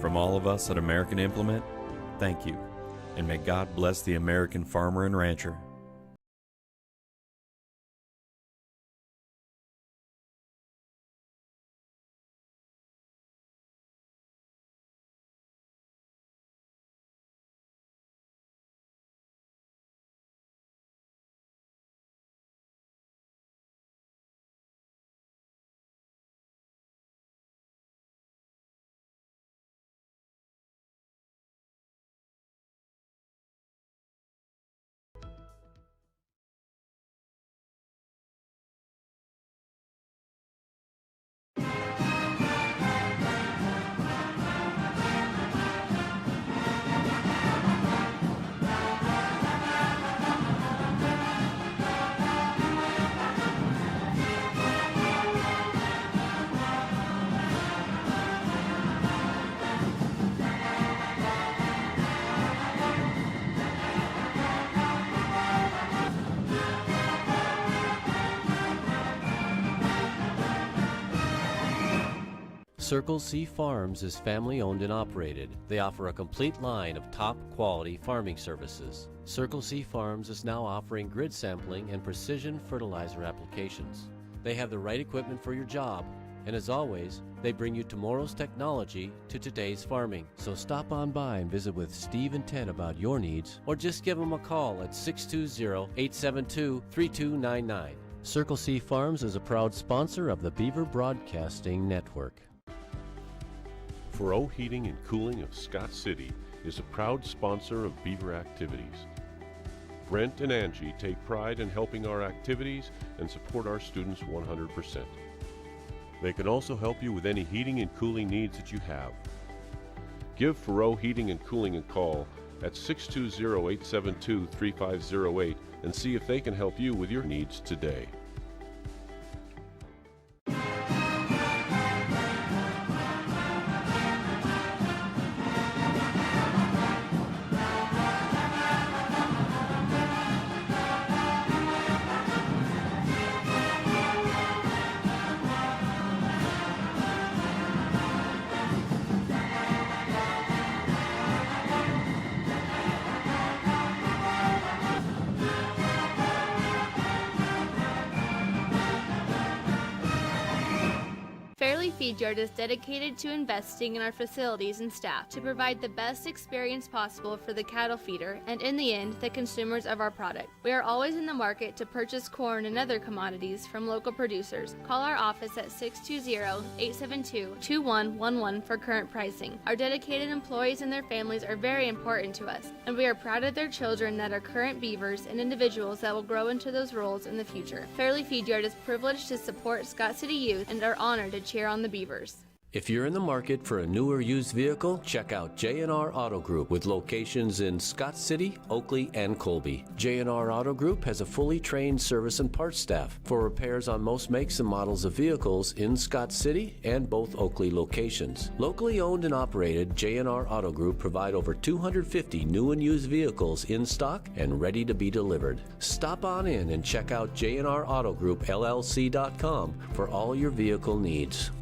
From all of us at American Implement, thank you, and may God bless the American farmer and rancher. Circle C Farms is family owned and operated. They offer a complete line of top quality farming services. Circle C Farms is now offering grid sampling and precision fertilizer applications. They have the right equipment for your job, and as always, they bring you tomorrow's technology to today's farming. So stop on by and visit with Steve and Ted about your needs, or just give them a call at 620-872-3299. Circle C Farms is a proud sponsor of the Beaver Broadcasting Network. Furrow Heating and Cooling of Scott City is a proud sponsor of Beaver activities. Brent and Angie take pride in helping our activities and support our students 100%. They can also help you with any heating and cooling needs that you have. Give Furrow Heating and Cooling a call at 620-872-3508 and see if they can help you with your needs today. Feedyard is dedicated to investing in our facilities and staff to provide the best experience possible for the cattle feeder and, in the end, the consumers of our product. We are always in the market to purchase corn and other commodities from local producers. Call our office at 620-872-2111 for current pricing. Our dedicated employees and their families are very important to us, and we are proud of their children that are current Beavers and individuals that will grow into those roles in the future. Fairleigh Feedyard is privileged to support Scott City youth and are honored to cheer on the Beavers. If you're in the market for a new or used vehicle, check out J&R Auto Group with locations in Scott City, Oakley, and Colby. J&R Auto Group has a fully trained service and parts staff for repairs on most makes and models of vehicles in Scott City and both Oakley locations. Locally owned and operated, J&R Auto Group provide over 250 new and used vehicles in stock and ready to be delivered. Stop on in and check out J&R Auto Group LLC.com for all your vehicle needs.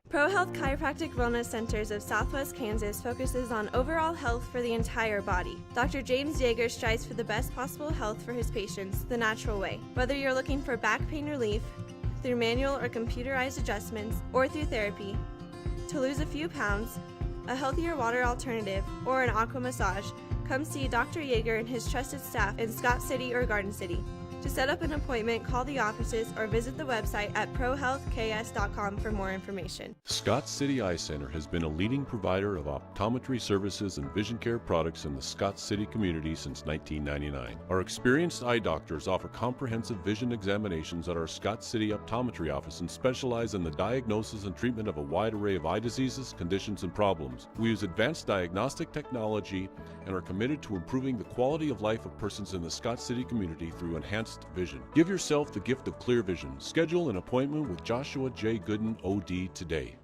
ProHealth Chiropractic Wellness Centers of Southwest Kansas focuses on overall health for the entire body. Dr. James Yeager strives for the best possible health for his patients the natural way. Whether you're looking for back pain relief, through manual or computerized adjustments, or through therapy, to lose a few pounds, a healthier water alternative, or an aqua massage, come see Dr. Yeager and his trusted staff in Scott City or Garden City. To set up an appointment, call the offices or visit the website at prohealthks.com for more information. Scott City Eye Center has been a leading provider of optometry services and vision care products in the Scott City community since 1999. Our experienced eye doctors offer comprehensive vision examinations at our Scott City optometry office and specialize in the diagnosis and treatment of a wide array of eye diseases, conditions, and problems. We use advanced diagnostic technology and are committed to improving the quality of life of persons in the Scott City community through enhanced vision. Give yourself the gift of clear vision. Schedule an appointment with Joshua J. Gooden, OD, today.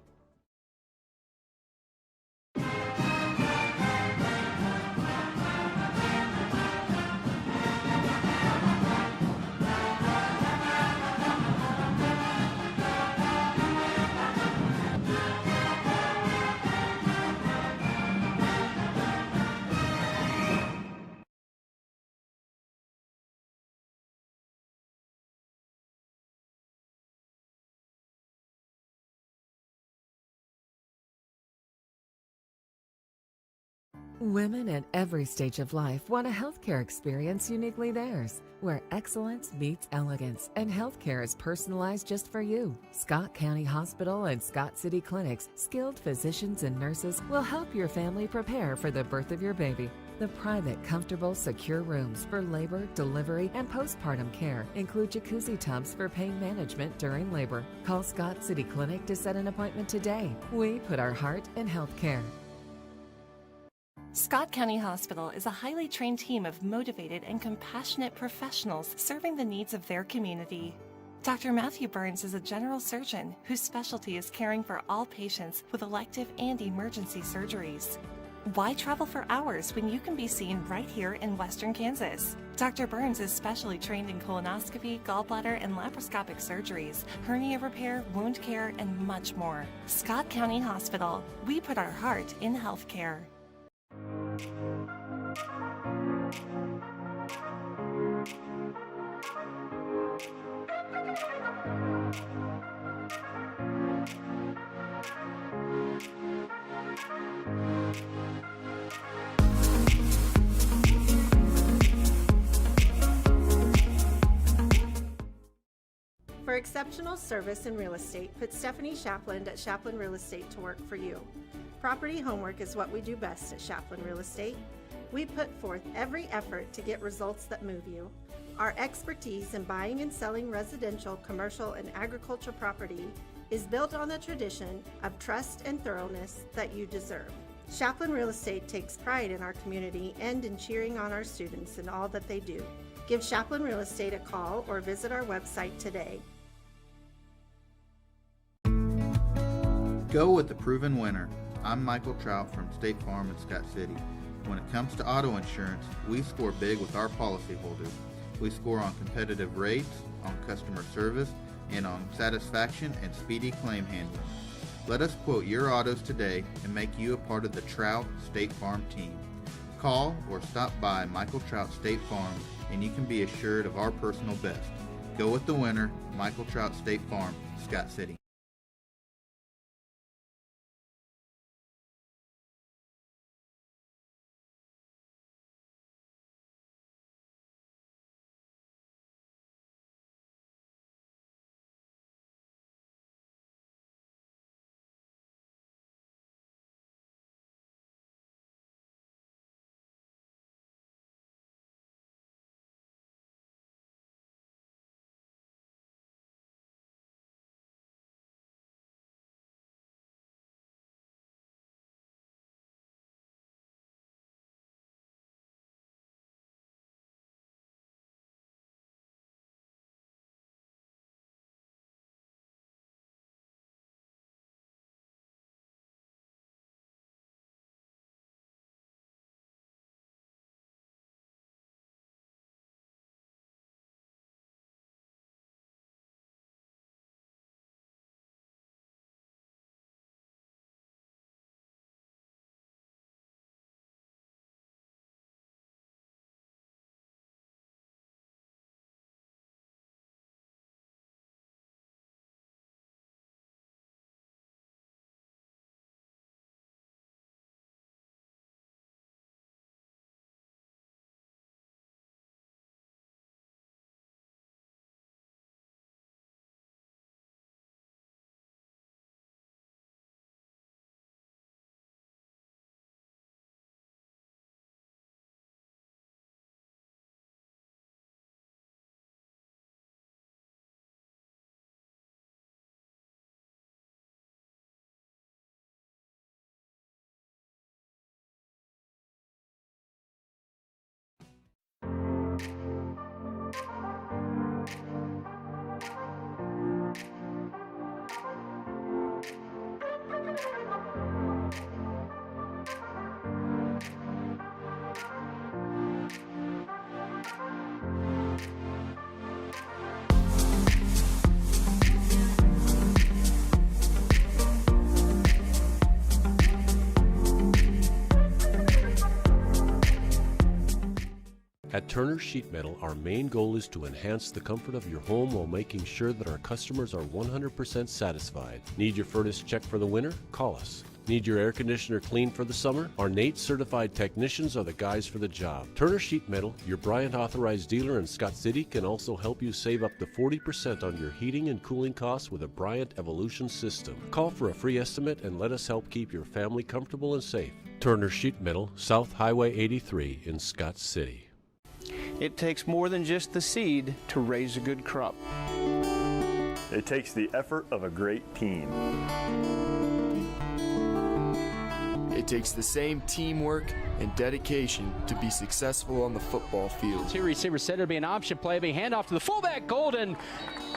Women at every stage of life want a healthcare experience uniquely theirs, where excellence meets elegance and healthcare is personalized just for you. Scott County Hospital and Scott City Clinic's skilled physicians and nurses will help your family prepare for the birth of your baby. The private, comfortable, secure rooms for labor, delivery, and postpartum care include jacuzzi tubs for pain management during labor. Call Scott City Clinic to set an appointment today. We put our heart in healthcare. Scott County Hospital is a highly trained team of motivated and compassionate professionals serving the needs of their community. Dr. Matthew Burns is a general surgeon whose specialty is caring for all patients with elective and emergency surgeries. Why travel for hours when you can be seen right here in Western Kansas? Dr. Burns is specially trained in colonoscopy, gallbladder, and laparoscopic surgeries, hernia repair, wound care, and much more. Scott County Hospital. We put our heart in healthcare. For exceptional service in real estate, put Stephanie Shapland at Shapland Real Estate to work for you. Property homework is what we do best at Shapland Real Estate. We put forth every effort to get results that move you. Our expertise in buying and selling residential, commercial, and agriculture property is built on the tradition of trust and thoroughness that you deserve. Shapland Real Estate takes pride in our community and in cheering on our students in all that they do. Give Shapland Real Estate a call or visit our website today. Go with the proven winner. I'm Michael Trout from State Farm in Scott City. When it comes to auto insurance, we score big with our policyholders. We score on competitive rates, on customer service, and on satisfaction and speedy claim handling. Let us quote your autos today and make you a part of the Trout State Farm team. Call or stop by Michael Trout State Farm and you can be assured of our personal best. Go with the winner, Michael Trout State Farm, Scott City. At Turner Sheet Metal, our main goal is to enhance the comfort of your home while making sure that our customers are 100% satisfied. Need your furnace checked for the winter? Call us. Need your air conditioner cleaned for the summer? Our NATE certified technicians are the guys for the job. Turner Sheet Metal, your Bryant authorized dealer in Scott City, can also help you save up to 40% on your heating and cooling costs with a Bryant Evolution system. Call for a free estimate and let us help keep your family comfortable and safe. Turner Sheet Metal, South Highway 83 in Scott City. It takes more than just the seed to raise a good crop. It takes the effort of a great team. It takes the same teamwork and dedication to be successful on the football field. Two receiver set, it'll be an option play, be handoff to the fullback, Golden.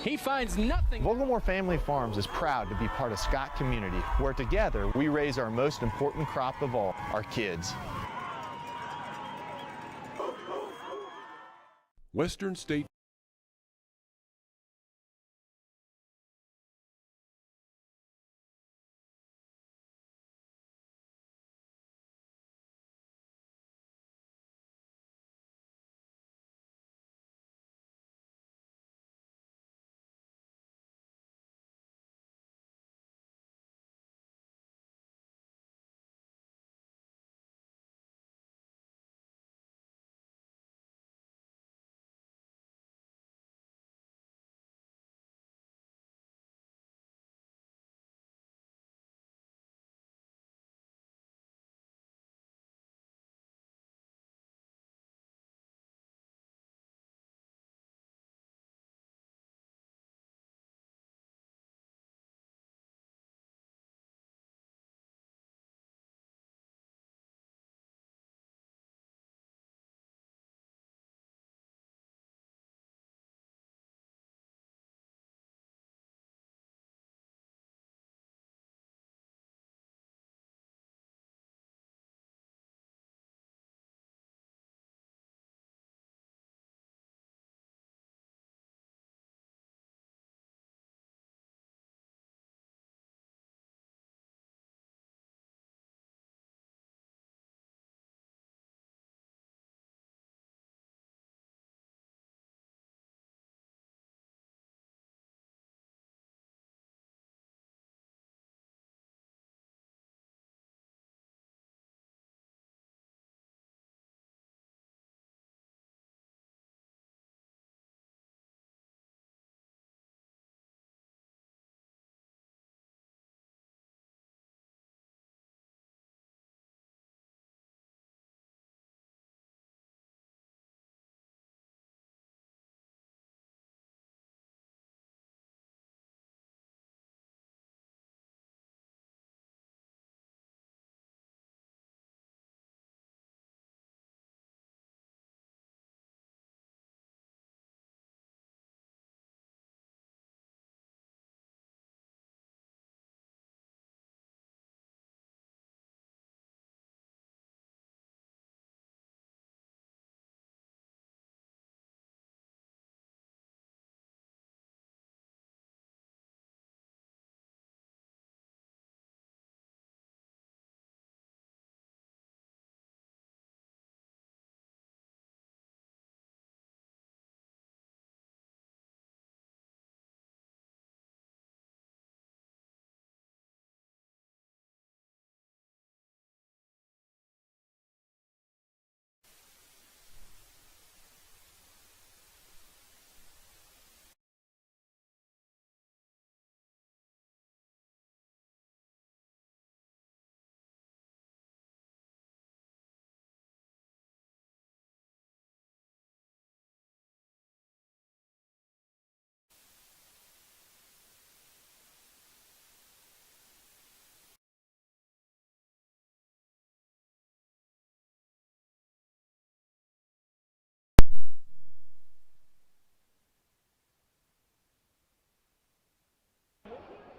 He finds nothing. Vogelmore Family Farms is proud to be part of Scott community, where together we raise our most important crop of all, our kids. Western State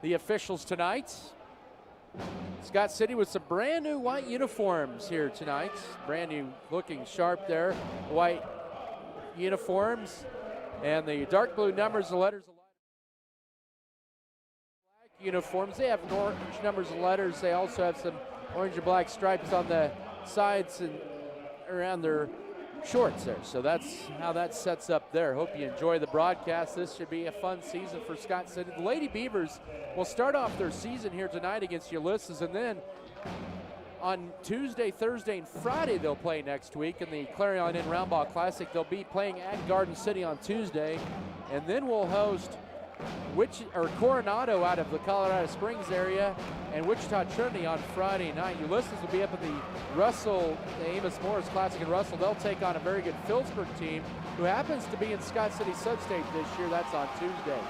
The officials tonight. Scott City with some brand new white uniforms here tonight. Brand new looking sharp there. White uniforms and the dark blue numbers and letters. Black uniforms. They have orange numbers and letters. They also have some orange and black stripes on the sides and around their shorts there. So that's how that sets up there. Hope you enjoy the broadcast. This should be a fun season for Scott City. The Lady Beavers will start off their season here tonight against Ulysses, and then on Tuesday, Thursday, and Friday they'll play next week in the Clarion Inn Roundball Classic. They'll be playing at Garden City on Tuesday, and then we'll host Coronado out of the Colorado Springs area and Wichita Trinity on Friday night. Ulysses will be up at the Amos Morris Classic in Russell. They'll take on a very good Phillipsburg team who happens to be in Scott City Sub-State this year. That's on Tuesday.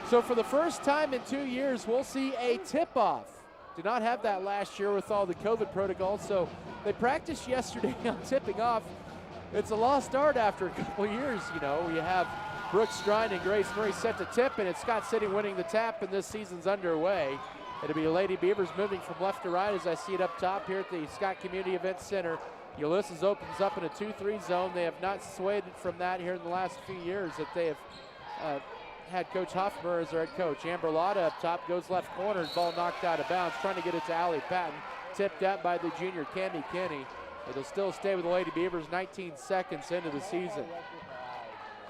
So for the first time in 2 years, we'll see a tip-off. Did not have that last year with all the COVID protocols, so they practiced yesterday on tipping off. It's a lost art after a couple of years, you know. You have Brooke Strine and Grace Murray set to tip, and it's Scott City winning the tap, and this season's underway. It'll be Lady Beavers moving from left to right as I see it up top here at the Scott Community Event Center. Ulysses opens up in a 2-3 zone. They have not swayed from that here in the last few years that they have had Coach Hoffmer as their head coach. Amber Lotta up top goes left corner. Ball knocked out of bounds, trying to get it to Allie Patton. Tipped out by the junior Cami Kenny. It'll still stay with the Lady Beavers 19 seconds into the season.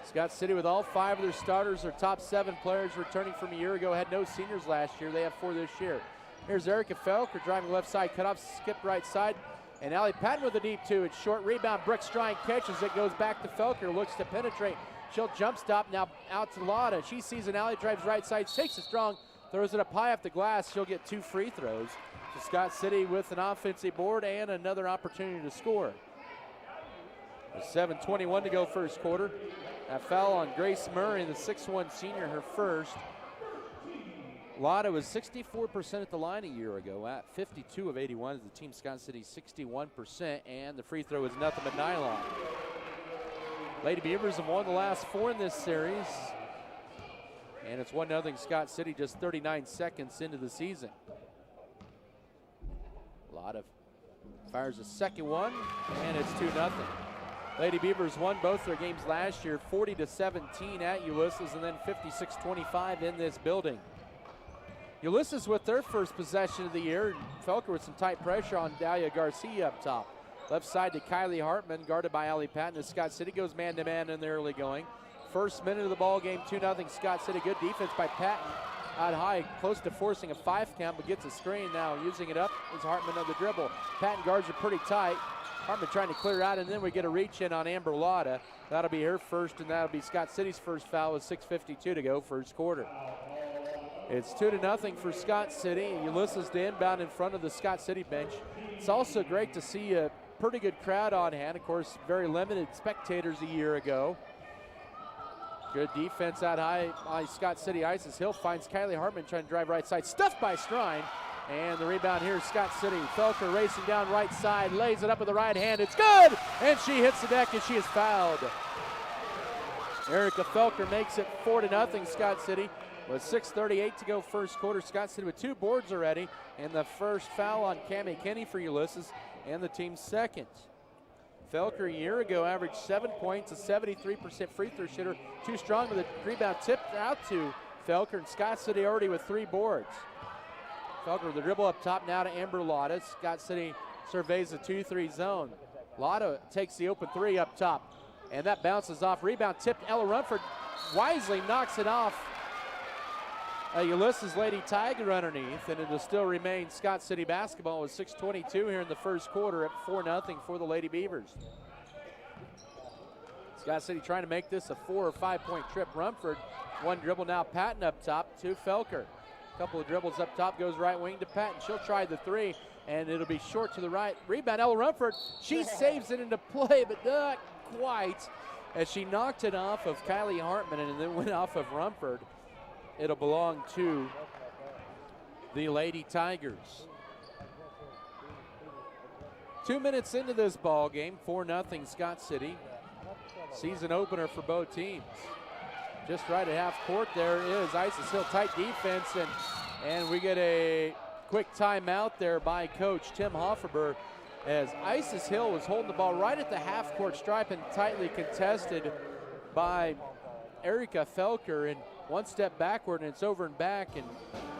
Scott City with all 5 of their starters, their top 7 players returning from a year ago, had no seniors last year. They have 4 this year. Here's Erica Felker driving left side, cut off, skip right side. And Allie Patton with a deep 2. It's short rebound. Brooke Strine catches it, goes back to Felker, looks to penetrate. She'll jump stop now out to Lotta. She sees an alley, drives right side, takes it strong, throws it up high off the glass. She'll get 2 free throws. So Scott City with an offensive board and another opportunity to score. With 7:21 to go first quarter. A foul on Grace Murray, the 6'1 senior, her first. Lotta was 64% at the line a year ago, at 52 of 81 as the team Scott City 61%, and the free throw is nothing but nylon. Lady Beavers have won the last 4 in this series, and it's 1-0 Scott City just 39 seconds into the season. Lotta fires a second one, and it's 2-0. Lady Beavers won both their games last year, 40-17 at Ulysses, and then 56-25 in this building. Ulysses with their first possession of the year. Felker with some tight pressure on Dahlia Garcia up top. Left side to Kylie Hartman, guarded by Allie Patton as Scott City goes man-to-man in the early going. First minute of the ball game, 2-0 Scott City. Good defense by Patton. Out high, close to forcing a 5 count, but gets a screen now. Using it up is Hartman on the dribble. Patton guards are pretty tight. Hartman trying to clear out, and then we get a reach in on Amber Lotta. That'll be her first, and that'll be Scott City's first foul with 6:52 to go first quarter. It's 2-0 for Scott City. Ulysses to inbound in front of the Scott City bench. It's also great to see a pretty good crowd on hand. Of course, very limited spectators a year ago. Good defense out high by Scott City. Isis Hill finds Kylie Hartman trying to drive right side. Stuffed by Strine. And the rebound here is Scott City. Felker racing down right side, lays it up with the right hand. It's good! And she hits the deck and she is fouled. Erica Felker makes it 4-0 Scott City. With 6:38 to go first quarter. Scott City with 2 boards already. And the first foul on Cami Kenny for Ulysses, and the team's second. Felker a year ago averaged 7 points, a 73% free throw shooter. Too strong with a rebound tipped out to Felker, and Scott City already with 3 boards. Felker with the dribble up top now to Amber Lotta. Scott City surveys the 2-3 zone. Lotta takes the open 3 up top, and that bounces off. Rebound tipped. Ella Runford wisely knocks it off a Ulysses Lady Tiger underneath, and it'll still remain Scott City basketball with 6:22 here in the first quarter at 4-0 for the Lady Beavers. Scott City trying to make this a 4 or 5 point trip. Rumford, 1 dribble now. Patton up top to Felker. Couple of dribbles up top, goes right wing to Patton. She'll try the 3, and it'll be short to the right. Rebound, Ella Rumford. She saves it into play, but not quite, as she knocked it off of Kylie Hartman and then went off of Rumford. It'll belong to the Lady Tigers. 2 minutes into this ball game, 4-0 Scott City. Season opener for both teams. Just right at half court, there is Isis Hill, tight defense, and we get a quick timeout there by Coach Tim Hofferber, as Isis Hill was holding the ball right at the half court stripe and tightly contested by Erica Felker, and 1 step backward, and it's over and back, and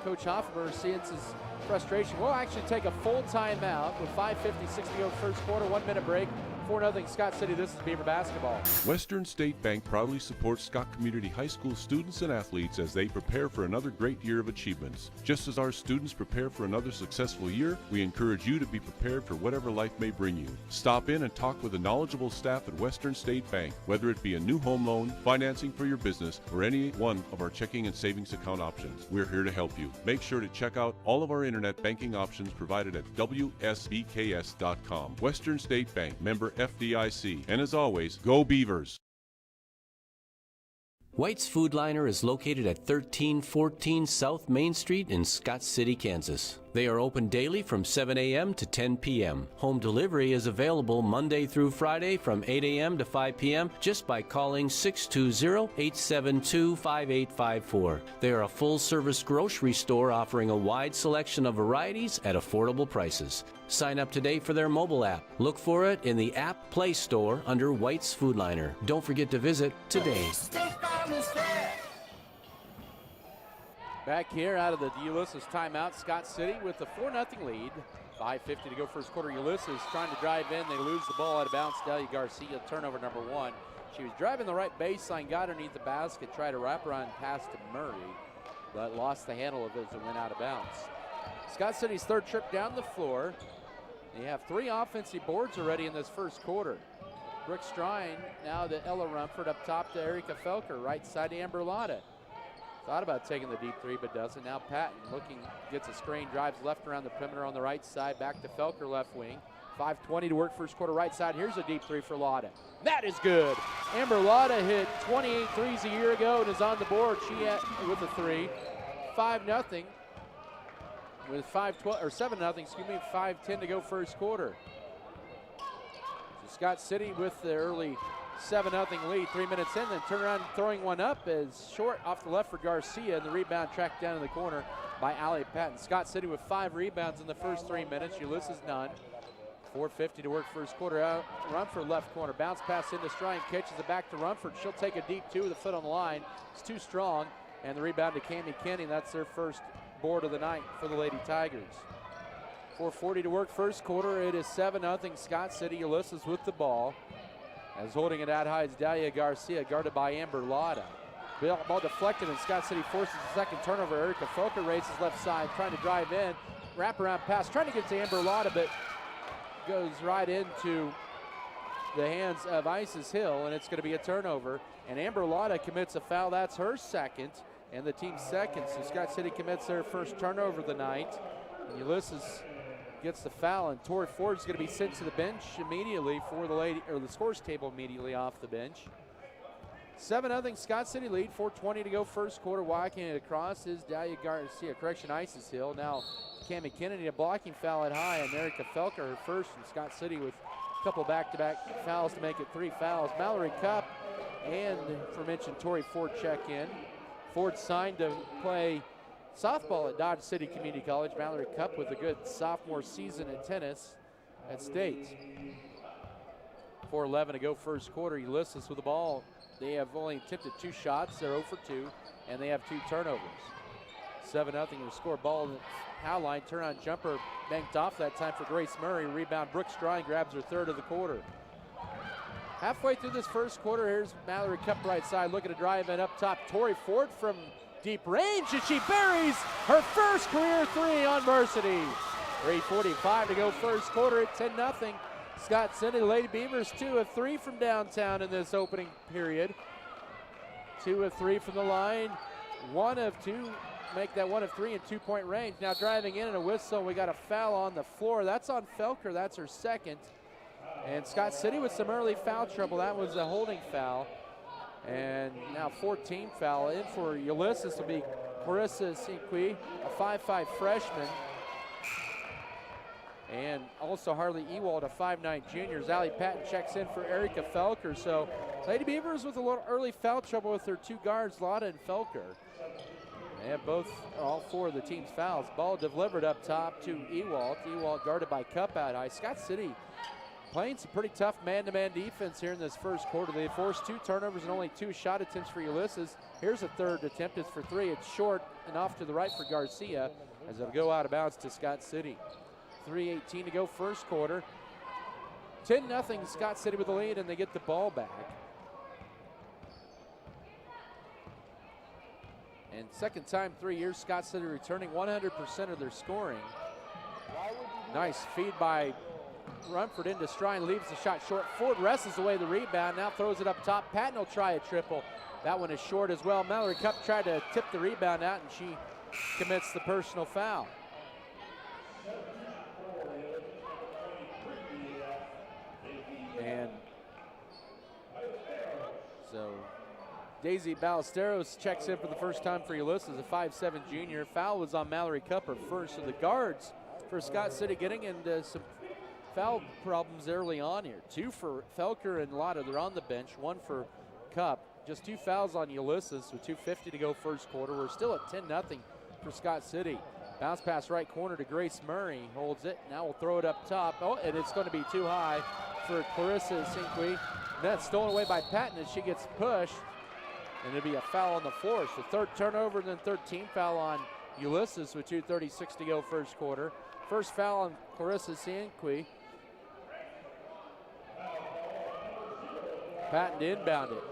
Coach Hofferber sees his frustration. We'll actually take a full timeout with 5:56 to go first quarter, 1 minute break. 4-0 Scott City. This is Beaver basketball. Western State Bank proudly supports Scott Community High School students and athletes as they prepare for another great year of achievements. Just as our students prepare for another successful year, we encourage you to be prepared for whatever life may bring you. Stop in and talk with the knowledgeable staff at Western State Bank, whether it be a new home loan, financing for your business, or any one of our checking and savings account options. We're here to help you. Make sure to check out all of our internet banking options provided at WSBKS.com. Western State Bank, member FDIC. And as always, go Beavers! White's Food Liner is located at 1314 South Main Street in Scott City, Kansas. They are open daily from 7 a.m. to 10 p.m. Home delivery is available Monday through Friday from 8 a.m. to 5 p.m. just by calling 620-872-5854. They are a full-service grocery store offering a wide selection of varieties at affordable prices. Sign up today for their mobile app. Look for it in the App Play Store under White's Food Liner. Don't forget to visit today. Back here out of the Ulysses timeout, Scott City with the 4-0 lead. 5:50 to go first quarter. Ulysses trying to drive in. They lose the ball out of bounds. Delia Garcia, turnover number 1. She was driving the right baseline, got underneath the basket, tried to wrap around pass to Murray, but lost the handle of it as it went out of bounds. Scott City's third trip down the floor. They have 3 offensive boards already in this first quarter. Brooke Strine now to Ella Rumford, up top to Erica Felker, right side to Amber Lotta. Thought about taking the deep 3, but doesn't. Now Patton looking, gets a screen, drives left around the perimeter on the right side, back to Felker left wing. 5:20 to work first quarter right side. Here's a deep 3 for Lotta. That is good. Amber Lotta hit 28 threes a year ago and is on the board. She with a 3. 5-0 with 5-12 or 7-0, excuse me, 5:10 to go first quarter. So Scott City with the early 7-0 lead, 3 minutes in, then turn around throwing one up is short off the left for Garcia, and the rebound tracked down in the corner by Allie Patton. Scott City with 5 rebounds in the first 3 minutes. Ulysses none. 4:50 to work first quarter out. Rumford left corner, bounce pass into Strine, catches it back to Rumford. She'll take a deep 2 with a foot on the line. It's too strong, and the rebound to Cammie Kenny. That's their first board of the night for the Lady Tigers. 4:40 to work first quarter. It is 7-0 Scott City. Ulysses with the ball. As holding it out high is Delia Garcia, guarded by Amber Lotta. Ball deflected, and Scott City forces the second turnover. Erica Felker races left side, trying to drive in. Wraparound pass, trying to get to Amber Lotta, but goes right into the hands of Isis Hill, and it's going to be a turnover. And Amber Lotta commits a foul. That's her second, and the team's second. So Scott City commits their first turnover of the night. And Ulysses gets the foul, and Tori Ford's going to be sent to the bench immediately for the lady, or the scores table immediately off the bench. 7-0 Scott City lead, 4:20 to go first quarter. Walking it across is Delia Garcia, Isis Hill. Now Cammie Kennedy, a blocking foul at high, and Erica Felker, her first, and Scott City with a couple back-to-back fouls to make it 3 fouls. Mallory Cup and, aforementioned, Tori Ford check in. Ford signed to play softball at Dodge City Community College. Mallory Cup with a good sophomore season in tennis at State. 4:11 to go first quarter. Ulysses with the ball. They have only attempted 2 shots. They're 0 for 2, and they have 2 turnovers. 7-0 to score. Ball in the foul line. Turn on jumper banked off that time for Grace Murray. Rebound. Brooke Strine grabs her 3rd of the quarter. Halfway through this first quarter, here's Mallory Cup right side looking to drive in up top. Tori Ford from deep range, and she buries her first career 3 on varsity. 3:45 to go first quarter at 10-0. Scott City Lady Beavers 2 of 3 from downtown in this opening period. 2 of 3 from the line, 1 of 2, make that 1 of 3 in 2-point range. Now driving in and a whistle, we got a foul on the floor. That's on Felker, that's her second. And Scott City with some early foul trouble. That was a holding foul. And now 14 foul in for Ulysses will be Carissa Sinqui, a 5'5 freshman. And also Harley Ewald, a 5'9 junior. Allie Patton checks in for Erica Felker. So Lady Beavers with a little early foul trouble with their 2 guards, Lotta and Felker. They have all 4 of the team's fouls. Ball delivered up top to Ewald. Ewald guarded by Cup out high. Scott City playing some pretty tough man-to-man defense here in this first quarter. They forced 2 turnovers and only 2 shot attempts for Ulysses. Here's a 3rd attempt. It's for 3. It's short and off to the right for Garcia as it'll go out of bounds to Scott City. 3:18 to go first quarter. 10-0 Scott City with the lead, and they get the ball back. And second time 3 years, Scott City returning 100% of their scoring. Nice feed by Rumford into Strine, leaves the shot short. Ford wrestles away the rebound, now throws it up top. Patton will try a triple. That one is short as well. Mallory Cup tried to tip the rebound out, and she commits the personal foul. And so Daisy Ballesteros checks in for the first time for Ulysses, a 5'7" junior. Foul was on Mallory Cup, her first. So the guards for Scott City getting into some foul problems early on here. 2 for Felker and Lotta. They're on the bench. 1 for Cup. Just 2 fouls on Ulysses with 2:50 to go first quarter. We're still at 10-0 for Scott City. Bounce pass right corner to Grace Murray. Holds it. Now we'll throw it up top. Oh, and it's going to be too high for Clarissa Sinqui. That's stolen away by Patton as she gets pushed. And it'll be a foul on the floor. So third turnover and then 13 foul on Ulysses with 2:36 to go first quarter. First foul on Clarissa Sinqui. Patton to inbound it.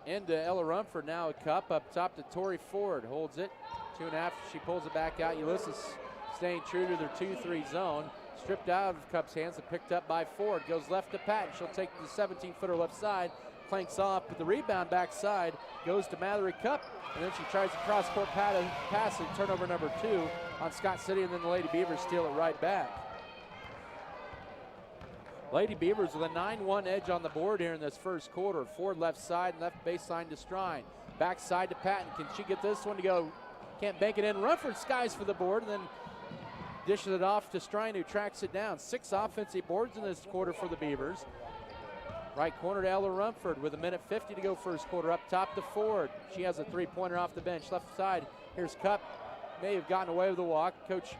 Into Ella Rumford, now a Cup up top to Tori Ford. Holds it. 2.5. She pulls it back out. Ulysses staying true to their 2-3 zone. Stripped out of Cup's hands and picked up by Ford. Goes left to Patton. She'll take the 17-footer left side. Clanks off, but the rebound backside goes to Mallory Cup. And then she tries a cross-court pass and turnover number 2 on Scott City, and then the Lady Beavers steal it right back. Lady Beavers with a 9-1 edge on the board here in this first quarter. Ford left side, left baseline to Strine. Backside to Patton. Can she get this one to go? Can't bank it in. Rumford skies for the board and then dishes it off to Strine, who tracks it down. 6 offensive boards in this quarter for the Beavers. Right corner to Ella Rumford with 1:50 to go first quarter. Up top to Ford. She has a 3-pointer off the bench. Left side, here's Cup. May have gotten away with the walk. Coach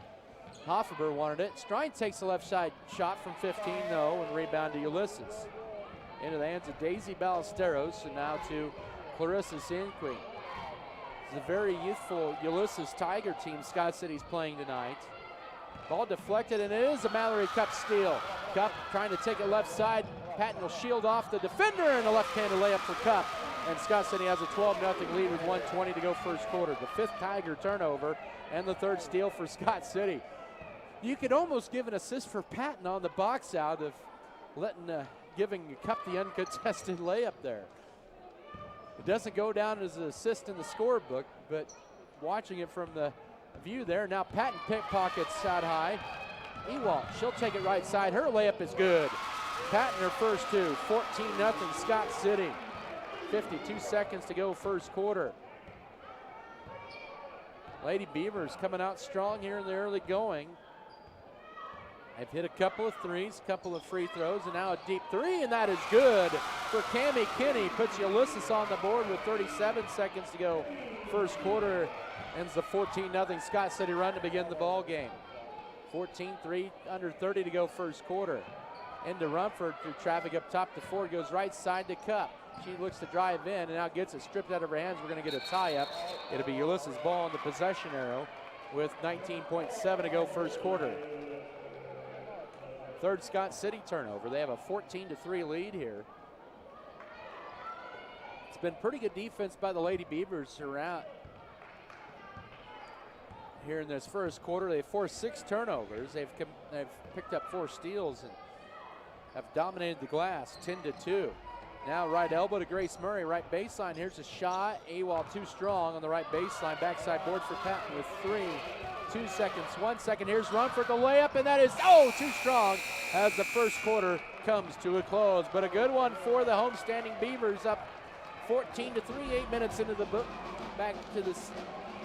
Hoffaber wanted it. Strine takes the left side shot from 15 though, and rebound to Ulysses. Into the hands of Daisy Ballesteros, and now to Clarissa Sinqui. It's a very youthful Ulysses Tiger team Scott City's playing tonight. Ball deflected, and it is a Mallory Cup steal. Cup trying to take it left side. Patton will shield off the defender, and a left-handed layup for Cup. And Scott City has a 12-0 lead with 1:20 to go first quarter. The 5th Tiger turnover and the 3rd steal for Scott City. You could almost give an assist for Patton on the box out of giving Cup the uncontested layup there. It doesn't go down as an assist in the scorebook, but watching it from the view there, now Patton pickpockets out high. Ewald, she'll take it right side. Her layup is good. Patton her first 2, 14-0 Scott City. 52 seconds to go first quarter. Lady Beavers coming out strong here in the early going. They've hit a couple of threes, couple of free throws, and now a deep 3, and that is good for Cammie Kinney. Puts Ulysses on the board with 37 seconds to go first quarter. Ends the 14-0 Scott City run to begin the ball game. 14-3, under 30 to go first quarter. Into Rumford through traffic up top to Ford, goes right side to Cup. She looks to drive in and now gets it stripped out of her hands. We're going to get a tie-up. It'll be Ulysses' ball on the possession arrow with 19.7 to go first quarter. 3rd Scott City turnover. They have a 14-3 lead here. It's been pretty good defense by the Lady Beavers around here in this first quarter. They've forced 6 turnovers. They've picked up 4 steals and have dominated the glass 10-2. Now right elbow to Grace Murray, right baseline. Here's a shot. Ewald too strong on the right baseline. Backside board for Patton with 3. 2 seconds, 1 second. Here's Rumford, the layup, and that is, too strong as the first quarter comes to a close. But a good one for the homestanding Beavers, up 14-3, 8 minutes into the book. Back to the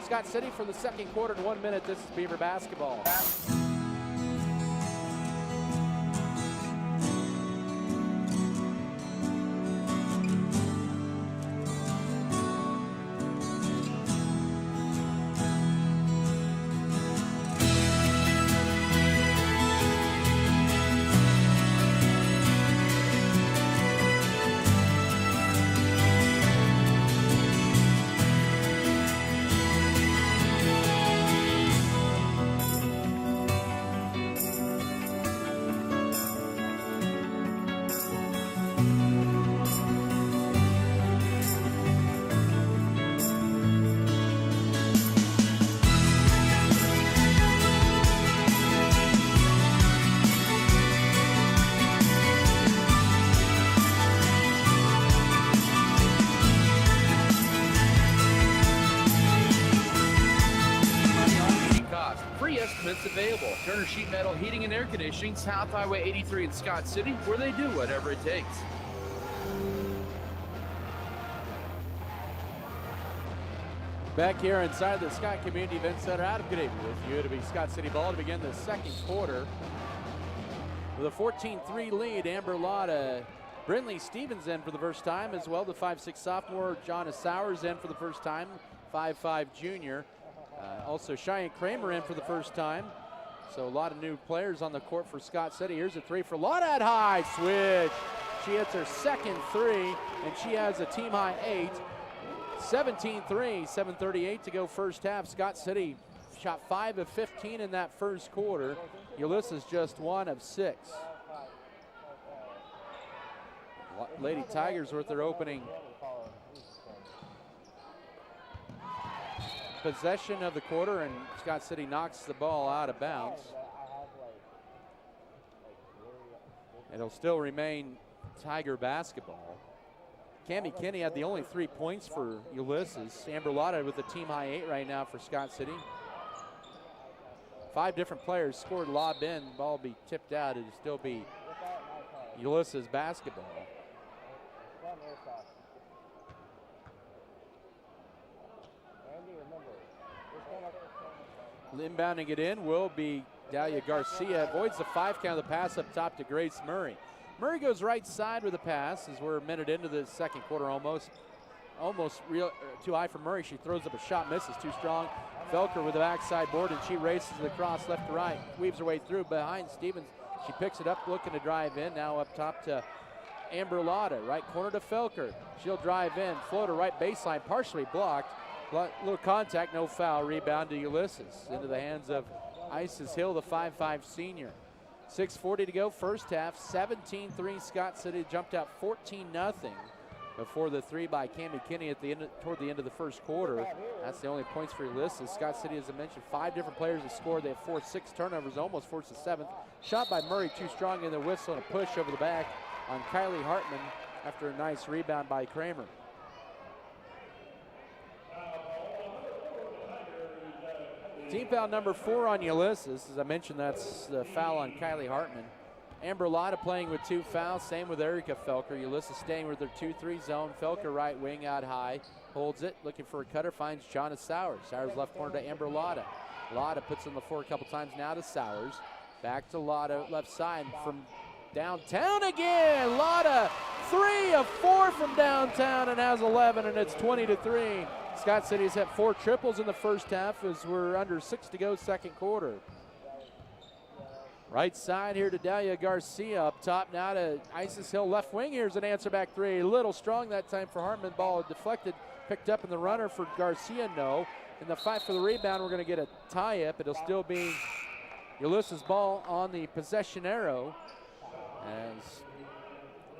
Scott City for the second quarter in 1 minute. This is Beaver basketball. available. Turner Sheet Metal Heating and Air Conditioning, South Highway 83 in Scott City, where they do whatever it takes. Back here inside the Scott Community Event Center, Adam Kadavy with you to be Scott City ball to begin the second quarter. With a 14-3 lead, Amber Lotta, Brinley Stevens in for the first time, as well the 5'6" sophomore Jonas Sowers in for the first time, 5'5" junior. Also Cheyenne Kramer in for the first time. So a lot of new players on the court for Scott City. Here's a three for Lotta at high switch. She hits her second three, and she has a team high 8. 17-3, 7:38 to go first half. Scott City shot 5 of 15 in that first quarter. Ulysses just 1 of 6. Lady Tigers with their opening possession of the quarter, and Scott City knocks the ball out of bounds. It'll still remain Tiger basketball. Cami Kinney had the only 3 points for Ulysses. Amber Lotta with a team high 8 right now for Scott City. 5 different players scored, lob in, ball be tipped out. It'll still be Ulysses basketball. Inbounding it in will be Dalia Garcia. Avoids the 5 count of the pass up top to Grace Murray. Murray goes right side with the pass as we're a minute into the second quarter almost. Almost too high for Murray. She throws up a shot, misses, too strong. Felker with the backside board, and she races it across left to right. Weaves her way through behind Stevens. She picks it up, looking to drive in. Now up top to Amber Lotta. Right corner to Felker. She'll drive in. Floater right baseline, partially blocked. Little contact, no foul. Rebound to Ulysses. Into the hands of Isis Hill, the 5'5" senior. 6:40 to go first half. 17-3 Scott City. Jumped out 14-0 before the 3 by Cami Kinney at the end, toward the end of the first quarter. That's the only points for Ulysses. Scott City, as I mentioned, 5 different players have scored. They have forced 6 turnovers, almost forced the 7th. Shot by Murray, too strong in the whistle, and a push over the back on Kylie Hartman after a nice rebound by Kramer. Team foul number 4 on Ulysses. As I mentioned, that's the foul on Kylie Hartman. Amber Lotta playing with 2 fouls, same with Erica Felker. Ulysses staying with their 2-3 zone. Felker right wing out high, holds it, looking for a cutter, finds Jonas Sowers. Sowers left corner to Amber Lotta. Lotta puts on the floor a couple times now to Sowers. Back to Lotta, left side from downtown again. Lotta, 3 of 4 from downtown and has 11, and it's 20-3. Scott City's had 4 triples in the first half as we're under 6 to go second quarter. Right side here to Dalia Garcia. Up top now to Isis Hill left wing. Here's an answer back 3. A little strong that time for Hartman. Ball deflected, picked up in the runner for Garcia, no. In the fight for the rebound, we're going to get a tie-up. It'll still be Ulysses ball on the possession arrow as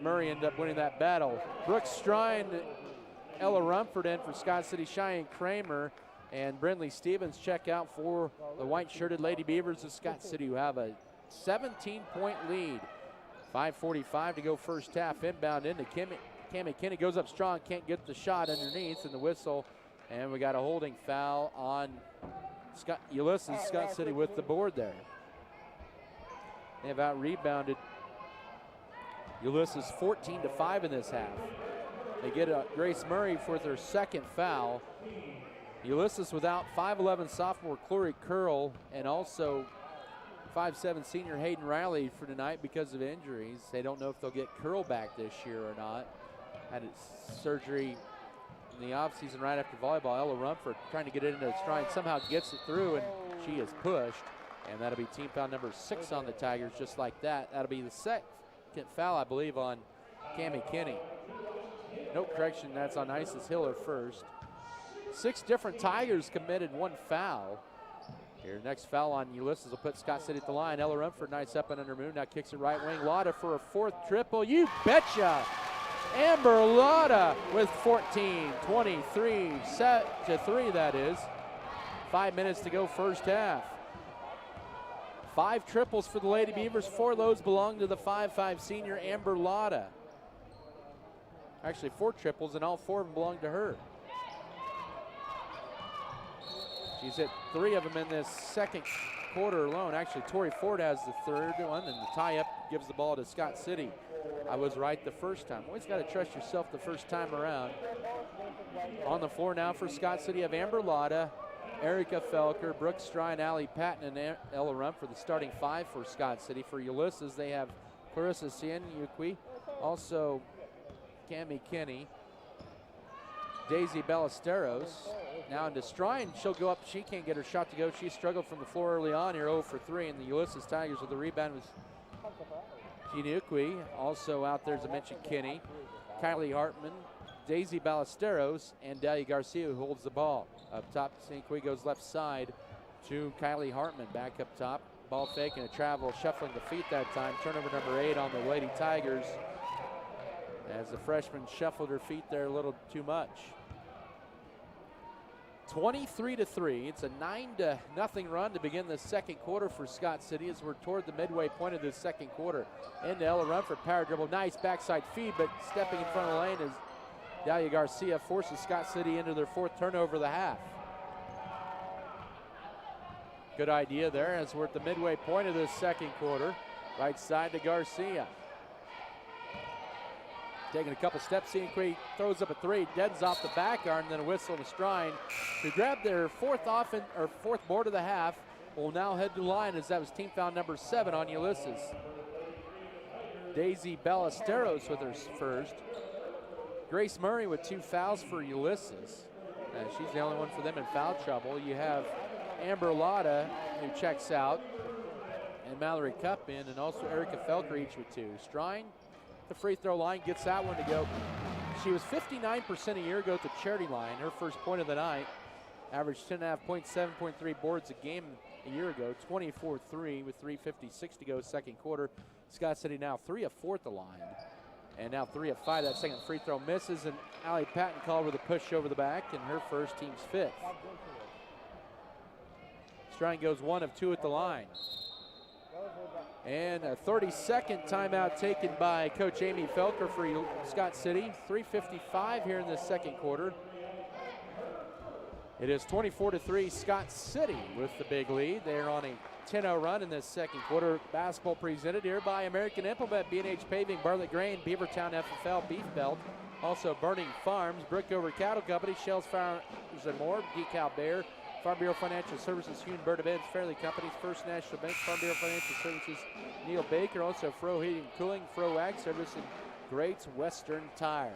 Murray ended up winning that battle. Brooks Strine, Ella Rumford in for Scott City. Cheyenne Kramer and Brinley Stevens check out for the white-shirted Lady Beavers of Scott City, who have a 17-point lead. 5:45 to go first half. Inbound into Cami Kinney. Goes up strong, can't get the shot underneath, and the whistle. And we got a holding foul on Ulysses. Scott City with the board there. They have out-rebounded Ulysses 14-5 in this half. They get Grace Murray for their second foul. Ulysses without 5'11" sophomore Chloe Curl and also 5'7" senior Hayden Riley for tonight because of injuries. They don't know if they'll get Curl back this year or not. Had surgery in the offseason right after volleyball. Ella Rumford trying to get it into stride, somehow gets it through, and she is pushed. And that'll be team foul number 6 on the Tigers, just like that. That'll be the second foul, I believe, on Cami Kinney. No correction, that's on Isis Hiller first. 6 different Tigers committed 1 foul. Here, next foul on Ulysses will put Scott City at the line. Ella Rumford, nice up and under move, now kicks it right wing. Lotta for a 4th triple, you betcha! Amber Lotta with 14, 23, set to 3 that is. 5 minutes to go first half. 5 triples for the Lady Beavers, 4 of those belong to the 5'5" senior Amber Lotta. Actually 4 triples and all 4 of them belong to her. She's hit 3 of them in this second quarter alone. Actually, Torrey Ford has the third one, and the tie-up gives the ball to Scott City. I was right the first time. Always got to trust yourself the first time around. On the floor now for Scott City have Amber Lotta, Erica Felker, Brooke Strine, Allie Patton, and Ella Rump for the starting five for Scott City. For Ulysses, they have Clarissa Sianyukwi, also Cami Kinney, Daisy Ballesteros. Now into Strine, she'll go up. She can't get her shot to go. She struggled from the floor early on here, 0 for 3, and the Ulysses Tigers with the rebound was Sianyukwi. Also out there, as I mentioned, Kinney, Kylie Hartman, Daisy Ballesteros, and Dalia Garcia, who holds the ball. Up top, Sianyukwi goes left side to Kylie Hartman. Back up top, ball fake and a travel, shuffling the feet that time. Turnover number 8 on the Lady Tigers, as the freshman shuffled her feet there a little too much. 23-3. It's a 9-0 run to begin the second quarter for Scott City as we're toward the midway point of the second quarter. Into Ella Rumford, power dribble, nice backside feed, but stepping in front of the lane is Dalia Garcia, forces Scott City into their 4th turnover of the half. Good idea there as we're at the midway point of this second quarter. Right side to Garcia. Taking a couple steps, Sianyukwi throws up a 3, deads off the back arm, then a whistle and a Strine to grab their 4th board of the half. Will now head to the line as that was team foul number 7 on Ulysses. Daisy Ballesteros with her first. Grace Murray with 2 fouls for Ulysses. She's the only one for them in foul trouble. You have Amber Lotta, who checks out, and Mallory Cupp in, and also Erica Felker each with 2. Strine, the free throw line, gets that one to go. She was 59% a year ago at the charity line. Her first point of the night, averaged 10.5 points, 7.3 boards a game a year ago, 24-3 with 3:56 to go second quarter. Scott City now 3 of 4 at the line, and now 3 of 5. That second free throw misses, and Allie Patton called with a push over the back, and her first, team's 5th. Strine goes 1 of 2 at the line. And a 30-second timeout taken by Coach Amy Felker for Scott City. 3:55 here in the second quarter. It is 24-3 Scott City with the big lead. They're on a 10-0 run in this second quarter. Basketball presented here by American Implement, B&H Paving, Bartlett Grain, Beavertown FFL, Beef Belt. Also Burning Farms, Brookover Cattle Company, Shells Farms and More, DeKalb Bear, Farm Bureau Financial Services, Hune Bird Events, Fairleigh Companies, First National Bank, Farm Bureau Financial Services, Neil Baker, also Fro Heating and Cooling, Fro Ag Service, and Great Western Tire.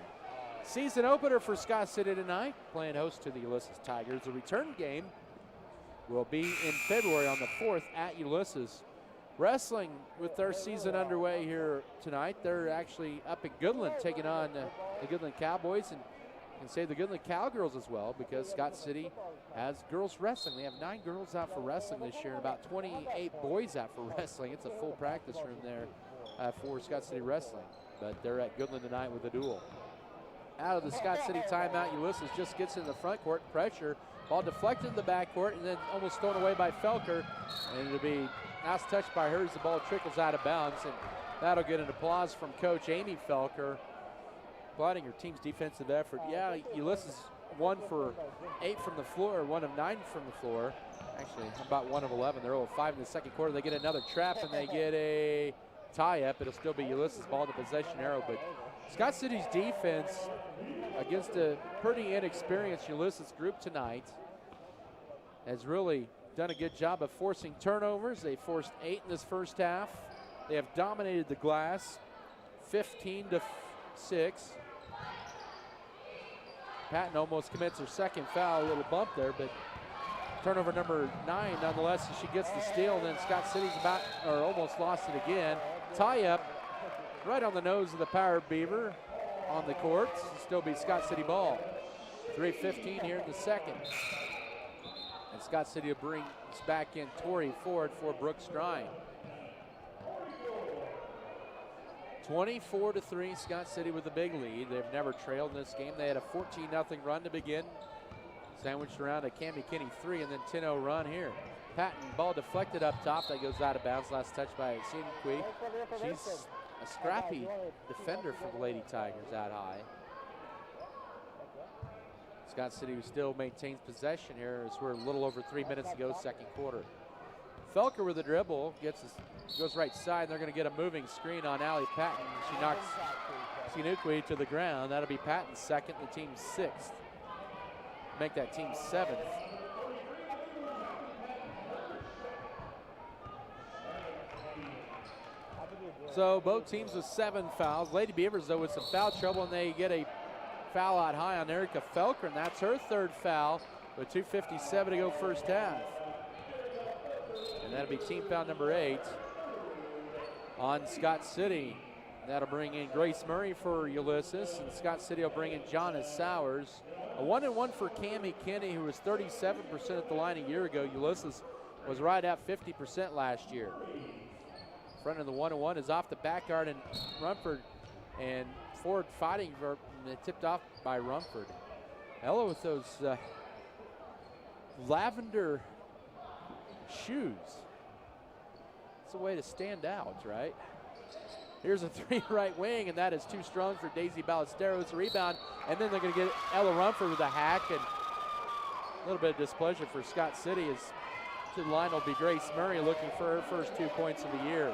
Season opener for Scott City tonight, playing host to the Ulysses Tigers. The return game will be in February on the 4th at Ulysses. Wrestling with their season underway here tonight. They're actually up at Goodland taking on the Goodland Cowboys, and can say the Goodland Cowgirls as well, because Scott City has girls wrestling. They have 9 girls out for wrestling this year and about 28 boys out for wrestling. It's a full practice room there for Scott City wrestling, but they're at Goodland tonight with a duel. Out of the Scott City timeout, Ulysses just gets in the front court, pressure, ball deflected in the back court, and then almost thrown away by Felker, and it'll be last touch by her as the ball trickles out of bounds, and that'll get an applause from Coach Amy Felker, applauding her team's defensive effort. Yeah, Ulysses 1 for 8 from the floor, 1 of 9 from the floor. Actually, about 1 of 11. They're 0 of 5 in the second quarter. They get another trap, and they get a tie-up. It'll still be Ulysses ball to possession arrow, but Scott City's defense against a pretty inexperienced Ulysses group tonight has really done a good job of forcing turnovers. They forced 8 in this first half. They have dominated the glass, 15-6. Patton almost commits her second foul, a little bump there, but turnover number 9 nonetheless, as she gets the steal, and then Scott City's almost lost it again. Tie up right on the nose of the Power Beaver on the court. It'll still be Scott City ball. 3:15 here in the second. And Scott City will bring back in Torrey Ford for Brooke Strine. 24-3, Scott City with a big lead. They've never trailed in this game. They had a 14-0 run to begin. Sandwiched around a Cami Kinney 3 and then 10-0 run here. Patton, ball deflected up top. That goes out of bounds. Last touch by Sianyukwi. She's a scrappy defender for the Lady Tigers out high. Scott City still maintains possession here as we're a little over 3 minutes to go second quarter. Felker with the dribble, goes right side, and they're going to get a moving screen on Allie Patton. She knocks Sinukwe to the ground. That'll be Patton's second, the team's sixth. Make that team seventh. So both teams with 7 fouls. Lady Beavers, though, with some foul trouble, and they get a foul out high on Erica Felker, and that's her 3rd foul with 2:57 to go first half. And that'll be team foul number 8 on Scott City. That'll bring in Grace Murray for Ulysses, and Scott City will bring in Jonna Sowers. A 1-and-1 for Cammie Kinney, who was 37% at the line a year ago. Ulysses was right at 50% last year. Front of the 1-and-1 is off the back guard, and Rumford and Ford fighting for, tipped off by Rumford. Ella with those lavender shoes. It's a way to stand out, right? Here's a 3 right wing, and that is too strong for Daisy Ballesteros. A rebound, and then they're going to get Ella Rumford with a hack, and a little bit of displeasure for Scott City as to the line will be Grace Murray looking for her first 2 points of the year.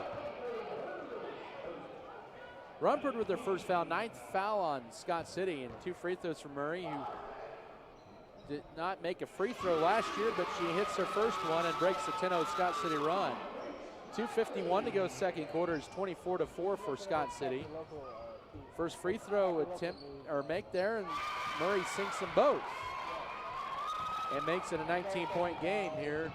Rumford with their first foul, 9th foul on Scott City, and 2 free throws from Murray, who did not make a free throw last year, but she hits her first one and breaks the 10-0 Scott City run. 2:51 to go second quarter is 24-4 for Scott City. First free throw attempt or make there, and Murray sinks them both and makes it a 19-point game here.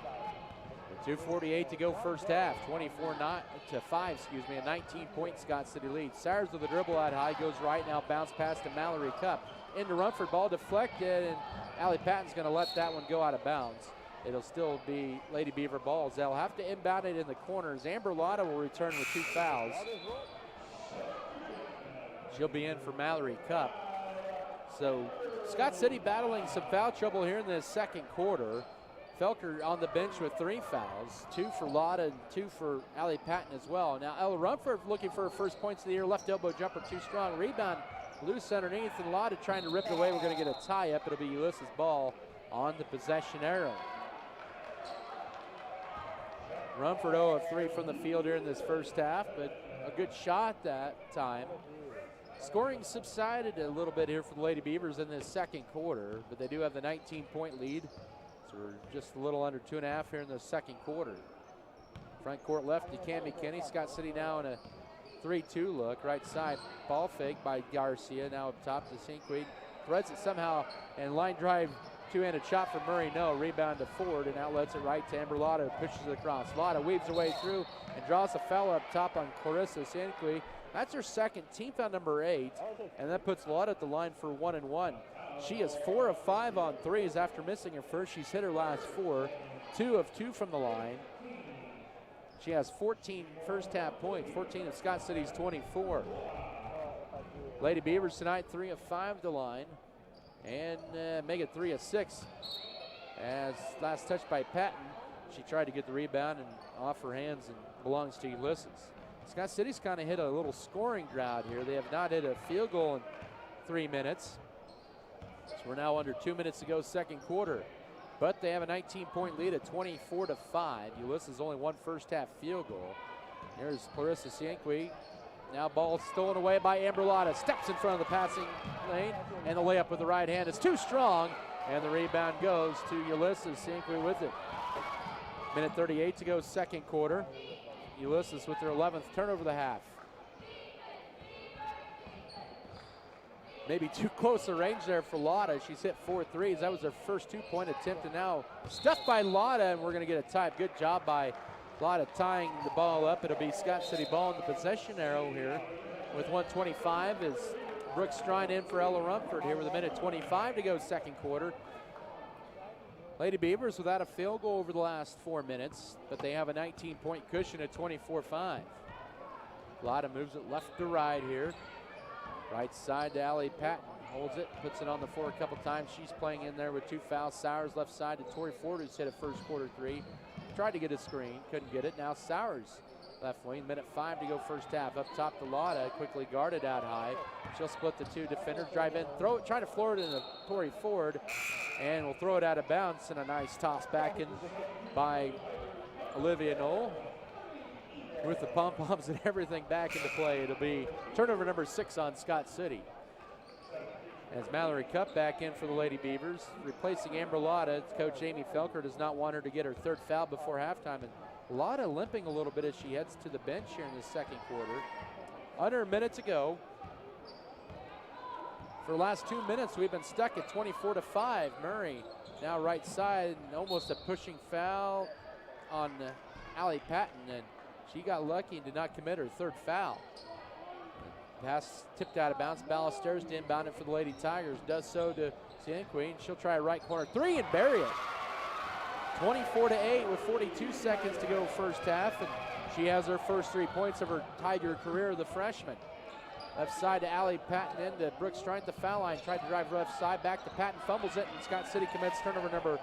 2:48 to go first half, 24-5, a 19-point Scott City lead. Sires with the dribble out high, goes right now, bounce pass to Mallory Cup. Into Rumford, ball deflected, and Allie Patton's going to let that one go out of bounds. It'll still be Lady Beaver balls. They'll have to inbound it in the corners. Amber Lotta will return with 2 fouls. She'll be in for Mallory Cup. So Scott City battling some foul trouble here in the second quarter. Felker on the bench with 3 fouls, 2 for Lotta and 2 for Allie Patton as well. Now Ella Rumford looking for her first points of the year. Left elbow jumper too strong. Rebound loose underneath, and Lotta trying to rip it away. We're going to get a tie-up. It'll be Ulysses ball on the possession arrow. Rumford 0 of 3 from the field here in this first half, but a good shot that time. Scoring subsided a little bit here for the Lady Beavers in this second quarter, but they do have the 19-point lead. So we're just a little under 2.5 here in the second quarter. Front court left to Cammie Kinney. Scott City now in a 3-2 look. Right side, ball fake by Garcia. Now up top to Sinquid. Threads it somehow, and line drive two-handed shot from Murray. No, rebound to Ford, and outlets it right to Amber Lotta, who pushes it across. Lotta weaves her way through and draws a foul up top on Clarissa Sinquid. That's her second, team foul number 8, and that puts Lotta at the line for 1-and-1. She is 4 of 5 on threes after missing her first. She's hit her last 4, 2 of 2 from the line. She has 14 first half points, 14 of Scott City's 24. Lady Beavers tonight 3 of 5 to line, and make it 3 of 6. As last touch by Patton, she tried to get the rebound and off her hands and belongs to Ulysses. Scott City's kind of hit a little scoring drought here. They have not hit a field goal in 3 minutes. So we're now under 2 minutes to go second quarter. But they have a 19-point lead at 24-5. Ulysses only 1 first half field goal. There's Clarissa Cienqui. Now ball stolen away by Amber Lotta. Steps in front of the passing lane, and the layup with the right hand is too strong, and the rebound goes to Ulysses. Cienqui with it. Minute 38 to go second quarter. Ulysses with their 11th turnover of the half. Maybe too close a range there for Lotta. She's hit 4 threes. That was her first 2-point attempt, and now stuffed by Lotta, and we're going to get a tie. Good job by Lotta tying the ball up. It'll be Scott City ball in the possession arrow here with 1:25 as Brooks Strine in for Ella Rumford here with a minute 25 to go second quarter. Lady Beavers without a field goal over the last 4 minutes, but they have a 19-point cushion at 24-5. Lotta moves it left to right here. Right side to Allie Patton, holds it, puts it on the floor a couple times. She's playing in there with 2 fouls. Sowers left side to Tori Ford, who's hit a first quarter 3. Tried to get a screen, couldn't get it. Now Sowers left wing, minute 5 to go first half. Up top to Lotta, quickly guarded out high. She'll split the 2 defenders, drive in, throw it, try to floor it into Tori Ford, and will throw it out of bounds, and a nice toss back in by Olivia Knoll with the pom-poms and everything back into play. It'll be turnover number 6 on Scott City. As Mallory Cup back in for the Lady Beavers, replacing Amber Lotta. Coach Amy Felker does not want her to get her 3rd foul before halftime. And Lotta limping a little bit as she heads to the bench here in the 2nd quarter. Under a minute to go. For the last 2 minutes, we've been stuck at 24-5. Murray now right side, and almost a pushing foul on Allie Patton, and she got lucky and did not commit her 3rd foul. Pass tipped out of bounds. Ballesteros to inbound it for the Lady Tigers. Does so to Cianqui. She'll try a right corner 3 and bury it. 24-8 with 42 seconds to go first half, and she has her first 3 points of her Tiger career, the freshman. Left side to Allie Patton into Brooks Strine at the foul line. Tried to drive left side, back to Patton, fumbles it, and Scott City commits turnover number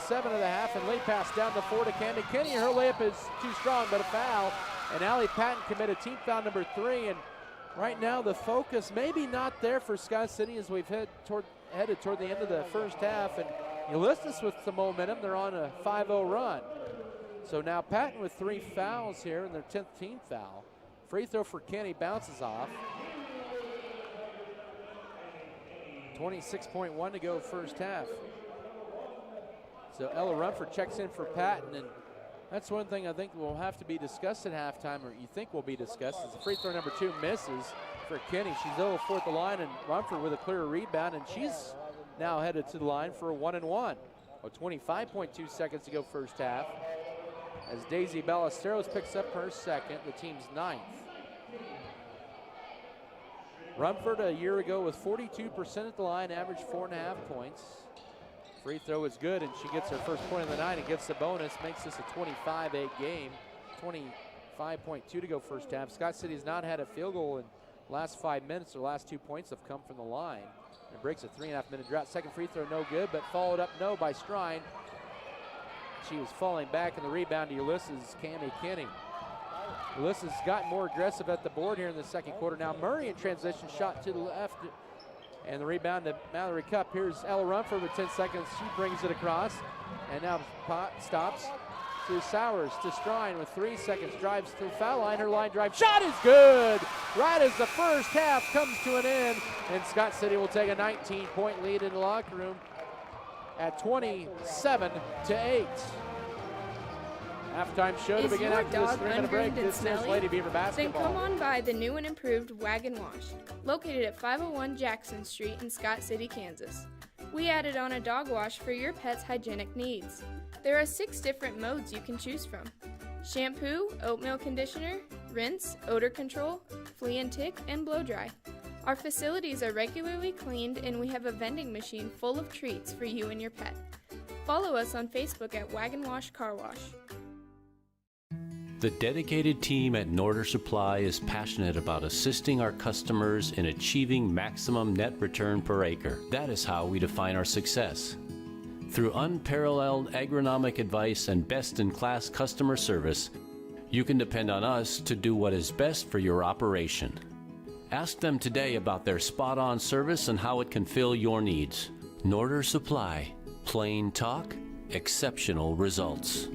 7 of the half, and late pass down the floor to Camden Kenny. Her layup is too strong, but a foul, and Allie Patton committed team foul number 3, and right now the focus maybe not there for Scott City as we've headed toward the end of the first half, and Ulysses with some momentum. They're on a 5-0 run. So now Patton with 3 fouls here and their 10th team foul. Free throw for Kenny bounces off. 26.1 to go first half. So Ella Rumford checks in for Patton, and that's one thing I think will have to be discussed at halftime, or you think will be discussed, is the free throw number 2 misses for Kenny. She's 0-4 at the line, and Rumford with a clear rebound, and she's now headed to the line for a 1-and-1. 25.2 seconds to go first half. As Daisy Ballesteros picks up her 2nd, the team's 9th. Rumford a year ago was 42% at the line, averaged 4.5 points. Free throw is good, and she gets her first point of the night and gets the bonus, makes this a 25-8 game. 25.2 to go first half. Scott City has not had a field goal in the last 5 minutes. Their last 2 points have come from the line. It breaks a 3.5-minute drought. Second free throw no good, but followed up no by Strine. She was falling back in the rebound to Ulysses Cammie Kenny. Ulysses got more aggressive at the board here in the 2nd quarter. Now Murray in transition, shot to the left, and the rebound to Mallory Cup. Here's Ella Rumford with 10 seconds. She brings it across, and now Pot stops to Sowers to Strine with 3 seconds. Drives to the foul line. Her line drive shot is good. Right as the first half comes to an end, and Scott City will take a 19-point lead in the locker room at 27-8. Halftime show to begin after this 3-minute break. This is Lady Beaver basketball. Then come on by the new and improved Wagon Wash, located at 501 Jackson Street in Scott City, Kansas. We added on a dog wash for your pet's hygienic needs. There are 6 different modes you can choose from: shampoo, oatmeal conditioner, rinse, odor control, flea and tick, and blow dry. Our facilities are regularly cleaned, and we have a vending machine full of treats for you and your pet. Follow us on Facebook at Wagon Wash Car Wash. The dedicated team at Norder Supply is passionate about assisting our customers in achieving maximum net return per acre. That is how we define our success. Through unparalleled agronomic advice and best-in-class customer service, you can depend on us to do what is best for your operation. Ask them today about their spot-on service and how it can fill your needs. Norder Supply. Plain talk, exceptional results.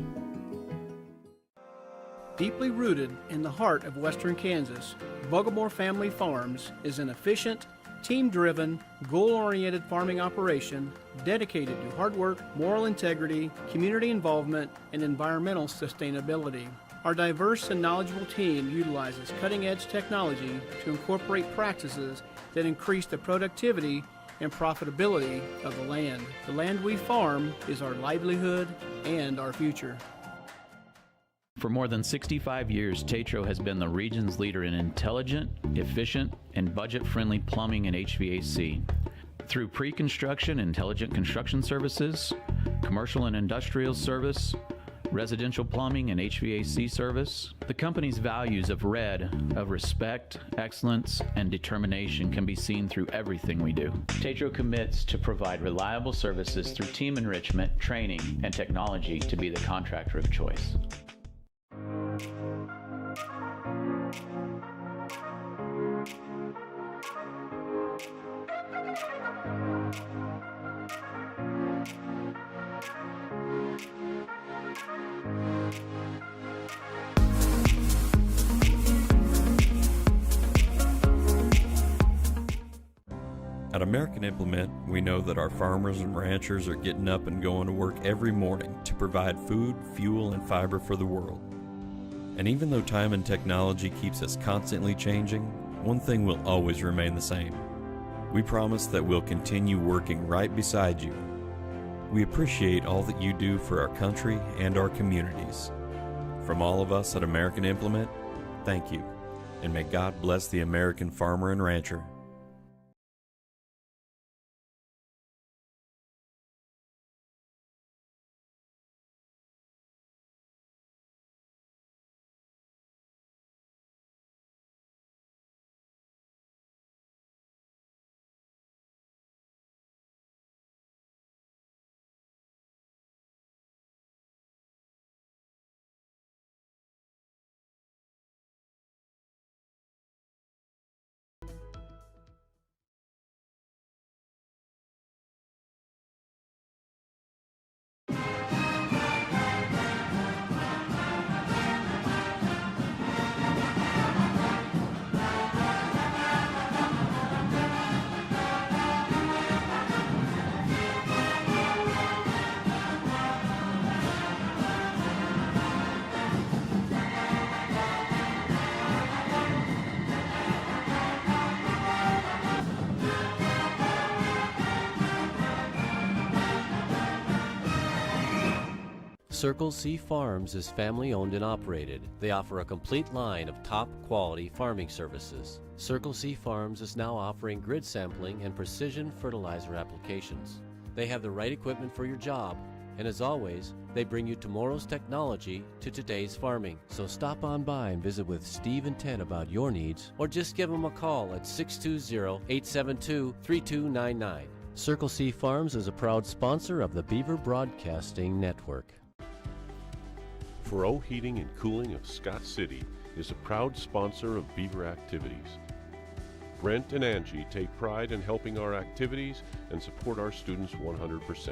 Deeply rooted in the heart of western Kansas, Bogomore Family Farms is an efficient, team-driven, goal-oriented farming operation dedicated to hard work, moral integrity, community involvement, and environmental sustainability. Our diverse and knowledgeable team utilizes cutting-edge technology to incorporate practices that increase the productivity and profitability of the land. The land we farm is our livelihood and our future. For more than 65 years, Tetro has been the region's leader in intelligent, efficient, and budget-friendly plumbing and HVAC. Through pre-construction, intelligent construction services, commercial and industrial service, residential plumbing and HVAC service, the company's values of respect, excellence, and determination can be seen through everything we do. Tetro commits to provide reliable services through team enrichment, training, and technology to be the contractor of choice. At American Implement, we know that our farmers and ranchers are getting up and going to work every morning to provide food, fuel, and fiber for the world. And even though time and technology keeps us constantly changing, one thing will always remain the same. We promise that we'll continue working right beside you. We appreciate all that you do for our country and our communities. From all of us at American Implement, thank you, and may God bless the American farmer and rancher. Circle C Farms is family owned and operated. They offer a complete line of top quality farming services. Circle C Farms is now offering grid sampling and precision fertilizer applications. They have the right equipment for your job, and as always, they bring you tomorrow's technology to today's farming. So stop on by and visit with Steve and Ted about your needs, or just give them a call at 620-872-3299. Circle C Farms is a proud sponsor of the Beaver Broadcasting Network. Furrow Heating and Cooling of Scott City is a proud sponsor of Beaver activities. Brent and Angie take pride in helping our activities and support our students 100%.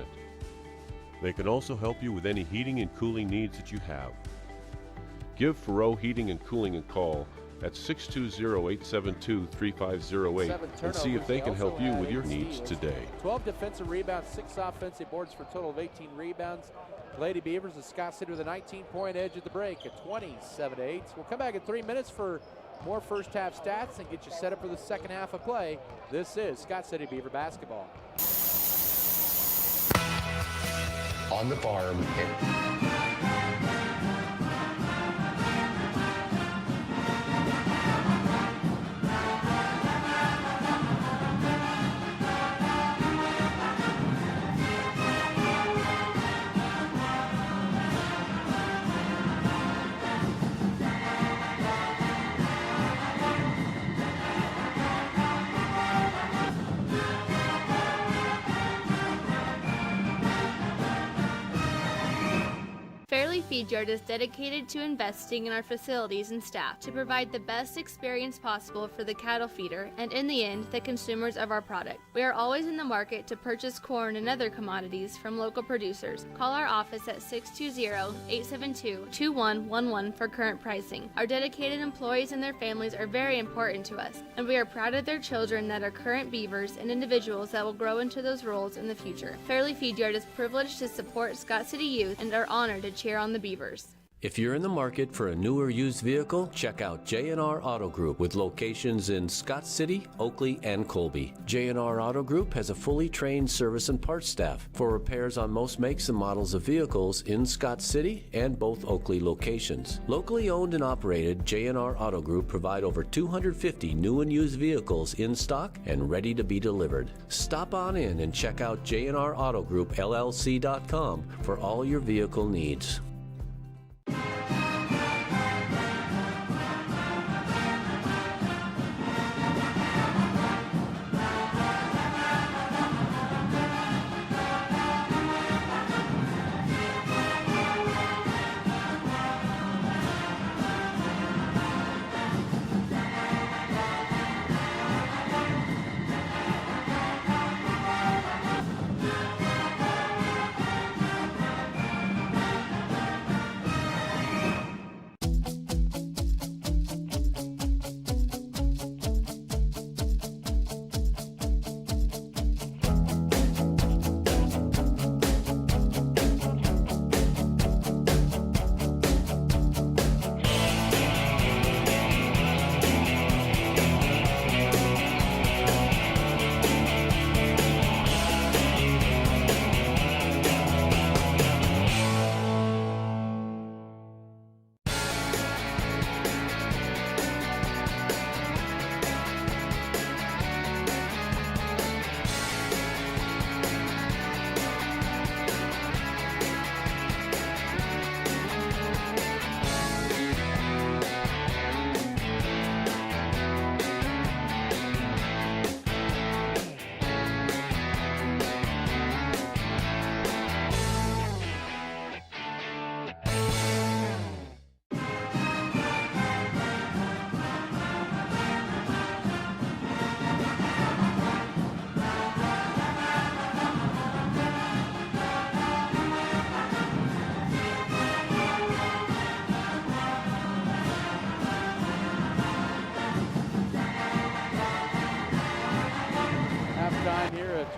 They can also help you with any heating and cooling needs that you have. Give Furrow Heating and Cooling a call at 620-872-3508 and see if they can help you with your needs today. 12 defensive rebounds, 6 offensive boards for a total of 18 rebounds. Lady Beavers of Scott City with a 19-point edge at the break at 27-8. We'll come back in 3 minutes for more first half stats and get you set up for the second half of play. This is Scott City Beaver basketball. On the farm. Feedyard is dedicated to investing in our facilities and staff to provide the best experience possible for the cattle feeder and, in the end, the consumers of our product. We are always in the market to purchase corn and other commodities from local producers. Call our office at 620-872-2111 for current pricing. Our dedicated employees and their families are very important to us, and we are proud of their children that are current Beavers and individuals that will grow into those roles in the future. Fairleigh Feedyard is privileged to support Scott City youth and are honored to cheer on the Beavers. If you're in the market for a new or used vehicle, check out J&R Auto Group with locations in Scott City, Oakley, and Colby. J&R Auto Group has a fully trained service and parts staff for repairs on most makes and models of vehicles in Scott City and both Oakley locations. Locally owned and operated, J&R Auto Group provide over 250 new and used vehicles in stock and ready to be delivered. Stop on in and check out J&R Auto Group LLC.com for all your vehicle needs.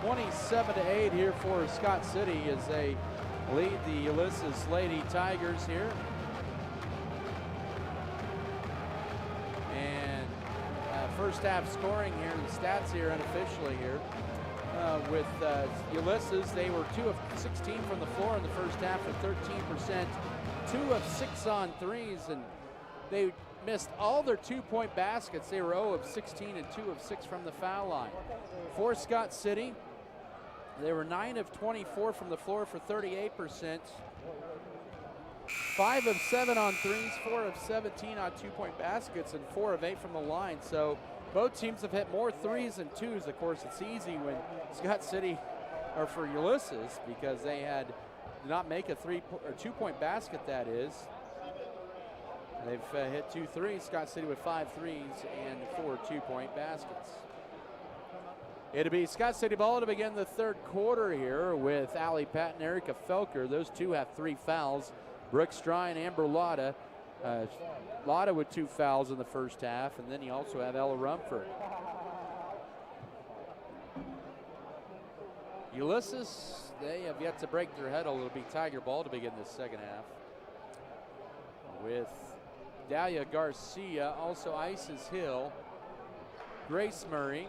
27-8 here for Scott City as they lead the Ulysses Lady Tigers here. And first half scoring here, the stats here unofficially here. With Ulysses, they were 2 of 16 from the floor in the first half for 13%, 2 of 6 on threes, and they missed all their 2-point baskets. They were 0 of 16 and 2 of 6 from the foul line. For Scott City, they were 9 of 24 from the floor for 38%, 5 of 7 on threes, 4 of 17 on 2-point baskets, and 4 of 8 from the line. So both teams have hit more threes than twos. Of course, it's easy when Scott City, or for Ulysses, because they did not make a 2-point basket, that is. They've hit 2 threes. Scott City with 5 threes and 4 2-point baskets. It'll be Scott City ball to begin the third quarter here with Allie Patton and Erica Felker. Those two have 3 fouls. Brooke Stry and Amber Lotta. Lotta with 2 fouls in the first half, and then you also have Ella Rumford. Ulysses, they have yet to break their head. It'll be Tiger ball to begin this second half with Dahlia Garcia, also Isis Hill, Grace Murray,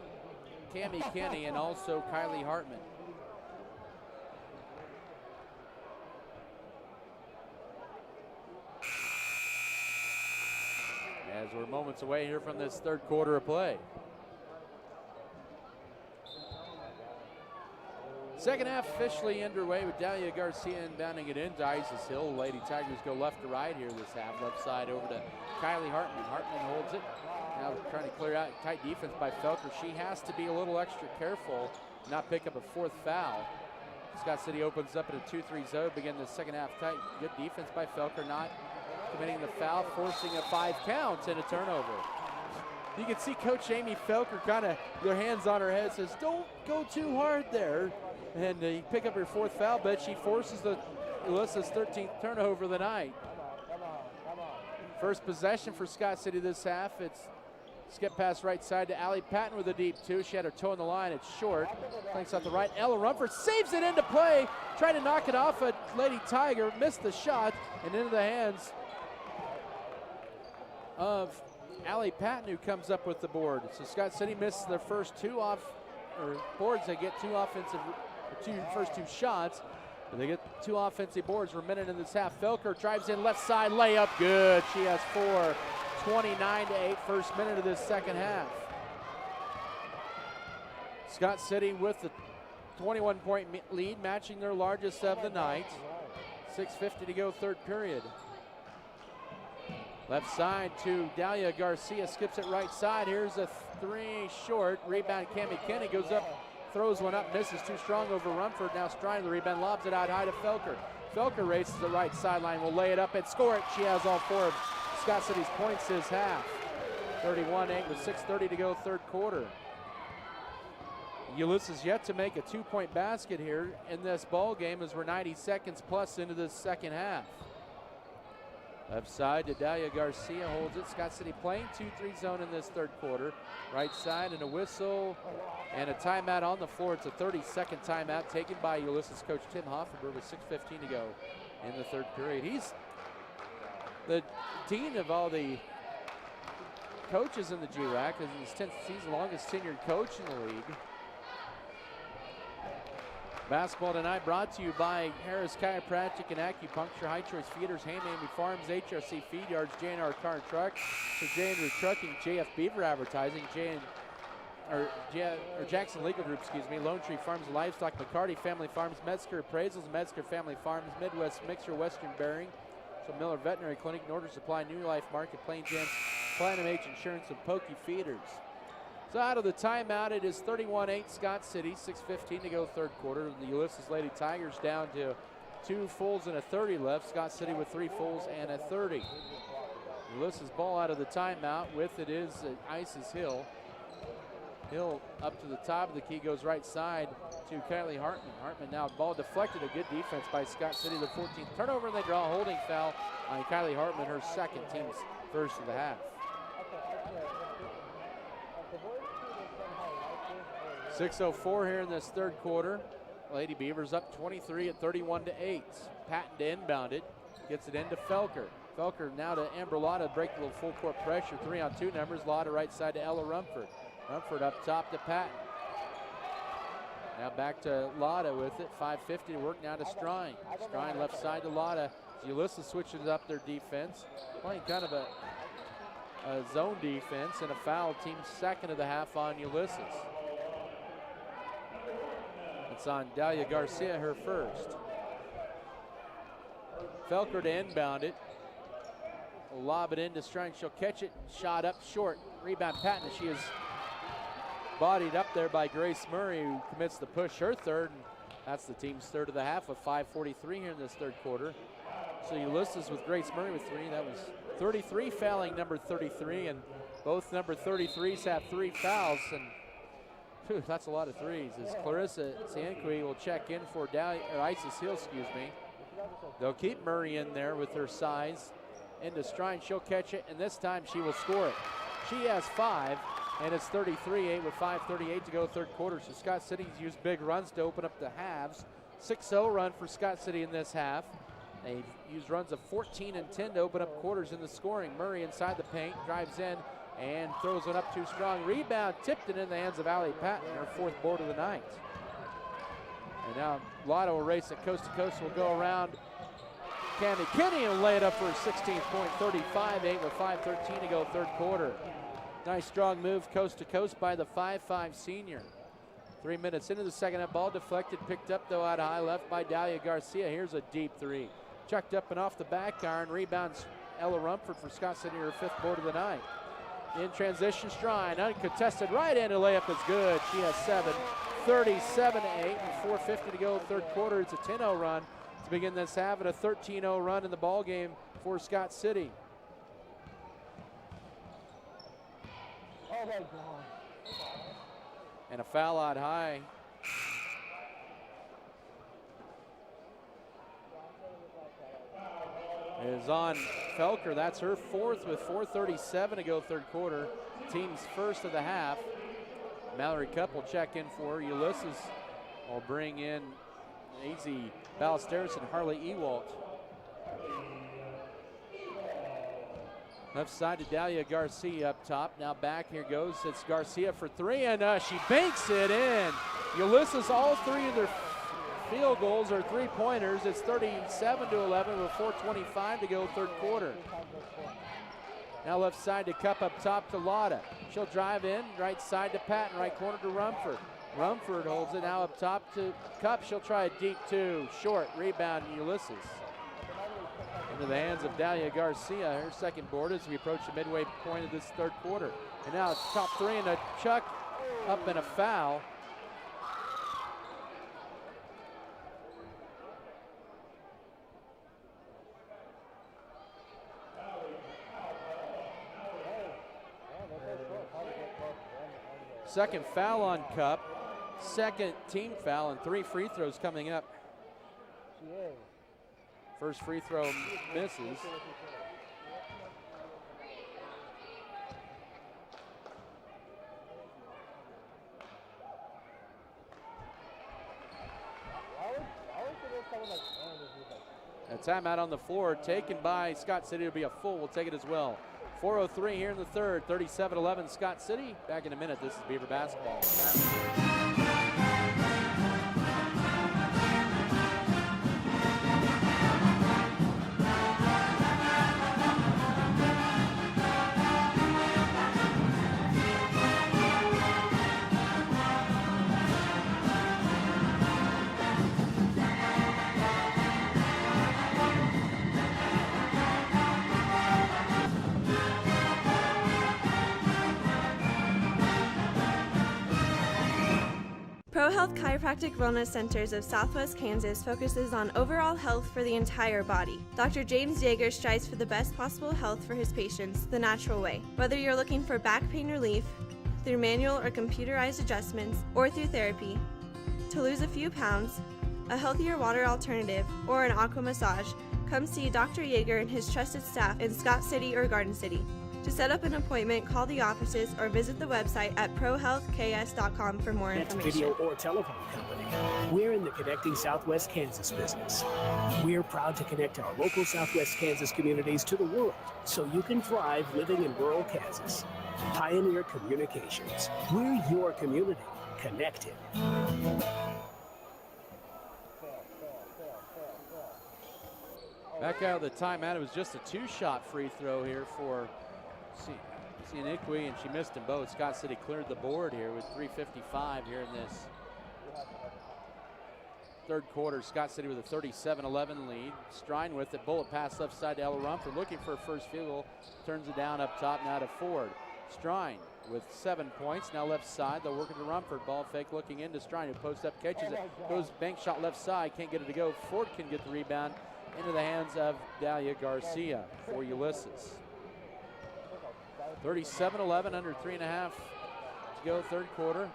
Cammie Kenny, and also Kylie Hartman. As we're moments away here from this third quarter of play. Second half officially underway with Dahlia Garcia inbounding it into Isis Hill. Lady Tigers go left to right here this half. Left side over to Kylie Hartman. Hartman holds it. Now trying to clear out tight defense by Felker. She has to be a little extra careful, not pick up a 4th foul. Scott City opens up in a 2-3 zone, begin the second half tight. Good defense by Felker, not committing the foul, forcing a 5 count and a turnover. You can see Coach Amy Felker kind of, their hands on her head, says, don't go too hard there. And you pick up your 4th foul, but she forces the Ulysses 13th turnover of the night. First possession for Scott City this half. It's skip pass right side to Allie Patton with a deep 2. She had her toe on the line. It's short. Planks out the right. Ella Rumford saves it into play. Tried to knock it off a Lady Tiger. Missed the shot and into the hands of Allie Patton, who comes up with the board. So Scott City misses their first 2 boards. They get 2 first two shots, but they get 2 offensive boards for a minute in this half. Felker drives in left side, layup good. She has 4. 29-8, first minute of this second half. Scott City with the 21-point lead, matching their largest of the night. 6:50 to go, third period. Left side to Dahlia Garcia, skips it right side. Here's a 3 short. Rebound, Cammie Kenny goes up, throws one up, misses, too strong over Rumford. Now Strine the rebound, lobs it out high to Felker. Felker races the right sideline, will lay it up and score it. She has all 4 of Scott City's points this half. 31-8 with 6:30 to go, third quarter. Ulysses yet to make a 2-point basket here in this ball game as we're 90 seconds plus into this second half. Left side to Dahlia Garcia, holds it. Scott City playing 2-3 zone in this third quarter. Right side and a whistle and a timeout on the floor. It's a 30-second timeout taken by Ulysses coach Tim Hoffenberg with 6:15 to go in the third period. He's the dean of all the coaches in the GRAC. He's the longest tenured coach in the league. Basketball tonight brought to you by Harris Chiropractic and Acupuncture, High Choice Feeders, Handmade Farms, HRC Feedyards, J&R Car and Truck, so J&R Trucking, JF Beaver Advertising, Jackson Legal Group, Lone Tree Farms, Livestock, McCarty Family Farms, Metzger Appraisals, Metzger Family Farms, Midwest Mixer, Western Bearing, so Miller Veterinary Clinic, Northern Supply, New Life Market, Plain Gems, Platinum H Insurance, and Pokey Feeders. So out of the timeout, it is 31-8 Scott City, 6:15 to go third quarter. The Ulysses Lady Tigers down to 2 fulls and a 30 left. Scott City with 3 fulls and a 30. Ulysses ball out of the timeout. With it is Isis Hill. Hill up to the top of the key, goes right side to Kylie Hartman. Hartman now ball deflected, a good defense by Scott City. The 14th turnover, and they draw a holding foul on Kylie Hartman, her second, team's first of the half. 6:04 here in this third quarter. Lady Beavers up 23 at 31-8. Patton to inbound it. Gets it into Felker. Felker now to Amber Lotta, break a little full court pressure. 3-on-2 numbers. Lotta right side to Ella Rumford. Rumford up top to Patton. Now back to Lotta with it. 5:50 to work now to Strine. Strine left side to Lotta. Ulysses switches up their defense. Playing kind of a zone defense, and a foul. Team's second of the half on Ulysses. It's on Dalia Garcia, her first. Felker to inbound it. Will lob it into Strine. She'll catch it. Shot up short. Rebound Patton. She is bodied up there by Grace Murray, who commits the push, her third. And that's the team's third of the half with 5:43 here in this third quarter. So Ulysses with Grace Murray with 3. That was 33 fouling number 33, and both number 33s have 3 fouls. And whew, that's a lot of threes. As Clarissa Cianqui will check in for Isis Hill, They'll keep Murray in there with her size. Into Strine, she'll catch it, and this time she will score it. She has 5, and it's 33-8 with 5:38 to go third quarter. So Scott City's used big runs to open up the halves. 6-0 run for Scott City in this half. They've used runs of 14 and 10 to open up quarters in the scoring. Murray inside the paint, drives in, and throws one up too strong. Rebound tipped it in the hands of Allie Patton, her 4th board of the night. And now Lotta will race it coast to coast. Will go around Candy Kinney and lay it up for her 16th point. 35-8 with 5:13 to go third quarter. Nice strong move coast to coast by the 5'5" senior. 3 minutes into the second half, ball deflected, picked up though out high left by Dalia Garcia. Here's a deep 3. Chucked up and off the back iron. Rebounds Ella Rumford for Scott City, her 5th board of the night. In transition, Strine, uncontested right in, a layup is good. She has 7, 37-8, and 4:50 to go third quarter. It's a 10-0 run to begin this half, and a 13-0 run in the ball game for Scott City. Oh my God. And a foul out high. Is on Felker. That's her 4th with 4:37 to go third quarter. Team's first of the half. Mallory Cup will check in for Ulysses. Will bring in AZ Ballesteros and Harley Ewalt. Left side to Dalia Garcia up top. Now back, here goes. It's Garcia for 3, and she banks it in. Ulysses, all 3 of their field goals are 3-pointers. It's 37-11 with 4:25 to go third quarter. Now left side to Cup up top to Lotta. She'll drive in, right side to Patton, right corner to Rumford. Rumford holds it now up top to Cup. She'll try a deep 2, short, rebound Ulysses. Into the hands of Dalia Garcia, her 2nd board as we approach the midway point of this third quarter. And now it's top 3 and a chuck up and a foul. Second foul on Cup, 2nd team foul, and 3 free throws coming up. First free throw misses. A timeout on the floor taken by Scott City. It'll be a full. We'll take it as well. 4:03 here in the third. 37-11 Scott City. Back in a minute. This is Beaver basketball. ProHealth Chiropractic Wellness Centers of Southwest Kansas focuses on overall health for the entire body. Dr. James Yeager strives for the best possible health for his patients the natural way. Whether you're looking for back pain relief through manual or computerized adjustments or through therapy, to lose a few pounds, a healthier water alternative, or an aqua massage, come see Dr. Yeager and his trusted staff in Scott City or Garden City. To set up an appointment, call the offices or visit the website at prohealthks.com for more That's information. video or telephone company. We're in the connecting Southwest Kansas business. We're proud to connect our local Southwest Kansas communities to the world so you can thrive living in rural Kansas. Pioneer Communications. We're your community. Connected. Back out of the timeout. It was just a two-shot free throw here for Sianiqui, and she missed them both. Scott City cleared the board here with 3:55 here in this third quarter. Scott City with a 37-11 lead. Strine with it. Bullet pass left side to Ella Rumford, looking for a first field goal. Turns it down up top now to Ford. Strine with 7 points. Now left side. They'll work it to Rumford. Ball fake looking into Strine, who posts up, catches it. Goes bank shot left side. Can't get it to go. Ford can get the rebound into the hands of Dahlia Garcia for Ulysses. 37-11, under 3.5 to go, third quarter.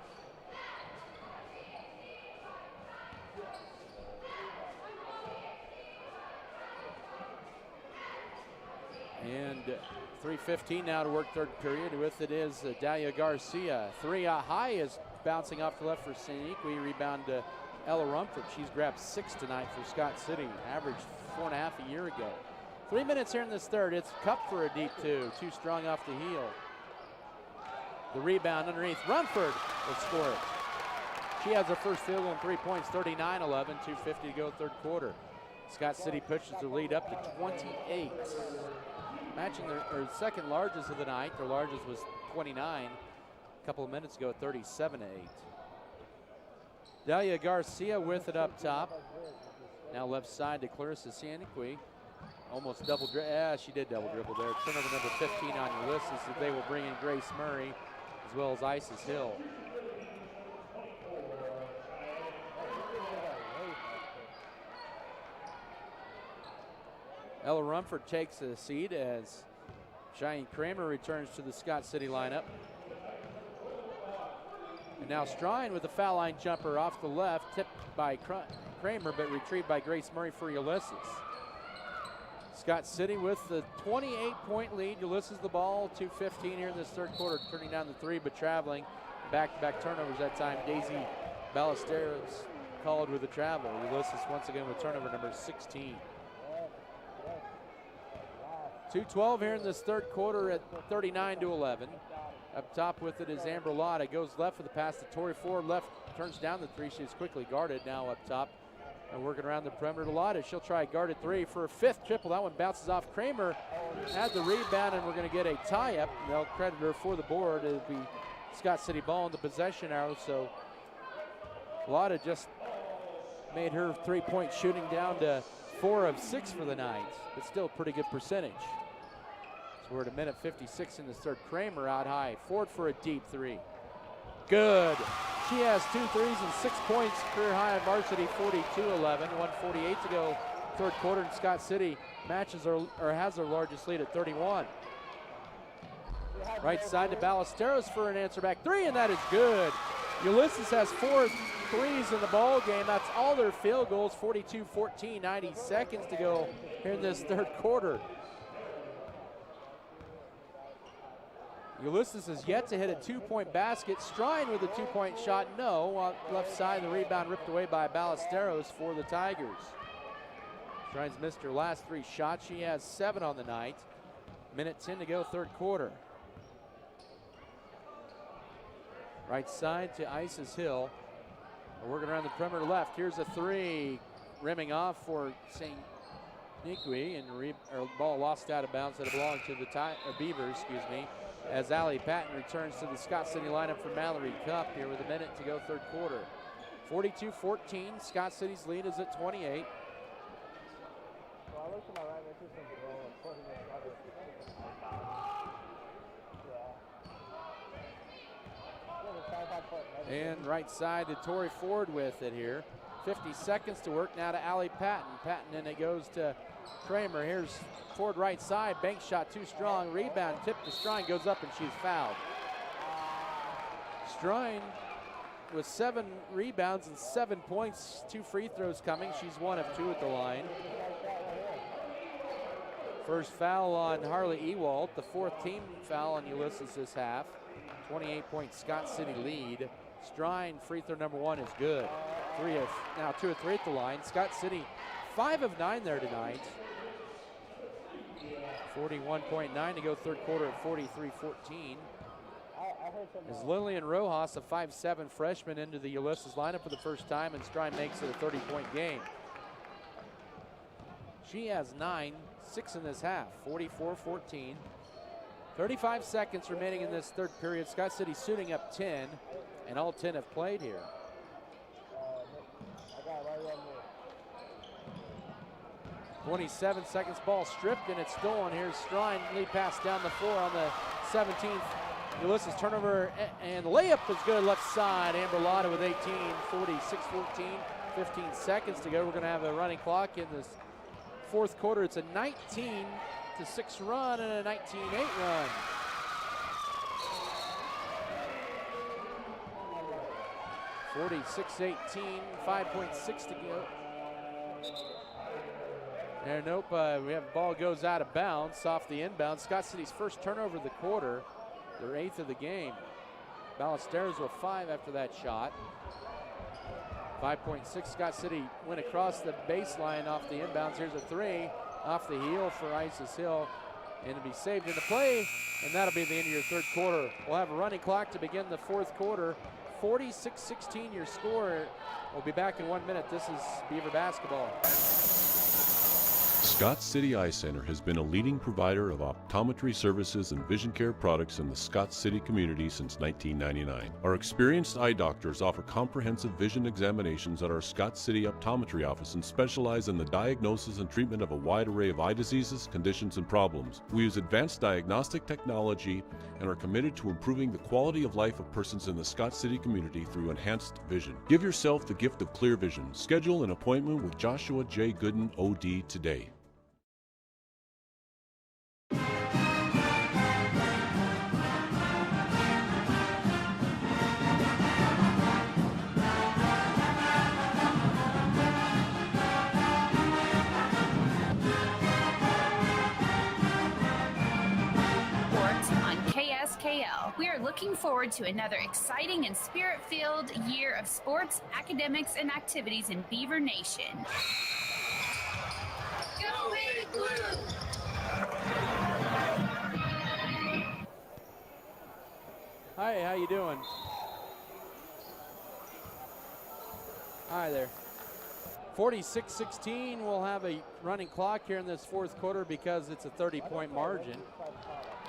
And 3:15 now to work third period. With it is Dahlia Garcia. Three high is bouncing off the left for Sianiqui. Rebound to Ella Rumford. She's grabbed 6 tonight for Scott City. Averaged 4.5 a year ago. 3 minutes here in this third. It's Cup for a deep two. Too strong off the heel. The rebound underneath. Rumford will score it. She has her first field goal in 3 points. 39-11. 2:50 to go third quarter. Scott City pushes the lead up to 28. Matching their second largest of the night. Their largest was 29 a couple of minutes ago at 37-8. Dahlia Garcia with it up top. Now left side to Clarissa Sianiqui. Almost double dribble. Yeah, she did double dribble there. Turnover number 15 on Ulysses. They will bring in Grace Murray as well as Isis Hill. Ella Rumford takes a seat as Cheyenne Kramer returns to the Scott City lineup. And now Strine with a foul line jumper off the left, tipped by Kramer, but retrieved by Grace Murray for Ulysses. Scott City with the 28-point lead. Ulysses the ball, 2:15 here in this third quarter, turning down the three, but traveling. Back-to-back turnovers that time. Daisy Ballesteros called with a travel. Ulysses once again with turnover number 16. 2:12 here in this third quarter at 39-11. Up top with it is Amber Lotta. Goes left for the pass to Tori Ford. Left, turns down the three. She's quickly guarded now up top. And working around the perimeter to Lotta. She'll try a guarded three for a fifth triple. That one bounces off. Kramer had the rebound, and we're going to get a tie-up. They'll credit her for the board. It'll be Scott City ball in the possession arrow. So Lotta just made her three-point shooting down to 4 of 6 for the night. But still a pretty good percentage. We're at a minute 56 in this third. Kramer out high. Ford for a deep three. Good. She has 2 threes and 6 points. Career high at varsity, 42-11. 1:48 to go third quarter. And Scott City matches or has their largest lead at 31. Right side to Ballesteros for an answer back three, and that is good. Ulysses has 4 threes in the ball game. That's all their field goals. 42-14. 90 seconds to go here in this third quarter. Ulysses has yet to hit a 2-point basket. Strine with a 2-point shot, no. On left side, the rebound ripped away by Ballesteros for the Tigers. Strine's missed her last 3 shots. She has 7 on the night. Minute 10 to go, third quarter. Right side to Isis Hill. We're working around the perimeter left. Here's a three. Rimming off for St. Niqui, and ball lost out of bounds that belonged to the Beavers, as Allie Patton returns to the Scott City lineup for Mallory Cup here with a minute to go third quarter. 42-14, Scott City's lead is at 28. And right side to Tori Ford with it here. 50 seconds to work now to Allie Patton. Patton, and it goes to Kramer. Here's Ford right side. Bank shot too strong. Rebound tipped to Strine. Goes up and she's fouled. Strine with 7 rebounds and 7 points. 2 free throws coming. She's 1 of 2 at the line. First foul on Harley Ewald, the 4th team foul on Ulysses this half. 28-point Scott City lead. Strine free throw number 1 is good. 2 of 3 at the line. Scott City 5 of 9 there tonight. 41.9 to go third quarter at 43-14. As Lillian Rojas, a 5'7" freshman, into the Ulysses lineup for the first time, and Strine makes it a 30-point game. She has 9, 6 in this half, 44-14. 35 seconds remaining in this third period. Scott City suiting up 10, and all 10 have played here. 27 seconds, ball stripped, and it's stolen. Here's Strine, lead pass down the floor on the 17th. Ulysses turnover, and the layup is good left side. Amber Lotta with 18, 46-14, 15 seconds to go. We're going to have a running clock in this fourth quarter. It's a 19-6 run and a 19-8 run. (46-18), 5.6 to go. And nope, we have ball goes out of bounds off the inbound. Scott City's first turnover of the quarter, their 8th of the game. Ballesteros with 5 after that shot. 5.6, Scott City went across the baseline off the inbounds. Here's a 3 off the heel for Isis Hill, and to be saved in the play, and that'll be the end of your third quarter. We'll have a running clock to begin the fourth quarter. 46-16 your score. We'll be back in 1 minute. This is Beaver basketball. Scott City Eye Center has been a leading provider of optometry services and vision care products in the Scott City community since 1999. Our experienced eye doctors offer comprehensive vision examinations at our Scott City optometry office and specialize in the diagnosis and treatment of a wide array of eye diseases, conditions, and problems. We use advanced diagnostic technology and are committed to improving the quality of life of persons in the Scott City community through enhanced vision. Give yourself the gift of clear vision. Schedule an appointment with Joshua J. Gooden, OD, today. We are looking forward to another exciting and spirit-filled year of sports, academics, and activities in Beaver Nation. Go Big Blue! Hi, how you doing? Hi there. 46-16, we'll have a running clock here in this fourth quarter because it's a 30-point margin.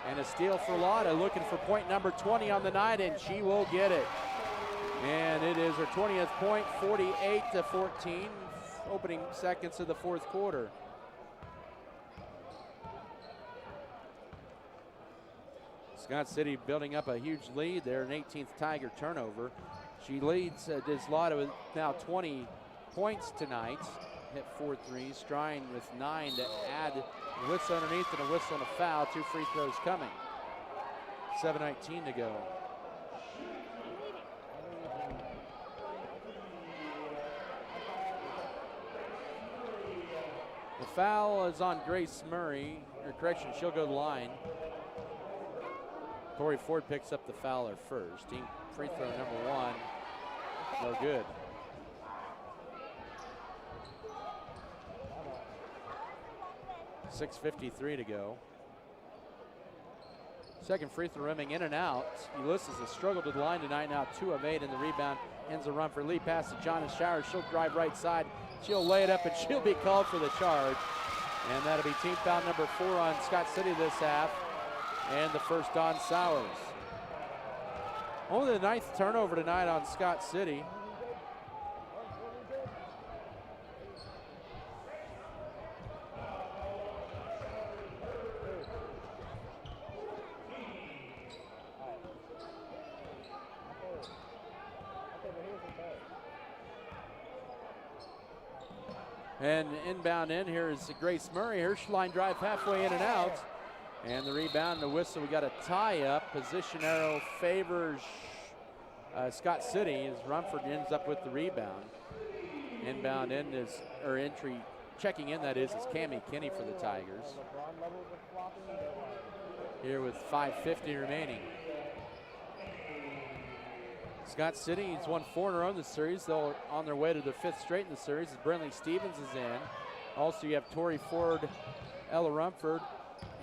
And a steal for Lotta, looking for point number 20 on the night, and she will get it. And it is her 20th point, 48-14, opening seconds of the fourth quarter. Scott City building up a huge lead there, an 18th Tiger turnover. She leads Lotta with now 20 points tonight. Hit 4 threes, Strine with 9 to add a whistle underneath and a whistle and a foul. 2 free throws coming. 7:19 to go. The foul is on Grace Murray, or correction, she'll go to the line. Corey Ford picks up the foul first. Team free throw number 1, no good. .6:53 to go. Second free throw rimming in and out. Ulysses has struggled to the line tonight, now 2 of 8 in the rebound. Ends a run for lead pass to John Showers. She'll drive right side. She'll lay it up and she'll be called for the charge. And that'll be team foul number 4 on Scott City this half. And the first on Sowers. Only the 9th turnover tonight on Scott City. And inbound in here is Grace Murray. Her line drive halfway in and out. And the rebound, the whistle. We got a tie-up. Position arrow favors Scott City as Rumford ends up with the rebound. Inbound in is, or entry checking in, that is Cammie Kinney for the Tigers. Here with 5:50 remaining. Scott City has won 4 in a row in the series. They're on their way to their 5th straight in the series as Brinley Stevens is in. Also, you have Tori Ford, Ella Rumford,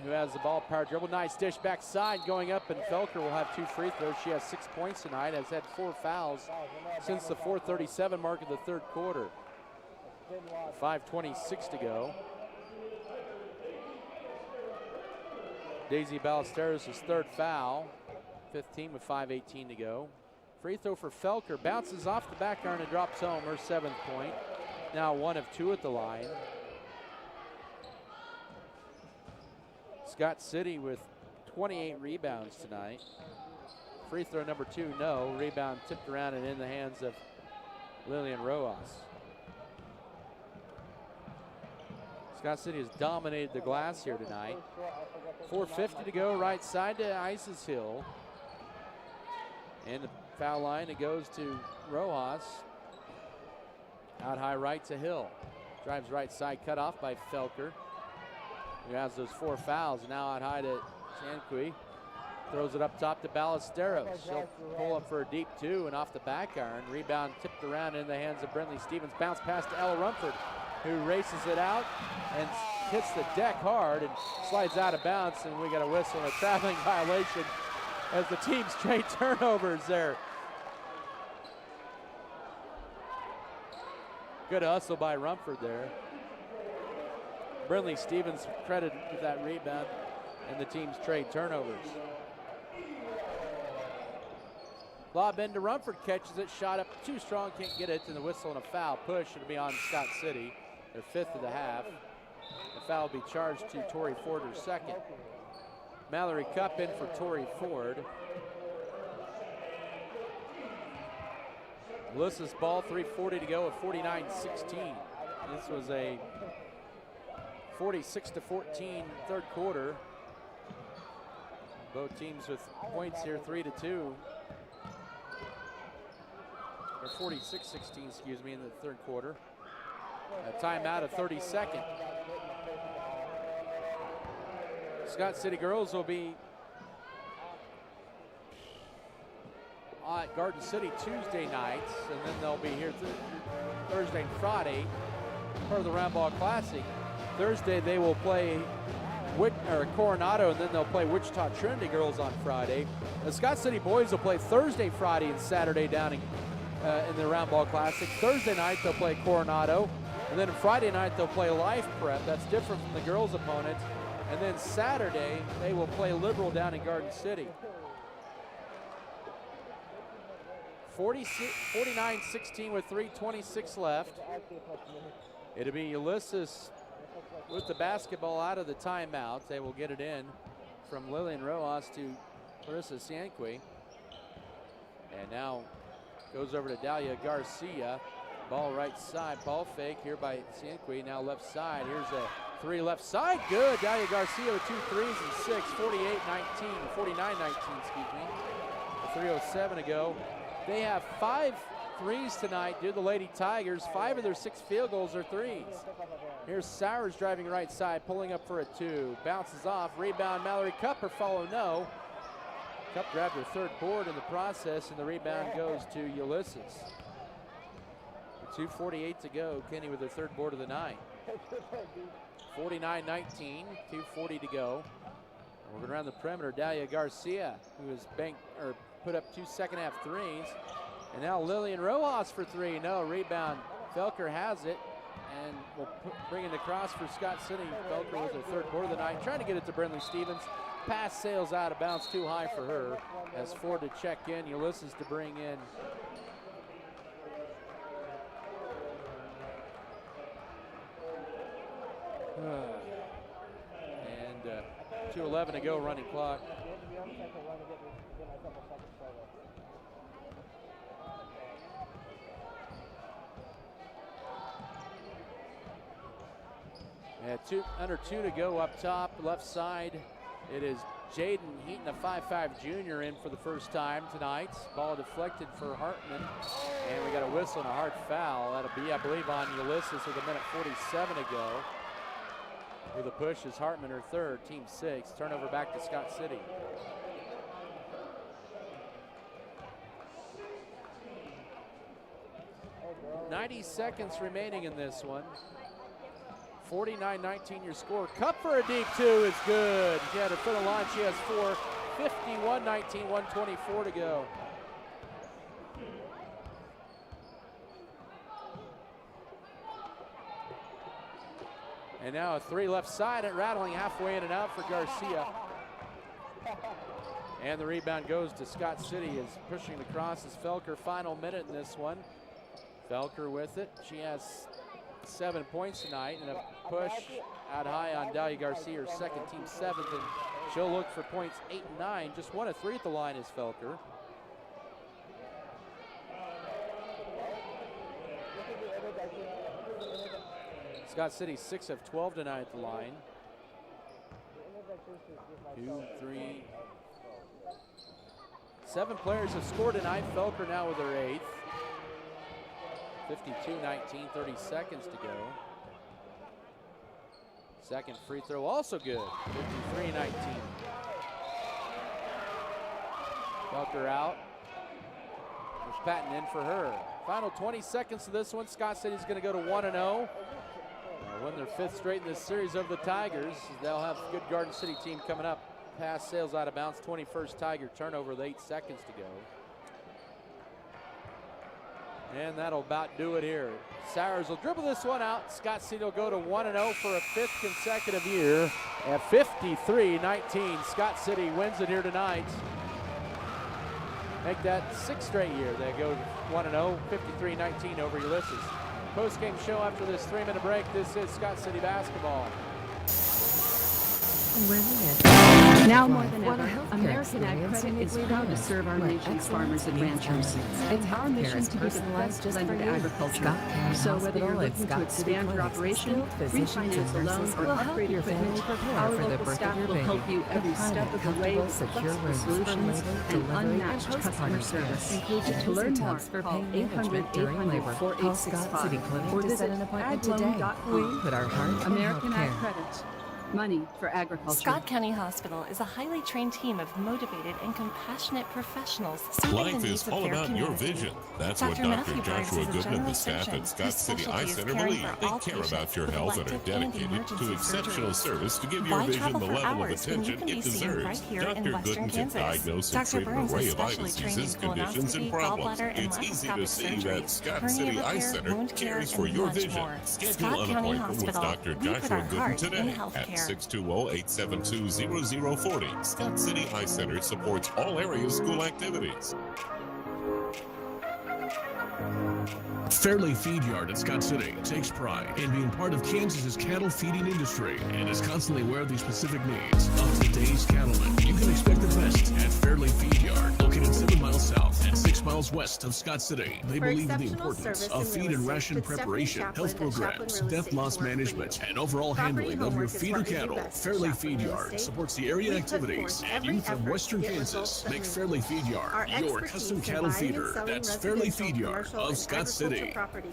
who has the ball, power dribble. Nice dish backside going up, and Felker will have 2 free throws. She has 6 points tonight, has had 4 fouls since the 4:37 mark of the 3rd quarter. 5:26 to go. Daisy Ballesteros' 3rd foul. 15 with 5:18 to go. Free throw for Felker, bounces off the back iron and drops home, her 7th point. Now 1 of 2 at the line. Scott City with 28 rebounds tonight. Free throw number 2, no. Rebound tipped around and in the hands of Lillian Rojas. Scott City has dominated the glass here tonight. 4:50 to go, right side to Isis Hill. And the foul line, it goes to Rojas. Out high right to Hill. Drives right side, cut off by Felker, who has those 4 fouls. Now out high to Sanqui. Throws it up top to Ballesteros. She'll pull up for a deep 2 and off the back iron. Rebound tipped around in the hands of Brinley Stevens. Bounce pass to Ella Rumford, who races it out and hits the deck hard and slides out of bounds, and we got a whistle and a traveling violation as the team's trade turnovers there. Good hustle by Rumford there. Brinley Stevens credited with that rebound and the team's trade turnovers. Lob into Rumford, catches it, shot up too strong, can't get it, and the whistle and a foul. Push, it'll be on Scott City, their 5th of the half. The foul will be charged to Tori Ford, her 2nd. Mallory Cup in for Tori Ford. Ulysses ball, 3:40 to go at 49-16. This was a 46-14 3rd quarter. Both teams with points here, 3-2. Or 46-16, excuse me, in the 3rd quarter. A timeout of 30-second. Scott City girls will be at Garden City Tuesday nights, and then they'll be here Thursday and Friday for the Round Ball Classic. Thursday they will play Coronado, and then they'll play Wichita Trinity girls on Friday. The Scott City boys will play Thursday, Friday, and Saturday down in the Round Ball Classic. Thursday night they'll play Coronado, and then Friday night they'll play Life Prep. That's different from the girls' opponents. And then Saturday they will play Liberal down in Garden City. 49-16 with 3:26 left. It'll be Ulysses with the basketball out of the timeout. They will get it in from Lillian Rojas to Marissa Sanqui. And now goes over to Dalia Garcia. Ball right side, ball fake here by Sanqui. Now left side, here's a 3 left side, good. Dalia Garcia with 2 threes and 6, 49-19, excuse me. 3:07 to go. They have 5 threes tonight due to the Lady Tigers. 5 of their 6 field goals are threes. Here's Sowers driving right side, pulling up for a 2. Bounces off, rebound Mallory Cup, her follow no. Cup grabbed her 3rd board in the process, and the rebound goes to Ulysses. 2:48 to go, Kenny with her 3rd board of the night. 49-19, 2:40 to go. Working around the perimeter, Dalia Garcia, who has put up 2 second-half threes. And now Lillian Rojas for 3. No, rebound. Felker has it, and will bring it across for Scott City. Felker with her 3rd board of the night, trying to get it to Brinley Stevens. Pass sails out of bounds, too high for her. As Ford to check in, Ulysses to bring in. And 2:11 to go, running clock. Under 2 to go up top, left side. It is Jaden Heaton, a 5'5 junior, in for the first time tonight. Ball deflected for Hartman, and we got a whistle and a hard foul. That'll be, I believe, on Ulysses with a minute 47 to go. With a push is Hartman, her third, team 6. Turnover back to Scott City. .90 seconds remaining in this one. 49-19 your score. Cup for a deep two is good. She had her foot on the line. She has 4. 51-19, 124 to go. And now a 3 left side, it rattling halfway in and out for Garcia. And the rebound goes to Scott City, is pushing the cross as Felker. Final minute in this one. Felker with it. She has 7 points tonight, and a push out high on Dahlia Garcia, her second, team 7th, and she'll look for points 8 and 9. Just 1 of 3 at the line is Felker. Scott City 6 of 12 tonight at the line. 2, 3. 7 players have scored tonight. Felker now with her 8th. 52-19, 30 seconds to go. Second free throw also good. 53-19. Felker out. There's Patton in for her. Final 20 seconds of this one. Scott City's going to go to 1-0. Win their 5th straight in this series over the Tigers. They'll have a good Garden City team coming up. Pass sails out of bounds. 21st Tiger turnover with 8 seconds to go. And that'll about do it here. Sowers will dribble this one out. Scott City will go to 1-0 for a 5th consecutive year. At 53-19, Scott City wins it here tonight. Make that 6th straight year. They go 1-0, 53-19 over Ulysses. Post-game show after this 3-minute break. This is Scott City basketball. Now more than ever, American Ag Credit is proud to serve our nation's farmers and ranchers. It's our mission to be the best blended agriculture. So whether you're looking to expand your operation, refinance a loan, or upgrade your equipment, our local staff will help you every step of the way with flexible solutions and unmatched customer service. To learn more, call 800-800-4865 or visit agloan.com. American Ag Credit. Money for agriculture. Scott County Hospital is a highly trained team of motivated and compassionate professionals serving Life the is needs of all their about community. your vision. That's Dr. what Dr. Matthew Joshua Burns is a Goodman, general the staff surgeon at Scott whose City Eye specialty is Center caring believe. for They all care patients about your with health and are elective and dedicated emergency to exceptional surgeries. service to give your Why vision travel the for level of hours when you attention can it be seen deserves. right here in Dr. Western Gooden can Kansas? diagnose and Dr. treat an Burns array is of eye specially trained in diseases, conditions, and colonoscopy, problems. gallbladder, and It's easy to laparoscopic see that surgeries, Scott hernia City Eye repair, Center wound care, cares for and your much vision. more. Schedule Scott an County appointment with Hospital. Dr. We put Joshua our Gooden heart in today at healthcare. 620-872-0040. Scott City Eye Center supports all areas school activities. Fairley Feedyard at Scott City takes pride in being part of Kansas's cattle feeding industry and is constantly aware of the specific needs of today's cattlemen. You can expect the best at Fairley Feedyard, located 7 miles south and 6 miles west of Scott City. They believe in the importance of feed and ration preparation, health programs, death loss management, and overall handling of your feeder cattle. Fairley Feedyard supports the area activities and youth of Western Kansas. Make Fairley Feedyard your custom cattle feeder. That's Fairley Feedyard of Scott City. Property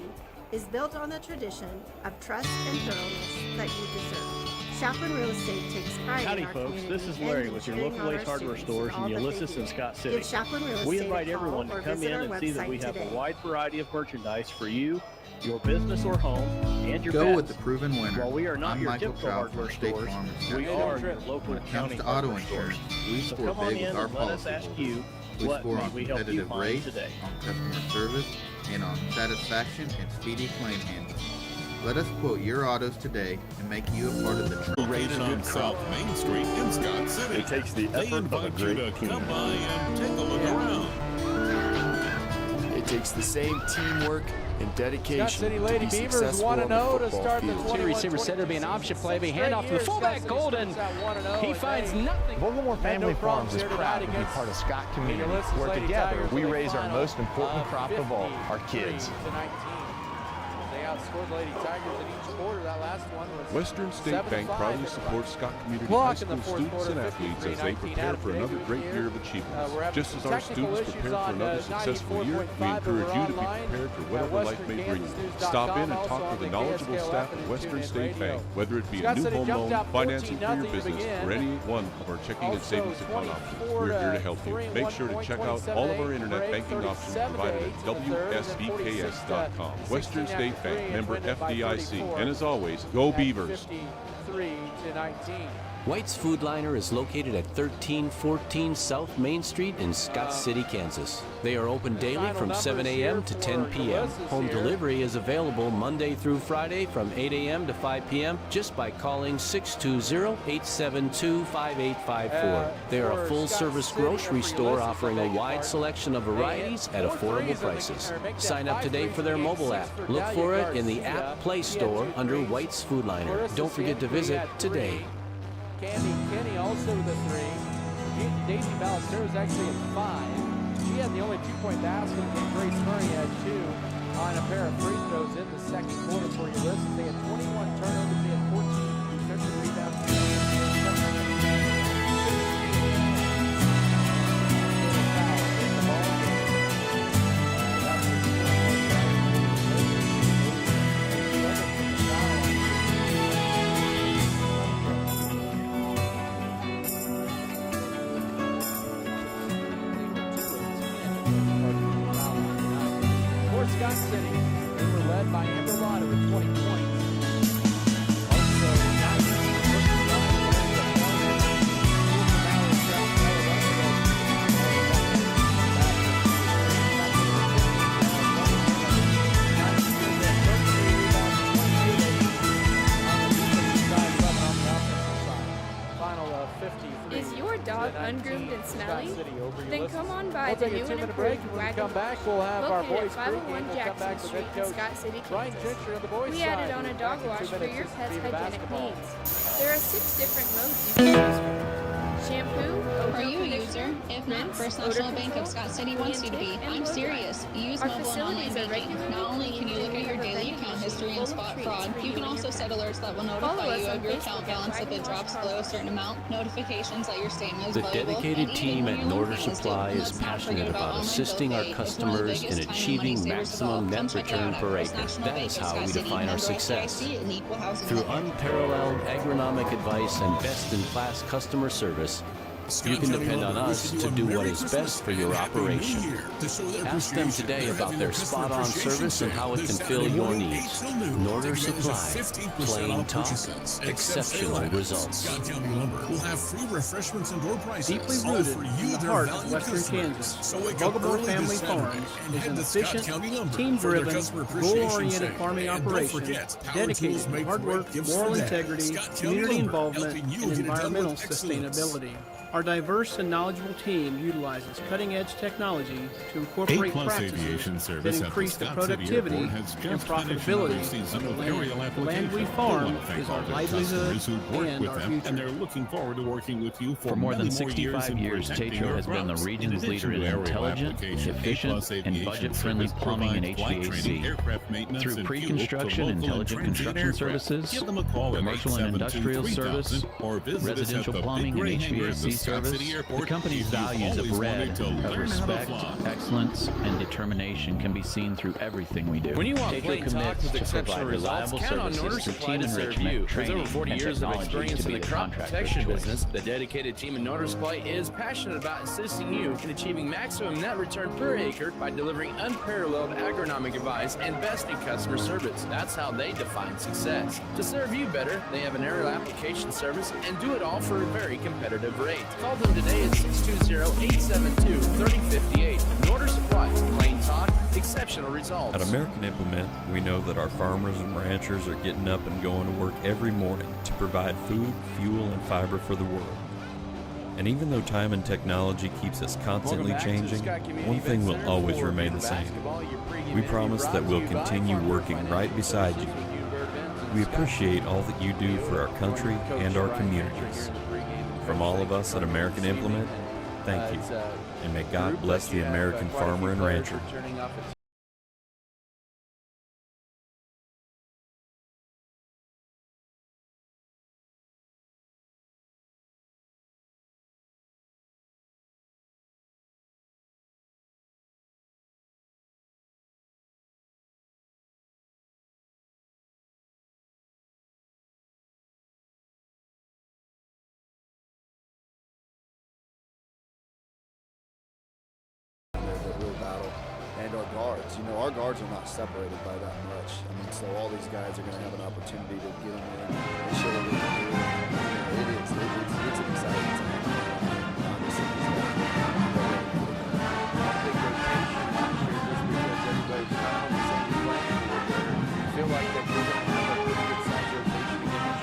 is built on the tradition of trust and thoroughness that you deserve. Chaplain Real Estate takes pride Howdy in our folks, community this is and Larry with your featuring local on Ace our Hardware students stores all in that they Ulysses do. and Scott City. Give Chaplain Real We Estate invite a call everyone to or come visit in our and see that we website have today. a wide variety of merchandise for you, your business or home, and your Go pets. with the proven winner. While we are not I'm your Michael typical Trout hardware from State stores, Farm and we Scott are City. your local When it county comes to auto hardware stores. insurance, we So score come on big in with our and let us policy ask holders. you, We what score may on we help you competitive find rates, today? on customer service, and on satisfaction and speedy claim handling. Let us quote your autos today and make you a part of the Located on South Main Street in Scott City. It takes the They effort of a invite you great to team. come by and take a look around. It takes the same teamwork and dedication Scott City to Lady be Beavers successful on the 1-0 to football start the field. 21-22 Two receiver setter being option play, being hand off to the fullback Golden. He finds nothing. Boglemore Family Farms is proud to be part of Scott community, where together we raise our most important crop of all, our kids. outscored the Lady Tigers in each quarter. That last one was Western State Bank 7-5 proudly in the supports Scott Community Clock High in the School fourth students quarter, and athletes as they 53-19 prepare for another great year of achievements. Just as our students prepare for another successful year, we encourage you to be prepared for whatever life may bring you. Stop in and talk to the knowledgeable staff at Western State Bank, whether it be a new home loan, financing for your business, or any one of our checking and savings account options. We're here to help you. Make sure to check out all of our internet banking options provided at WSBKS.com. Western State Bank, member FDIC. And as always, go Beavers. 53-19. White's Food Liner is located at 1314 South Main Street in Scott City, Kansas. They are open daily from 7 a.m. to 10 p.m. Home delivery is available Monday through Friday from 8 a.m. to 5 p.m. just by calling 620-872-5854. They are a full-service grocery store offering a wide selection of varieties at affordable prices. Sign up today for their mobile app. Look for it in the App Play Store under White's Food Liner. Don't forget to visit today. Candy Kenny also with a 3. Daisy Ballesteros actually at 5. She had the only 2-point basket, and Grace Murray had 2 on a pair of free throws in the second quarter for Ulysses. They had 21 turnovers, they had 14 defensive rebounds. Scott City, they were led by Amber Lotta with 20 points. Also, final 53. Is your dog ungroomed and smelly? Then come on by the new and break. improved When we Wagon come back, we'll have our located boys at 501 pregame. We'll come Jackson back with Street head in coach Scott City, Ryan Kansas. Gentry on the boys' We side. added on a dog Back in 2 wash for minutes your of pet's Beaver hygienic basketball. needs. There are 6 different modes you can choose from. Shampoo, Are you a user? If not, First National Bank of Scott City wants you to be. I'm serious. Use Our mobile and online facilities are banking. regularly Not only can you look at your daily account history and spot fraud, you can also set alerts that will notify you of your account balance if it drops below a certain amount, notifications that your statement is The valuable, dedicated and team even at when your Norder loan payment is due. Supply And is let's not passionate forget about online assisting bill our pay. It's one of the customers in biggest time and money achieving savers of maximum all. net Come check it return out per at First acre. National That Bank is of how Scott we City, define our member success. FDIC, and equal housing Through lender. unparalleled agronomic advice and best-in-class customer service, you can depend on us to do what is best for your operation. Ask them today about their spot-on service and how it can fill your needs. Norder Supply, plain talk, exceptional results. Scott County Lumber will have free refreshments and door prices. Deeply all rooted for in you, the their heart of valued Western customers. Kansas, So wake up Bugabore early Family this Saturday Farms and is head an to Scott efficient, County Lumber team-driven, for their customer appreciation goal-oriented sale. farming And don't operation forget, Power dedicated Tools to make hard great work, gifts moral for Dad. integrity, Scott County community Lumber, involvement, helping you and get it done environmental with excellence. sustainability. Our diverse and knowledgeable team utilizes cutting-edge technology to incorporate practices that increase the productivity and profitability of the land. The land we farm is our livelihood and our future. And they're looking forward to working with you For more than 65 years, Tetro has been the region's leader in intelligent, efficient, and budget-friendly plumbing and HVAC. Through pre-construction, intelligent construction services, commercial and industrial service, residential plumbing and HVAC service, the company's values of RED, of respect, excellence, and determination can be seen through everything we do. When you want Tetro plain talk commits with to exceptional provide results, reliable count on Norder services through Supply team to serve enrichment, you. With training, over 40 and years of technology experience to in be the the crop contractor's protection choice. business, the dedicated team at Norder Supply is passionate about assisting you in achieving maximum net return per acre by delivering unparalleled agronomic advice and best in customer service. That's how they define success. To serve you better, they have an aerial application service and do it all for a very competitive rate. Call them today at 620-872-3058. Norder Supply, plain talk, exceptional results. At American Implement, we know that our farmers and ranchers are getting up and going to work every morning to provide food, fuel, and fiber for the world. And even though time and technology keeps us constantly changing, one thing will always remain the same. We promise that we'll continue working right beside you. We appreciate all that you do for our country and our communities. From all of us at American Implement, thank you. And may God bless the American farmer and rancher. and our guards. Our guards are not separated by that much. So all these guys are going to have an opportunity to get in there and show what they can do. It's an exciting time. Obviously, feel like that you're going to have a pretty good size rotation again?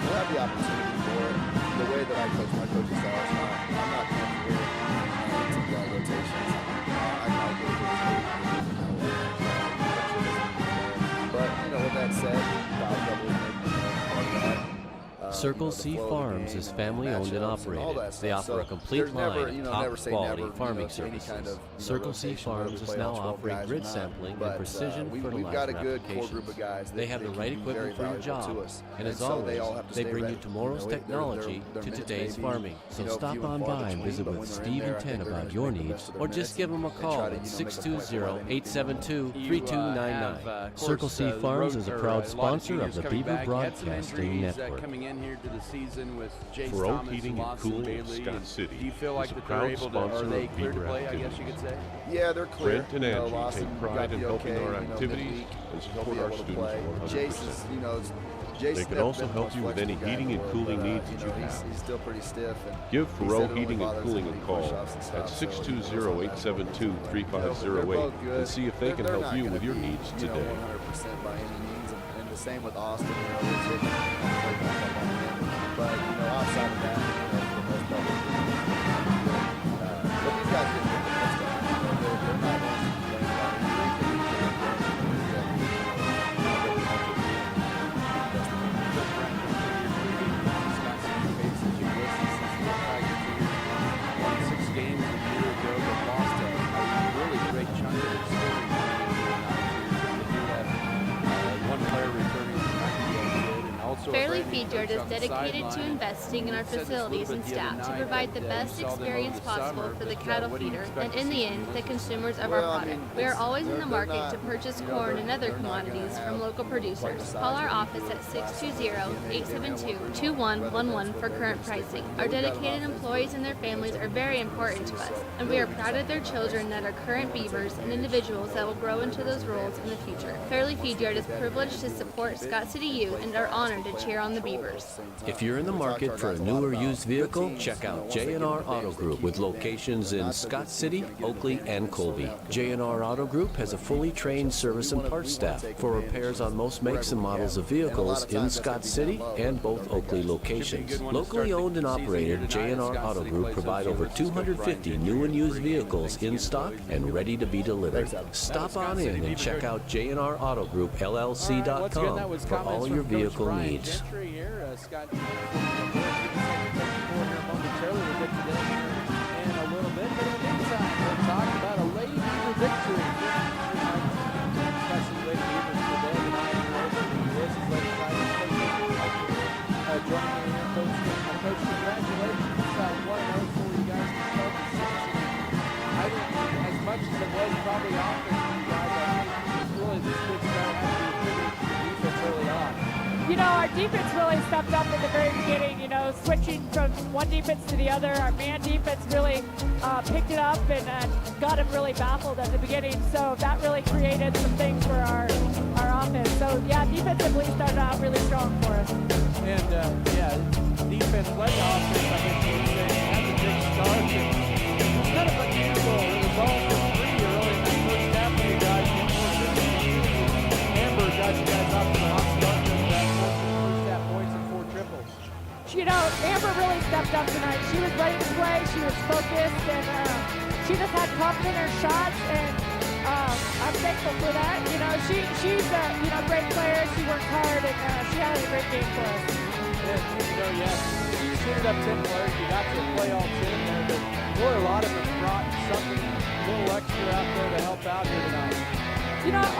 We'll have the opportunity for it. The way that I coach my coaches style is I'm not coming here to run rotations. I like it. But, with that said, foul trouble is part of that. Circle C Farms is family owned and operated. They offer a complete line of top quality farming services. Circle C Farms is now offering grid sampling and precision fertilizer applications. They have the right equipment for your job, and as always, they bring you tomorrow's technology to today's farming. So stop on by and visit with Steve and Ted about your needs, or just give them a call at 620-872-3299. Circle C Farms is a proud sponsor of the Beaver Broadcasting Network. Here to the season with Jace For Oak Thomas Heating and Cooling of Scott City, do you feel like is a that they're proud able to, are sponsor they of clear to Beaver play, I guess you could say? Yeah, they're clear. Brent and Angie take pride in helping our activities and support our students 100%. They can also help you with any heating and cooling needs that you have. He's still pretty stiff. Give Faroe Heating and Cooling a call at 620-872-3508 and see if they can help you with your needs today. 100% by any means, and the same with Austin. But outside of that, for the most part, but these guys didn't get the most out. They're not Won 6 games a year ago, but lost a really great chunk of their scoring. One player returning from Fairleigh Feedyard is dedicated to investing in our facilities and staff to provide the best experience possible for the cattle feeder and, in the end, the consumers of our product. We are always in the market to purchase corn and other commodities from local producers. Call our office at 620-872-2111 for current pricing. Our dedicated employees and their families are very important to us, and we are proud of their children that are current Beavers and individuals that will grow into those roles in the future. Fairleigh Feedyard is privileged to support Scott City youth and are honored to cheer on the Beavers. If you're in the market for a new or used vehicle, check out J&R Auto Group with locations in Scott City, Oakley, and Colby. J&R Auto Group has a fully trained service and parts staff for repairs on most makes and models of vehicles in Scott City and both Oakley locations. Locally owned and operated, J&R Auto Group provide over 250 new and used vehicles in stock and ready to be delivered. Stop on in and check out J&R Auto Group LLC.com for all your vehicle needs. Gentry here, Scott. Momentarily, we'll get to that here in a little bit. But in the meantime, we'll talk about a Lady Beaver victory. Discussing Lady Beavers today tonight over the Ulysses Tigers. Joining me here, Coach. Coach, congratulations. 1-0 for you guys to start the season. I think as much as it was probably offense for you guys, I think really this good start has to be attributed to the defense early on. Our defense really stepped up at the very beginning, switching from one defense to the other. Our man defense really picked it up and got him really baffled at the beginning. So that really created some things for our offense. So, yeah, defensively started out really strong for us. And, defense led the offense, I think you were saying, had a big start. It's kind of unusual. It was all for 3 early in that first half for you guys. Amber got you guys off to the hot start. Amber really stepped up tonight. She was ready to play. She was focused, and she just had confidence in her shots, and I'm thankful for that. She's a great player. She worked hard, and she had a great game for us. You suited up 10 players. You got to play all 10 there, but really a lot of them brought something a little extra out there to help out here tonight.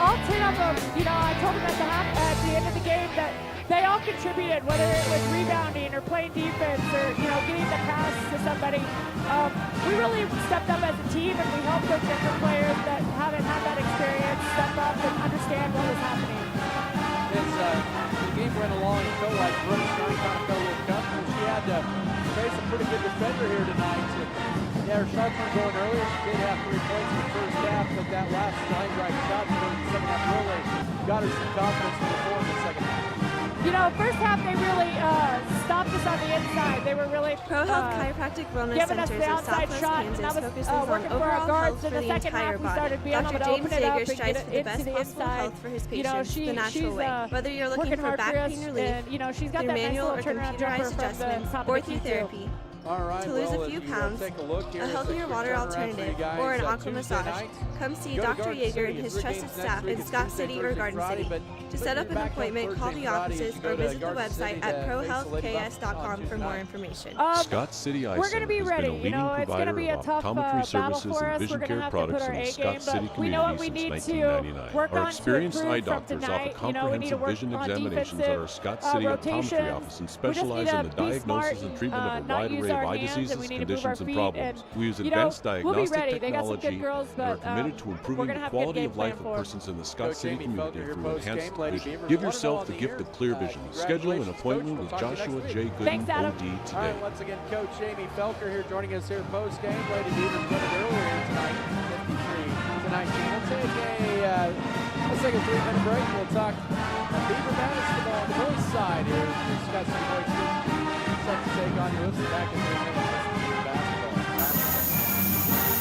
All 10 of them, I told them at the end of the game that they all contributed, whether it was rebounding or playing defense or, getting the pass to somebody. We really stepped up as a team, and we helped those younger players that haven't had that experience step up and understand what was happening. As the game went along, it felt like Brooks kind of felt a little comfortable. She had to face a pretty good defender here tonight. Yeah, her shot was going earlier. She did have 3 points in the first half, but that last line drive shot in the second half really got her some confidence to perform in the second half. You know, first half they really stopped us on the inside. They were really Pro Health Chiropractic Wellness giving us Centers the of outside Southwest shot, Kansas and that was focuses on working for our overall guards. health In for the the second half, entire we body. started being able Dr. to James open it up Jaeger and strives get for it the into best the possible inside. health for his You know, patients the natural way. Whether you're looking working for hard back for us, pain relief, and, you know, she's got through that nice manual little or turnaround jumper computerized from the adjustments, top or of the through key, too. therapy. All right, To lose well, a few if you pounds, take a look here, a healthier water turnaround for you alternative, guys, or an aqua Tuesday massage, night. come see Go to Dr. Garden Yeager City. and his Three trusted games staff next week. in It's Scott Tuesday, City or Thursday, Garden Friday, City. but To set up an back on appointment, Thursday call and the Friday, offices you can go or to visit the Garden City website to at face the Lady Buffs on prohealthks.com for Tuesday more night. information. Scott City Eye We're going Center to be has ready. been a You leading know, it's going to provider be a of tough optometry battle services for and us. vision We're going to care have to put products our in the A Scott game, City but we know what community we since need to 1999. work Our on to experienced improve eye from doctors tonight. offer You know, we need to comprehensive work vision on examinations at our defensive Scott City optometry rotations. office and We just specialize need in to the be smart, diagnosis and treatment of a not wide use array of our eye hands, and diseases, we need to move our conditions, and feet. problems. And, We use you know, advanced we'll be diagnostic ready. They got some technology good girls, and are but committed to we're improving going to the have a good quality game of life plan of for them. persons in the Scott Coach City Amy community Felker here, through enhanced Postgame. Lady vision. Beavers Give 1-0 yourself on the the gift year. of clear vision. Schedule an Congratulations, appointment Coach. with We'll talk to you Joshua next J. week. Gooden, Thanks, Adam. OD, All today. right, once again, Coach Amy Felker here joining us here post-game. Lady Beavers won it earlier here tonight, 53-19. Let's take a 3-minute break. We'll talk Beaver basketball on the boys' side here. Scott City Boys set to take on Ulysses back in 3 minutes.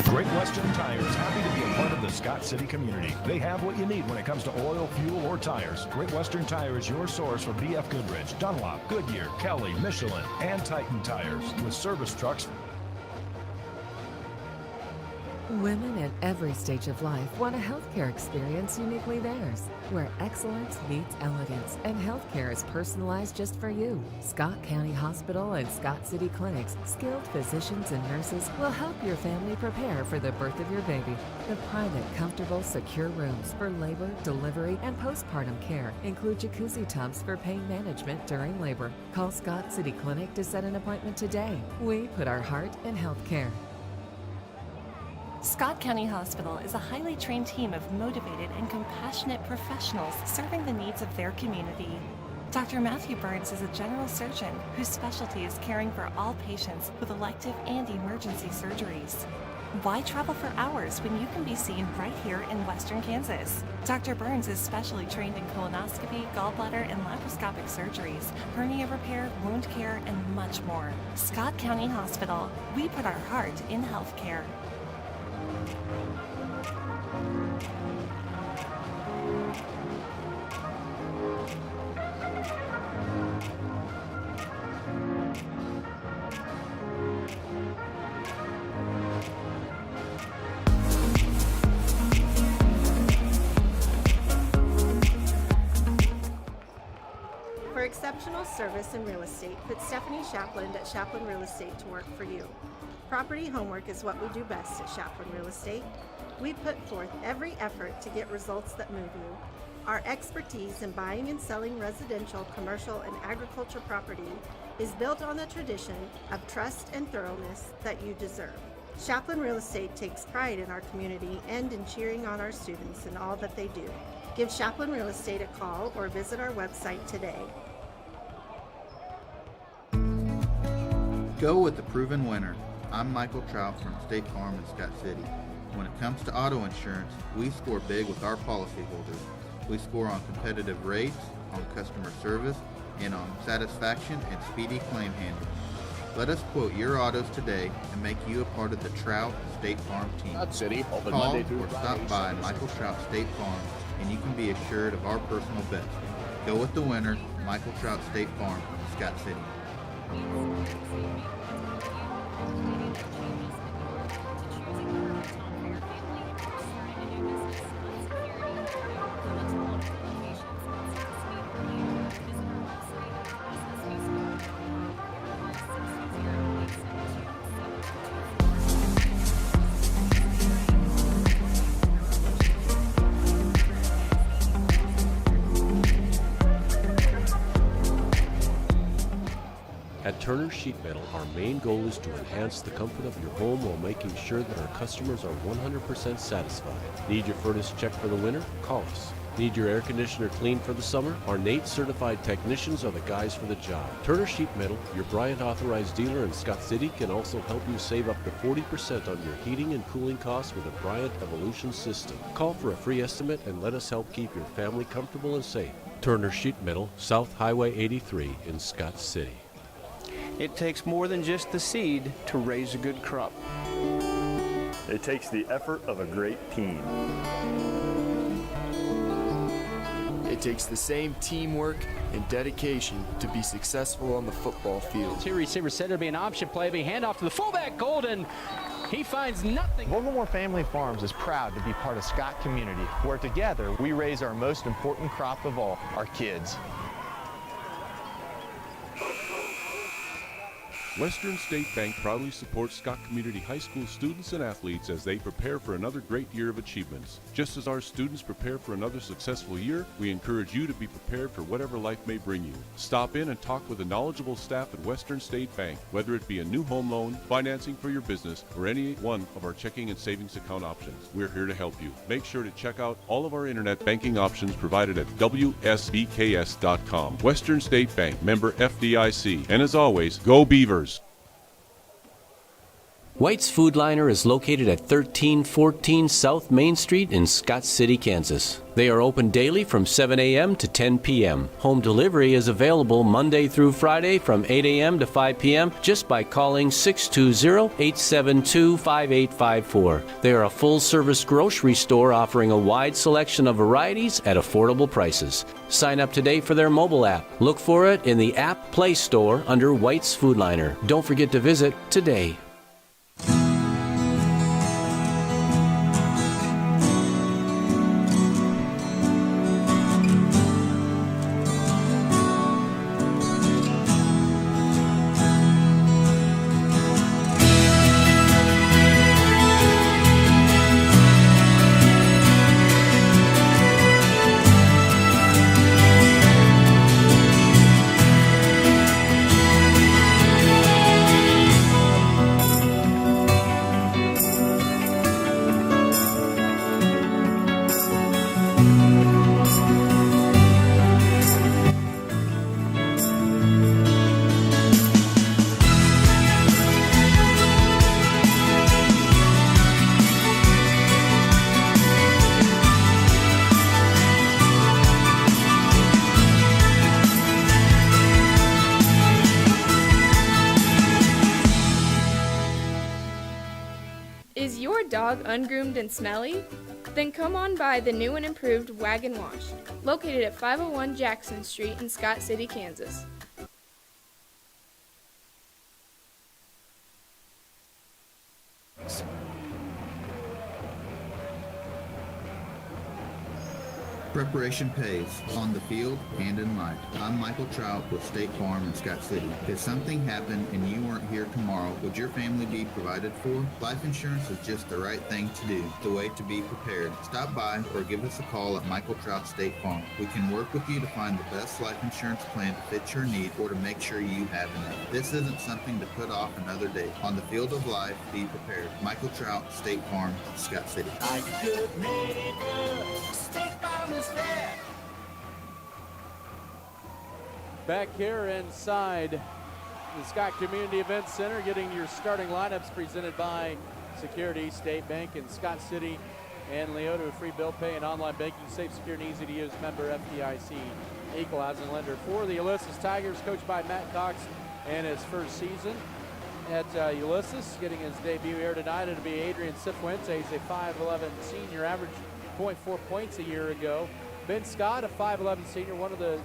Great Western Tires, happy to be a part of the Scott City community. They have what you need when it comes to oil, fuel, or tires. Great Western Tires, your source for BF Goodrich, Dunlop, Goodyear, Kelly, Michelin, and Titan tires with service trucks. Women at every stage of life want a healthcare experience uniquely theirs, where excellence meets elegance, and healthcare is personalized just for you. Scott County Hospital and Scott City Clinics, skilled physicians and nurses will help your family prepare for the birth of your baby. The private, comfortable, secure rooms for labor, delivery, and postpartum care include jacuzzi tubs for pain management during labor. Call Scott City Clinic to set an appointment today. We put our heart in healthcare. Scott County Hospital is a highly trained team of motivated and compassionate professionals serving the needs of their community. Dr. Matthew Burns is a general surgeon whose specialty is caring for all patients with elective and emergency surgeries. Why travel for hours when you can be seen right here in Western Kansas? Dr. Burns is specially trained in colonoscopy, gallbladder, and laparoscopic surgeries, hernia repair, wound care, and much more. Scott County Hospital. We put our heart in healthcare. For exceptional service in real estate, put Stephanie Shapland at Shapland Real Estate to work for you. Property homework is what we do best at Shapland Real Estate. We put forth every effort to get results that move you. Our expertise in buying and selling residential, commercial, and agriculture property is built on the tradition of trust and thoroughness that you deserve. Shapland Real Estate takes pride in our community and in cheering on our students in all that they do. Give Shapland Real Estate a call or visit our website today. Go with the proven winner. I'm Michael Trout from State Farm in Scott City. When it comes to auto insurance, we score big with our policyholders. We score on competitive rates, on customer service, and on satisfaction and speedy claim handling. Let us quote your autos today and make you a part of the Trout State Farm team. City, open Call Monday through or stop Friday, by 7 to Michael 6. Trout State Farm and you can be assured of our personal best. Go with the winner, Michael Trout State Farm, Scott City. At Turner Sheet Metal, our main goal is to enhance the comfort of your home while making sure that our customers are 100% satisfied. Need your furnace checked for the winter? Call us. Need your air conditioner cleaned for the summer? Our NATE certified technicians are the guys for the job. Turner Sheet Metal, your Bryant authorized dealer in Scott City, can also help you save up to 40% on your heating and cooling costs with a Bryant Evolution system. Call for a free estimate and let us help keep your family comfortable and safe. Turner Sheet Metal, South Highway 83 in Scott City. It takes more than just the seed to raise a good crop. It takes the effort of a great team. It takes the same teamwork and dedication to be successful on the football field. Two receivers set to be an option play, be handoff to the fullback, Golden. He finds nothing. Vogelmore Family Farms is proud to be part of Scott community, where together we raise our most important crop of all, our kids. Western State Bank proudly supports Scott Community High School students and athletes as they prepare for another great year of achievements. Just as our students prepare for another successful year, we encourage you to be prepared for whatever life may bring you. Stop in and talk with the knowledgeable staff at Western State Bank, whether it be a new home loan, financing for your business, or any one of our checking and savings account options. We're here to help you. Make sure to check out all of our internet banking options provided at WSBKS.com. Western State Bank, member FDIC. And as always, go Beavers! White's Food Liner is located at 1314 South Main Street in Scott City, Kansas. They are open daily from 7 a.m. to 10 p.m. Home delivery is available Monday through Friday from 8 a.m. to 5 p.m. just by calling 620-872-5854. They are a full-service grocery store offering a wide selection of varieties at affordable prices. Sign up today for their mobile app. Look for it in the App Play Store under White's Food Liner. Don't forget to visit today. Is your dog ungroomed and smelly? Then come on by the new and improved Wagon Wash, located at 501 Jackson Street in Scott City, Kansas. Preparation pays, on the field and in life. I'm Michael Trout with State Farm in Scott City. If something happened and you weren't here tomorrow, would your family be provided for? Life insurance is just the right thing to do, the way to be prepared. Stop by or give us a call at Michael Trout State Farm. We can work with you to find the best life insurance plan to fit your need or to make sure you have enough. This isn't something to put off another day. On the field of life, be prepared. Michael Trout, State Farm, Scott City. Back here inside the Scott Community Event Center, getting your starting lineups presented by Security State Bank in Scott City and Leota. Free bill pay and online banking, safe, secure, and easy to use. Member FDIC, equal housing lender. For the Ulysses Tigers, coached by Matt Cox in his first season at Ulysses, getting his debut here tonight. It'll be Adrian Cifuentes, a 5'11 senior, average 0.4 points a year ago. Ben Scott, a 5'11 senior, one of the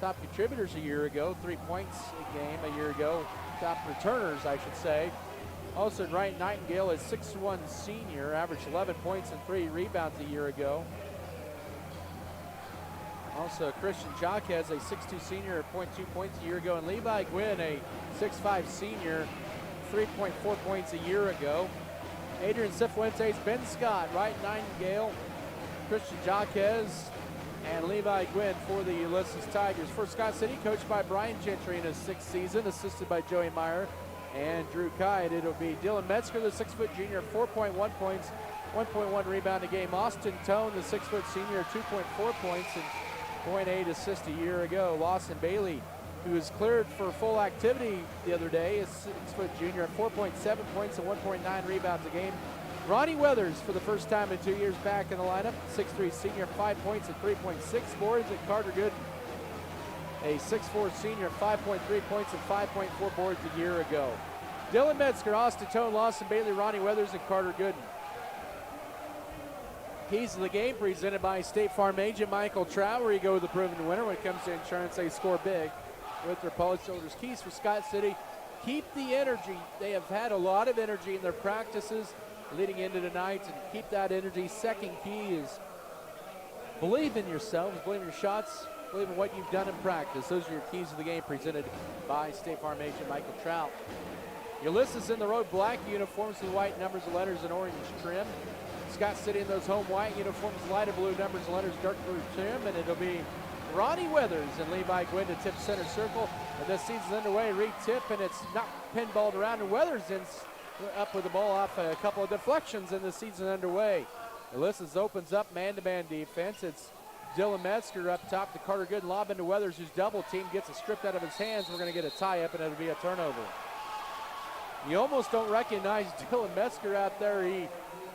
top contributors a year ago, 3 points a game a year ago, top returners, I should say. Also, Wright Nightingale is 6'1 senior, averaged 11 points and 3 rebounds a year ago. Also, Christian Jaquez, a 6'2 senior, 0.2 points a year ago, and Levi Gwynn, a 6'5 senior, 3.4 points a year ago. Adrian Cifuentes, Ben Scott, Wright Nightingale, Christian Jaquez, and Levi Gwynn for the Ulysses Tigers. For Scott City, coached by Brian Gentry in his 6th season, assisted by Joey Meyer and Drew Kite. It'll be Dylan Metzger, the 6-foot junior, 4.1 points 1.1 rebound a game. Austin Tone, the 6-foot senior, 2.4 points and 0.8 assists a year ago. Lawson Bailey, who was cleared for full activity the other day, is 6-foot junior at 4.7 points and 1.9 rebounds a game. Ronnie Weathers, for the first time in 2 years back in the lineup, 6'3" senior, 5 points and 3.6 boards. And Carter Gooden, a 6'4" senior, 5.3 points and 5.4 boards a year ago. Dylan Metzger, Austin Tone, Lawson Bailey, Ronnie Weathers, and Carter Gooden. Keys of the game presented by State Farm agent Michael Trout, where you go with the proven winner. When it comes to insurance, they score big with their policyholders. Keys for Scott City: keep the energy. They have had a lot of energy in their practices leading into tonight, and keep that energy. Second key is believe in yourselves, believe in your shots, believe in what you've done in practice. Those are your keys of the game presented by State Farm agent Michael Trout. Ulysses in the road black uniforms with white numbers and letters and orange trim. Scott City in those home white uniforms, lighter blue numbers and letters, dark blue trim, and it'll be Ronnie Weathers and Levi Gwynn to tip center circle. And this season's underway, re-tip, and it's not pinballed around, and Weathers ends up with the ball off a couple of deflections, and the season underway. Ulysses opens up man-to-man defense. It's Dylan Metzger up top to Carter Gooden, lob into Weathers, who's double teamed, gets it stripped out of his hands. We're going to get a tie-up, and it'll be a turnover. You almost don't recognize Dylan Metzger out there. He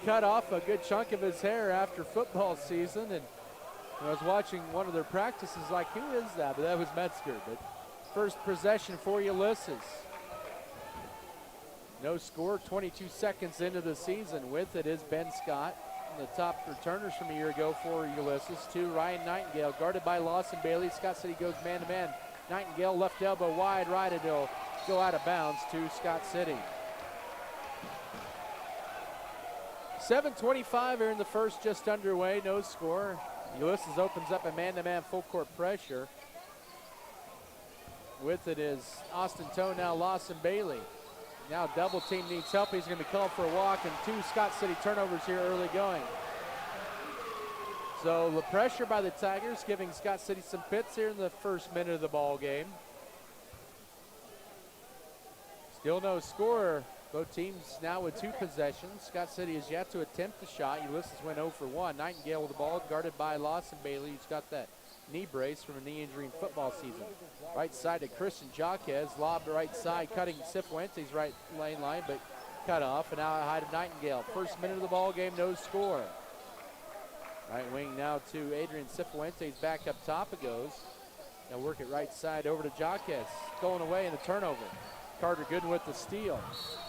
cut off a good chunk of his hair after football season, and I was watching one of their practices like, who is that? But that was Metzger. But first possession for Ulysses. No score, 22 seconds into the season. With it is Ben Scott, the top returners from a year ago for Ulysses. To Ryan Nightingale, guarded by Lawson Bailey. Scott City goes man-to-man. Nightingale left elbow wide right, and it'll go out of bounds to Scott City. 7:25 here in the first, just underway, no score. Ulysses opens up a man-to-man full court pressure. With it is Austin Tone, now Lawson Bailey. Now double team needs help. He's going to be called for a walk, and 2 Scott City turnovers here early going. So the pressure by the Tigers giving Scott City some fits here in the first minute of the ball game. Still no score. Both teams now with 2 possessions. Scott City has yet to attempt the shot. Ulysses went 0 for 1. Nightingale with the ball, guarded by Lawson Bailey, who's got that knee brace from a knee injury in football season. Right side to Christian Jaquez, lob to right side, cutting Cifuentes right lane line, but cut off, and now high to Nightingale. First minute of the ball game, no score. Right wing now to Adrian Cifuentes, back up top it goes. Now work it right side over to Jaquez, going away in the turnover. Carter Gooden with the steal,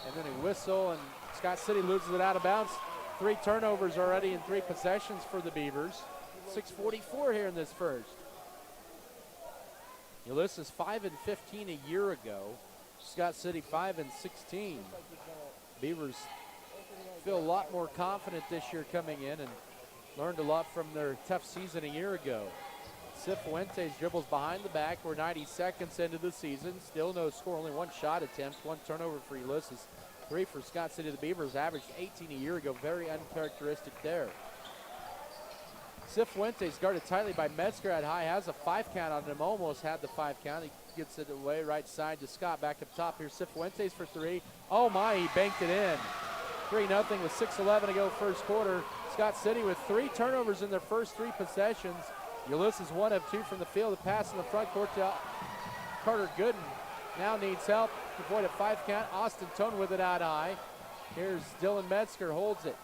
and then a whistle, and Scott City loses it out of bounds. 3 turnovers already in 3 possessions for the Beavers. 6:44 here in this first. Ulysses 5-15 a year ago. Scott City 5-16. Beavers feel a lot more confident this year coming in, and learned a lot from their tough season a year ago. Cifuentes dribbles behind the back. We're 90 seconds into the season. Still no score, only 1 shot attempt, 1 turnover for Ulysses. 3 for Scott City. The Beavers averaged 18 a year ago. Very uncharacteristic there. Cifuentes guarded tightly by Metzger at high, has a 5 count on him, almost had the 5 count. He gets it away right side to Scott, back up top. Here's Cifuentes for 3. Oh my, he banked it in. 3-0 with 6:11 to go first quarter. Scott City with 3 turnovers in their first 3 possessions. Ulysses 1 of 2 from the field. The pass in the front court to Carter Gooden. Now needs help to avoid a 5 count. Austin Tone with it out high. Here's Dylan Metzger, holds it.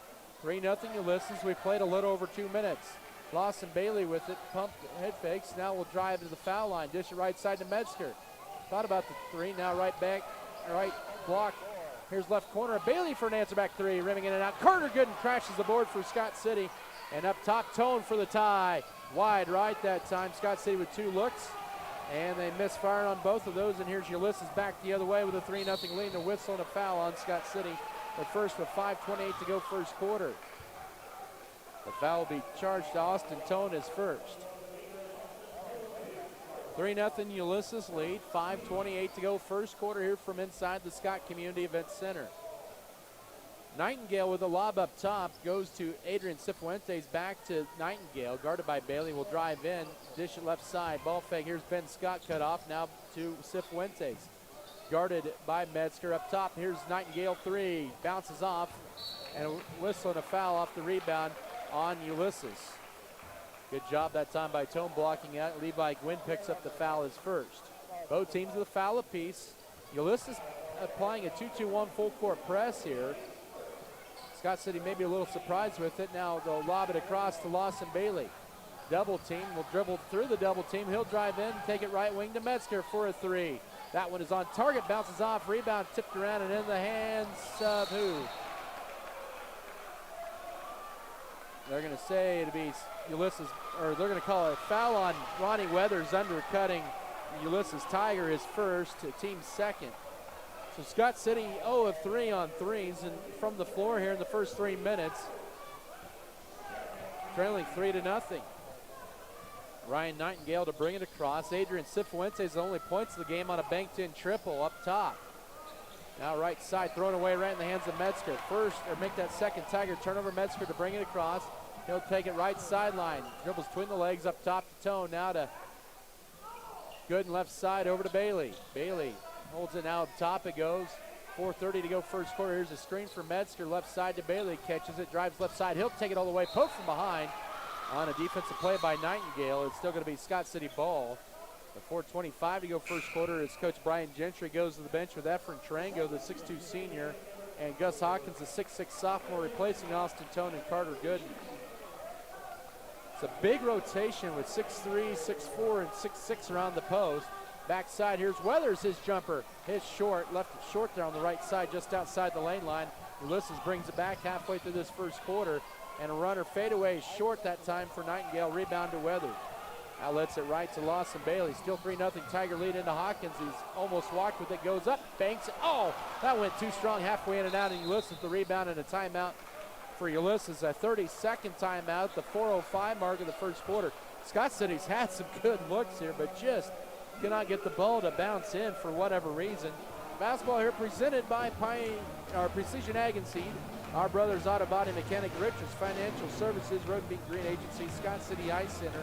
3-0 Ulysses. We played a little over 2 minutes. Lawson Bailey with it, pumped head fakes. Now we'll drive to the foul line. Dish it right side to Metzger. Thought about the 3. Now right back, right block. Here's left corner. Bailey for an answer back 3. Rimming in and out. Carter Gooden crashes the board for Scott City. And up top, Tone for the tie. Wide right that time. Scott City with 2 looks. And they misfired on both of those. And here's Ulysses back the other way with a 3-0 lead and a whistle and a foul on Scott City. The first with 5:28 to go first quarter. The foul will be charged to Austin Tone as first. 3-0 Ulysses lead. 5:28 to go first quarter here from inside the Scott Community Event Center. Nightingale with a lob up top goes to Adrian Cifuentes, back to Nightingale, guarded by Bailey, will drive in, dish it left side, ball fake. Here's Ben Scott cut off, now to Cifuentes. Guarded by Metzger up top. Here's Nightingale 3, bounces off, and whistling a foul off the rebound on Ulysses. Good job that time by Tone blocking out. Levi Gwynn picks up the foul his first. Both teams with a foul apiece. Ulysses applying a 2-2-1 full court press here. Scott City maybe a little surprised with it. Now they'll lob it across to Lawson Bailey. Double team, will dribble through the double team. He'll drive in, take it right wing to Metzger for a three. That one is on target, bounces off, rebound tipped around and in the hands of who? They're going to say it'll be Ulysses, or they're going to call a foul on Ronnie Weathers, undercutting Ulysses Tiger, his first, team second. So Scott City 0 of 3 on threes, and from the floor here in the first 3 minutes, trailing 3-0. Ryan Nightingale to bring it across. Adrian Cifuentes the only points of the game on a banked-in triple up top. Now right side, thrown away right in the hands of Metzger. First, or make that second Tiger turnover. Metzger to bring it across. He'll take it right sideline. Dribbles between the legs up top to Tone. Now to Gooden left side over to Bailey. Bailey holds it now up top. It goes. 4:30 to go first quarter. Here's a screen for Metzger. Left side to Bailey. Catches it. Drives left side. He'll take it all the way. Poke from behind on a defensive play by Nightingale. It's still going to be Scott City ball. The 4:25 to go first quarter as Coach Brian Gentry goes to the bench with Efren Trango, the 6'2 senior, and Gus Hawkins, the 6'6 sophomore, replacing Austin Tone and Carter Gooden. It's a big rotation with 6'3", 6'4", and 6'6 around the post. Backside, here's Weathers, his jumper. His short, left it short there on the right side, just outside the lane line. Ulysses brings it back halfway through this first quarter, and a runner fadeaway short that time for Nightingale. Rebound to Weathers. Now lets it right to Lawson Bailey. Still 3-0 Tiger lead into Hawkins. He's almost walked with it, goes up, banks it. Oh, that went too strong halfway in and out, and Ulysses the rebound and a timeout for Ulysses. A 30-second timeout, the 4:05 mark of the first quarter. Scott City's had some good looks here, but just cannot get the ball to bounce in for whatever reason. Basketball here presented by Precision Ag and Seed, Our Brothers Auto Body Mechanic, Richards Financial Services, Road Beat Green Agency, Scott City Ice Center,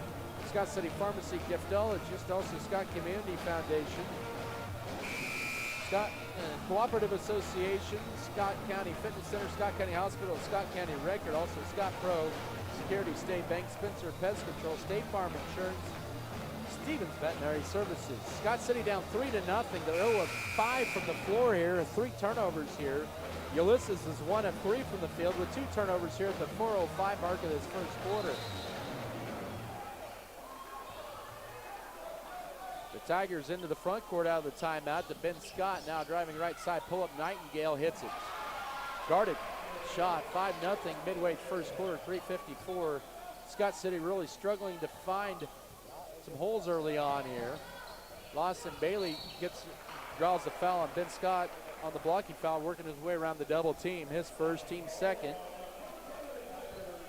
Scott City Pharmacy Giftologist, also Scott Community Foundation, Scott Cooperative Association, Scott County Fitness Center, Scott County Hospital, Scott County Record, also Scott Pro, Security State Bank, Spencer Pest Control, State Farm Insurance, Stevens Veterinary Services. Scott City down 3-0. They're 0 of 5 from the floor here, 3 turnovers here. Ulysses is 1 of 3 from the field with 2 turnovers here at the 4:05 mark of this first quarter. The Tigers into the front court out of the timeout to Ben Scott, now driving right side, pull up Nightingale, hits it. Guarded shot, 5-0 midway first quarter, 3:54. Scott City really struggling to find some holes early on here. Lawson Bailey draws the foul on Ben Scott on the blocking foul, working his way around the double team. His first, team second.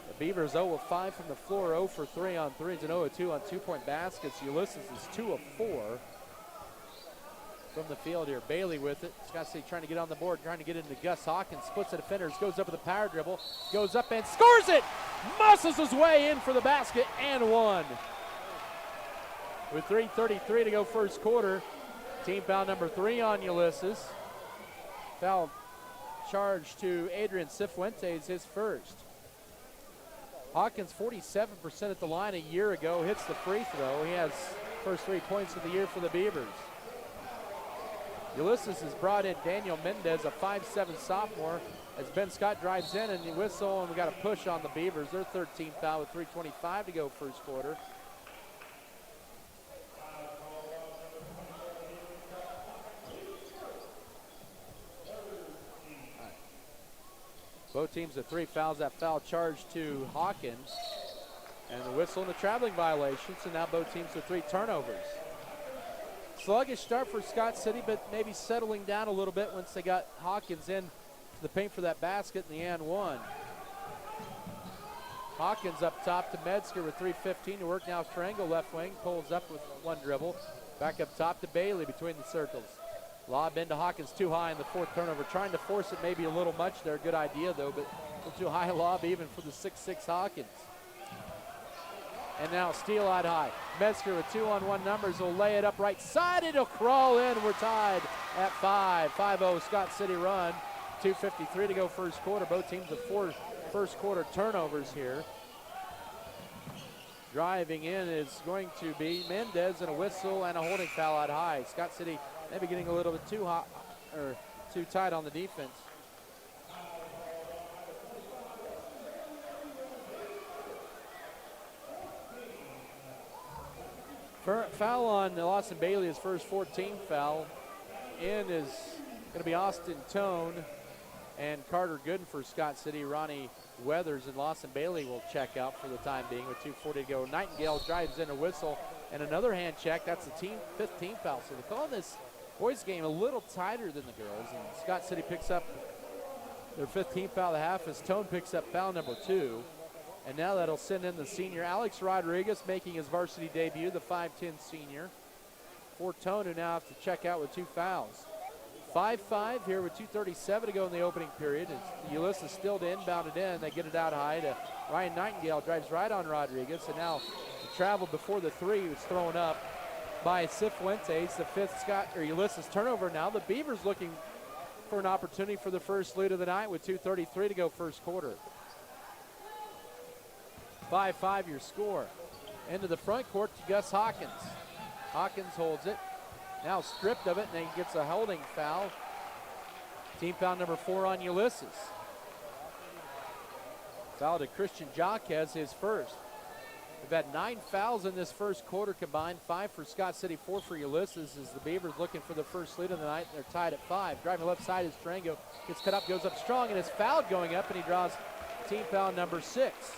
The Beavers 0 of 5 from the floor, 0 for 3 on threes, and 0 of 2 on 2-point baskets. Ulysses is 2 of 4 from the field here. Bailey with it. Scott City trying to get on the board, trying to get into Gus Hawkins. Splits the defenders, goes up with a power dribble, goes up and scores it! Muscles his way in for the basket and one. With 3:33 to go first quarter, team foul number 3 on Ulysses. Foul charge to Adrian Cifuentes, his first. Hawkins 47% at the line a year ago, hits the free throw. He has first 3 points of the year for the Beavers. Ulysses has brought in Daniel Mendez, a 5'7 sophomore, as Ben Scott drives in and you whistle, and we got a push on the Beavers. Their 13th foul with 3:25 to go first quarter. Both teams with 3 fouls. That foul charged to Hawkins. And the whistle and a traveling violation. So now both teams with 3 turnovers. Sluggish start for Scott City, but maybe settling down a little bit once they got Hawkins in to the paint for that basket in the and one. Hawkins up top to Metzger with 3:15 to work now. Triangle left wing, pulls up with 1 dribble. Back up top to Bailey between the circles. Lob into Hawkins, too high in the 4th turnover. Trying to force it maybe a little much there. Good idea, though, but too high a lob even for the 6'6 Hawkins. And now steal out high. Metzger with 2-on-1 numbers will lay it up right side. It'll crawl in. We're tied at 5. 5-0 Scott City run. 2:53 to go first quarter. Both teams with 4 first quarter turnovers here. Driving in is going to be Mendez, and a whistle and a holding foul out high. Scott City maybe getting a little bit too hot or too tight on the defense. Foul on Lawson Bailey, his first 14th foul. In is going to be Austin Tone and Carter Gooden for Scott City. Ronnie Weathers and Lawson Bailey will check out for the time being with 2:40 to go. Nightingale drives in a whistle and another hand check. That's the team 15th foul. So they're calling this boys game a little tighter than the girls. And Scott City picks up their 15th foul of the half as Tone picks up foul number 2. And now that'll send in the senior Alex Rodriguez making his varsity debut, the 5'10 senior. For Tone, who now have to check out with 2 fouls. 5-5 here with 2:37 to go in the opening period. As Ulysses still to inbound it in. They get it out high to Ryan Nightingale, drives right on Rodriguez. And now the travel before the 3 was thrown up by Cifuentes, the 5th Ulysses turnover. Now the Beavers looking for an opportunity for the first lead of the night with 2:33 to go first quarter. 5-5 your score. Into the front court to Gus Hawkins. Hawkins holds it. Now stripped of it, and he gets a holding foul. Team foul number 4 on Ulysses. Foul to Christian Jaquez, his first. We've had 9 fouls in this first quarter combined, 5 for Scott City, 4 for Ulysses, as the Beavers looking for the first lead of the night. They're tied at 5. Driving left side is Trango. Gets cut up, goes up strong, and is fouled going up, and he draws team foul number 6.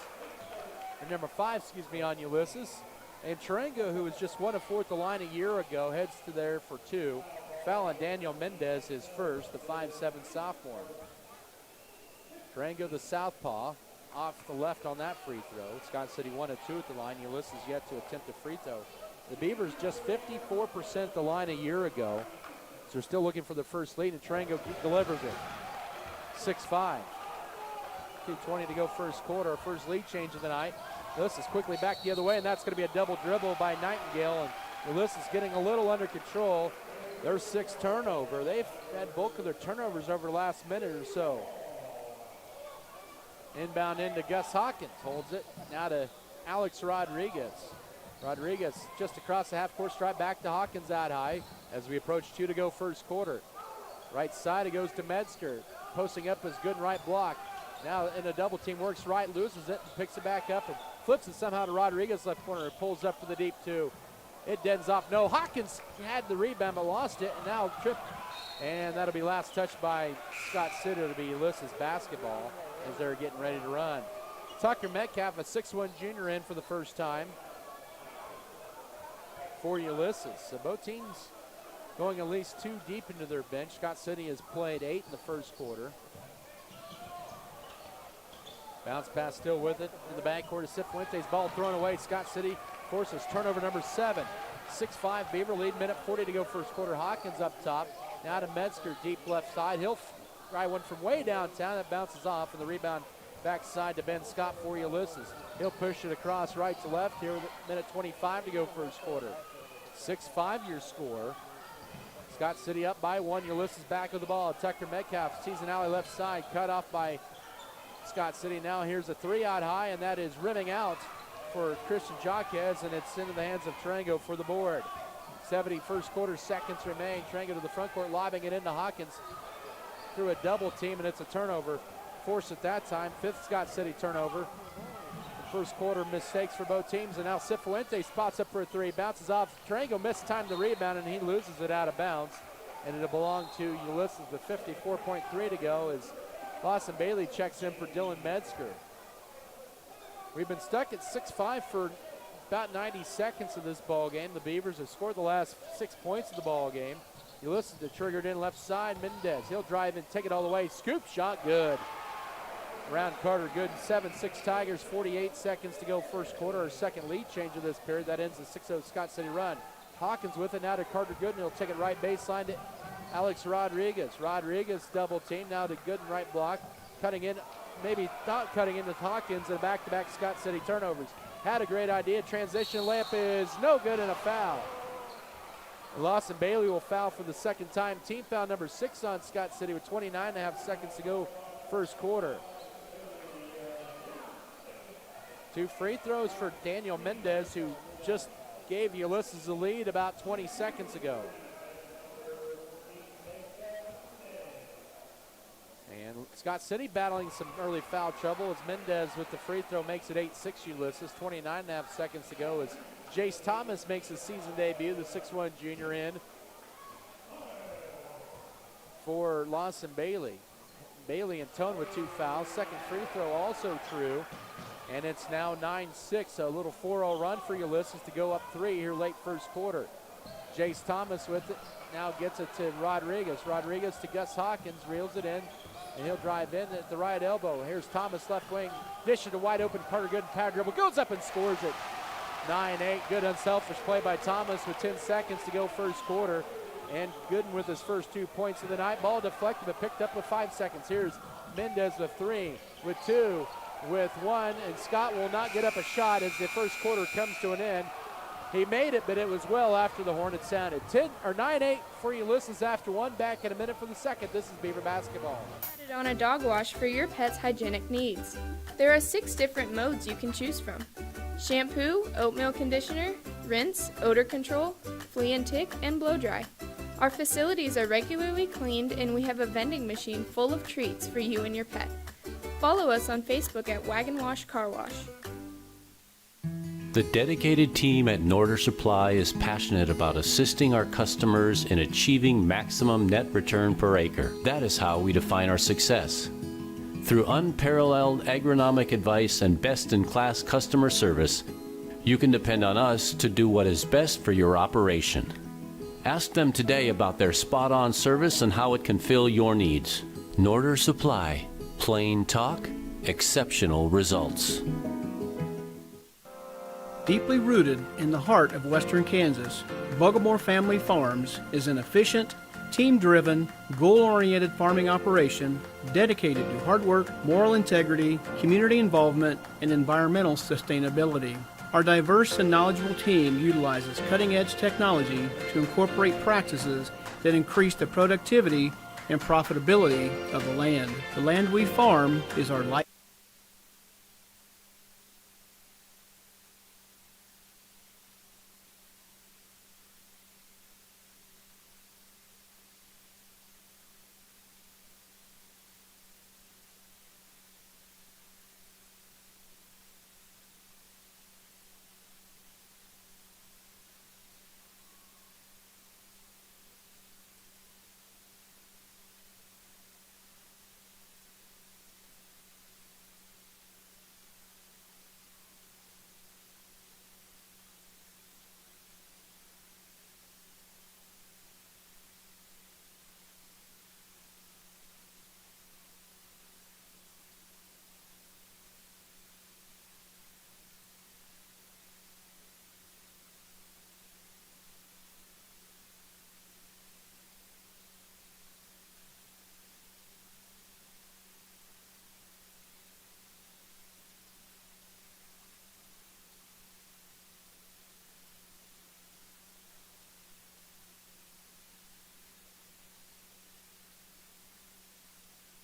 Or number 5, on Ulysses. And Tarango, who was just 1 of 4 at the line a year ago, heads to there for 2. Foul on Daniel Mendez, his first, the 5'7 sophomore. Tarango, the southpaw, off the left on that free throw. Scott City 1 of 2 at the line. Ulysses yet to attempt a free throw. The Beavers just 54% at the line a year ago. So they're still looking for the first lead, and Tarango delivers it. 6-5. 2:20 to go first quarter. Our first lead change of the night. Ulysses quickly back the other way, and that's going to be a double dribble by Nightingale. And Ulysses getting a little under control. Their 6th turnover. They've had bulk of their turnovers over the last minute or so. Inbound into Gus Hawkins. Holds it. Now to Alex Rodriguez. Rodriguez just across the half-court stripe, back to Hawkins out high as we approach 2 to go first quarter. Right side, it goes to Metzger. Posting up his good right block. Now in a double team, works right, loses it, and picks it back up and flips it somehow to Rodriguez left corner. Pulls up for the deep 2. It deads off. No, Hawkins had the rebound but lost it, and now tripped. And that'll be last touched by Scott City to be Ulysses basketball as they're getting ready to run. Tucker Metcalf, a 6'1 junior, in for the first time for Ulysses. So both teams going at least 2 deep into their bench. Scott City has played 8 in the first quarter. Bounce pass still with it in the backcourt of Cifuentes. Ball thrown away. Scott City forces turnover number 7. 6-5 Beaver lead, minute 40 to go first quarter. Hawkins up top. Now to Metzger, deep left side. He'll try one from way downtown. That bounces off, and the rebound backside to Ben Scott for Ulysses. He'll push it across right to left here with minute 25 to go first quarter. 6-5 your score. Scott City up by 1. Ulysses back with the ball. Tucker Metcalf sees an alley left side, cut off by Scott City. Now here's a 3 out high, and that is rimming out for Christian Jaquez, and it's into the hands of Tarango for the board. 70 first quarter seconds remain. Tarango to the front court, lobbing it into Hawkins through a double team, and it's a turnover forced at that time. 5th Scott City turnover. First quarter mistakes for both teams, and now Cifuentes spots up for a 3, bounces off. Tarango mistimed the rebound, and he loses it out of bounds, and it'll belong to Ulysses with 54.3 to go as Lawson Bailey checks in for Dylan Metzger. We've been stuck at 6-5 for about 90 seconds of this ball game. The Beavers have scored the last 6 points of the ball game. Ulysses triggered in left side. Mendez, he'll drive and take it all the way. Scoop shot, good. Around Carter Gooden. 7-6 Tigers, 48 seconds to go first quarter. Our second lead change of this period. That ends the 6-0 Scott City run. Hawkins with it now to Carter Gooden. He'll take it right baseline to Alex Rodriguez. Rodriguez double team now to Gooden right block. Cutting in, maybe thought cutting into Hawkins, and back-to-back Scott City turnovers. Had a great idea. Transition layup is no good, and a foul. Lawson Bailey will foul for the second time. Team foul number 6 on Scott City with 29.5 seconds to go first quarter. 2 free throws for Daniel Mendez, who just gave Ulysses the lead about 20 seconds ago. And Scott City battling some early foul trouble as Mendez with the free throw makes it 8-6 Ulysses. 29.5 seconds to go as Jace Thomas makes his season debut, the 6'1 junior in for Lawson Bailey. Bailey and Tone with 2 fouls. Second free throw also true. And it's now 9-6, a little 4-0 run for Ulysses to go up 3 here late first quarter. Jace Thomas with it, now gets it to Rodriguez. Rodriguez to Gus Hawkins, reels it in, and he'll drive in at the right elbow. Here's Thomas left wing, dish it to wide open Carter Gooden, power dribble, goes up and scores it. 9-8, good unselfish play by Thomas with 10 seconds to go first quarter. And Gooden with his first 2 points of the night. Ball deflected but picked up with 5 seconds. Here's Mendez with 3, with 2, with 1, and Scott will not get up a shot as the first quarter comes to an end. He made it, but it was well after the horn had sounded. 9-8 for Ulysses after 1. Back in a minute for the second. This is Beaver basketball. Added on a dog wash for your pet's hygienic needs. There are 6 different modes you can choose from: shampoo, oatmeal conditioner, rinse, odor control, flea and tick, and blow dry. Our facilities are regularly cleaned, and we have a vending machine full of treats for you and your pet. Follow us on Facebook at Wagon Wash Car Wash. The dedicated team at Norder Supply is passionate about assisting our customers in achieving maximum net return per acre. That is how we define our success. Through unparalleled agronomic advice and best-in-class customer service, you can depend on us to do what is best for your operation. Ask them today about their spot-on service and how it can fill your needs. Norder Supply. Plain talk, exceptional results. Deeply rooted in the heart of western Kansas, Bogomore Family Farms is an efficient, team-driven, goal-oriented farming operation dedicated to hard work, moral integrity, community involvement, and environmental sustainability. Our diverse and knowledgeable team utilizes cutting-edge technology to incorporate practices that increase the productivity and profitability of the land. The land we farm is our life.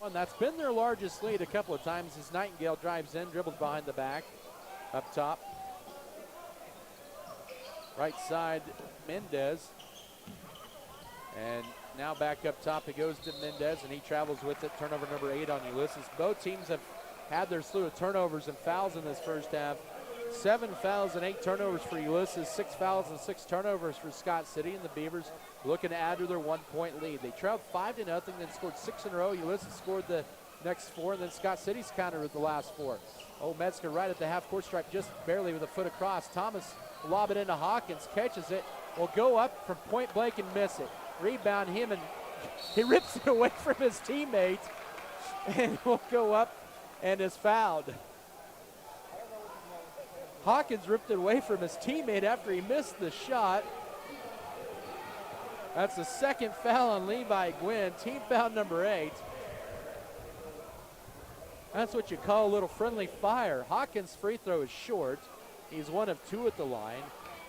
And that's been their largest lead a couple of times as Nightingale drives in, dribbles behind the back, up top. Right side, Mendez. And now back up top, it goes to Mendez, and he travels with it. Turnover number 8 on Ulysses. Both teams have had their slew of turnovers and fouls in this first half. 7 fouls and 8 turnovers for Ulysses, 6 fouls and 6 turnovers for Scott City, and the Beavers looking to add to their 1-point lead. They trailed 5-0, then scored 6 in a row. Ulysses scored the next 4, and then Scott City's countered with the last 4. Oh, Metzger right at the half-court stripe, just barely with a foot across. Thomas lob it into Hawkins, catches it, will go up from point blank and miss it. Rebound him, and he rips it away from his teammate, and will go up and is fouled. Hawkins ripped it away from his teammate after he missed the shot. That's the second foul on Levi Gwynn, team foul number 8. That's what you call a little friendly fire. Hawkins' free throw is short. He's 1 of 2 at the line.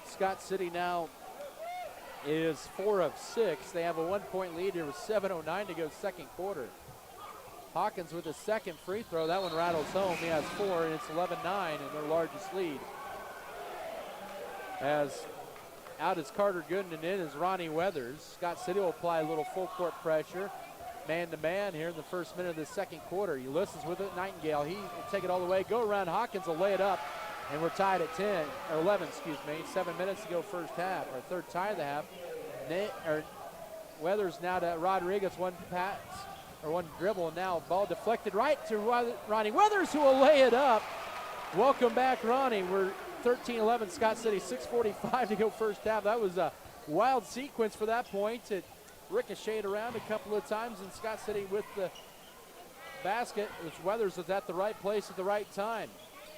Scott City now is 4 of 6. They have a 1-point lead here with 7:09 to go second quarter. Hawkins with a second free throw. That one rattles home. He has 4, and it's 11-9 in their largest lead. As out is Carter Gooden, and in is Ronnie Weathers. Scott City will apply a little full court pressure. Man-to-man here in the first minute of the second quarter. Ulysses with it. Nightingale, he will take it all the way. Go around. Hawkins will lay it up. And we're tied at 11, 7 minutes to go first half, or third tie of the half. Weathers now to Rodriguez, one pass, or one dribble, and now ball deflected right to Ronnie Weathers, who will lay it up. Welcome back, Ronnie. We're 13-11 Scott City, 6:45 to go first half. That was a wild sequence for that point. It ricocheted around a couple of times, and Scott City with the basket, which Weathers was at the right place at the right time.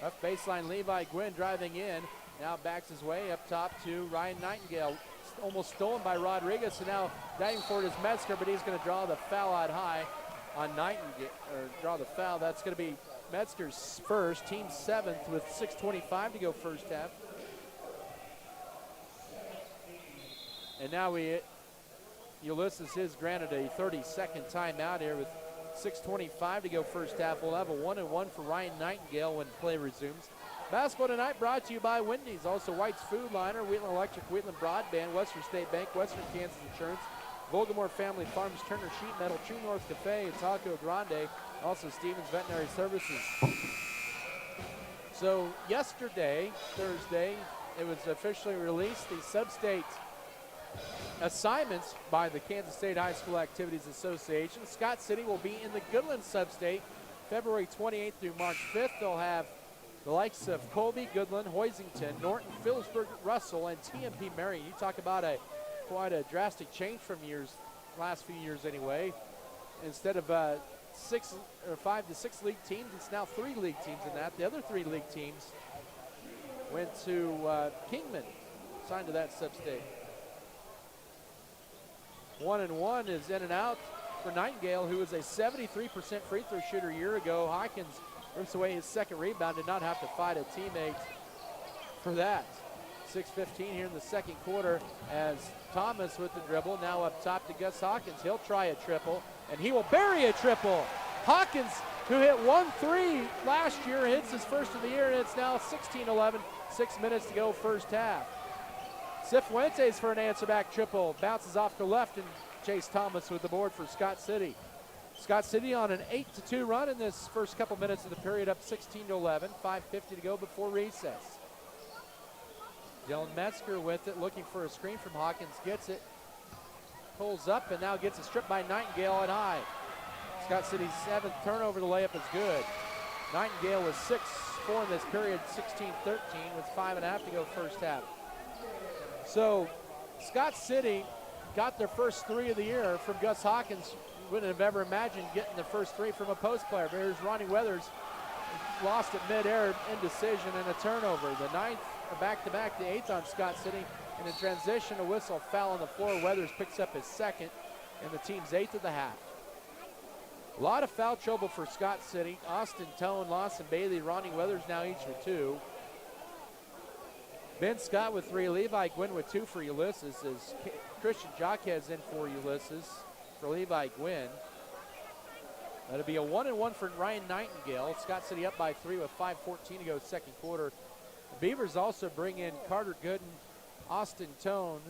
Up baseline, Levi Gwynn driving in. Now backs his way up top to Ryan Nightingale. Almost stolen by Rodriguez, and now diving for it is Metzger, but he's going to draw the foul out high on Nightingale, or draw the foul. That's going to be Metzger's first, team 7th with 6:25 to go first half. And now Ulysses is granted a 30-second timeout here with 6:25 to go first half. We'll have a 1-and-1 for Ryan Nightingale when play resumes. Basketball tonight brought to you by Wendy's, also White's Food Liner, Wheatland Electric, Wheatland Broadband, Western State Bank, Western Kansas Insurance, Volgamore Family Farms, Turner Sheet Metal, True North Cafe, and Taco Grande, also Stevens Veterinary Services. So yesterday, Thursday, it was officially released, the sub-state assignments by the Kansas State High School Activities Association. Scott City will be in the Goodland sub-state February 28th through March 5th. They'll have the likes of Colby, Goodland, Hoisington, Norton, Phillipsburg, Russell, and TMP Marion. You talk about quite a drastic change from last few years anyway. Instead of 5 to 6 league teams, it's now 3 league teams in that. The other 3 league teams went to Kingman, signed to that sub-state. 1-and-1 is in and out for Nightingale, who was a 73% free throw shooter a year ago. Hawkins rips away his second rebound, did not have to fight a teammate for that. 6:15 here in the second quarter as Thomas with the dribble. Now up top to Gus Hawkins. He'll try a triple, and he will bury a triple. Hawkins, who hit 1 3 last year, hits his first of the year, and it's now 16-11, 6 minutes to go first half. Cifuentes for an answer-back triple. Bounces off the left, and Chase Thomas with the board for Scott City. Scott City on an 8-2 run in this first couple minutes of the period, up 16-11. 5:50 to go before recess. Dylan Metzger with it, looking for a screen from Hawkins. Gets it, pulls up, and now gets it stripped by Nightingale at high. Scott City's 7th turnover. The layup is good. Nightingale was 6-4 in this period, 16-13 with 5.5 to go first half. So Scott City got their first 3 of the year from Gus Hawkins. Wouldn't have ever imagined getting the first 3 from a post player. But here's Ronnie Weathers, lost at midair, indecision, and a turnover. The 9th, back-to-back, the 8th on Scott City. In a transition, a whistle, foul on the floor. Weathers picks up his second, and the team's 8th of the half. A lot of foul trouble for Scott City. Austin Tone, Lawson Bailey, Ronnie Weathers now each with 2. Ben Scott with 3, Levi Gwynn with 2 for Ulysses, as Christian Jaquez in for Ulysses for Levi Gwynn. That'll be a 1-and-1 for Ryan Nightingale. Scott City up by 3 with 5:14 to go second quarter. The Beavers also bring in Carter Gooden, Austin Tone,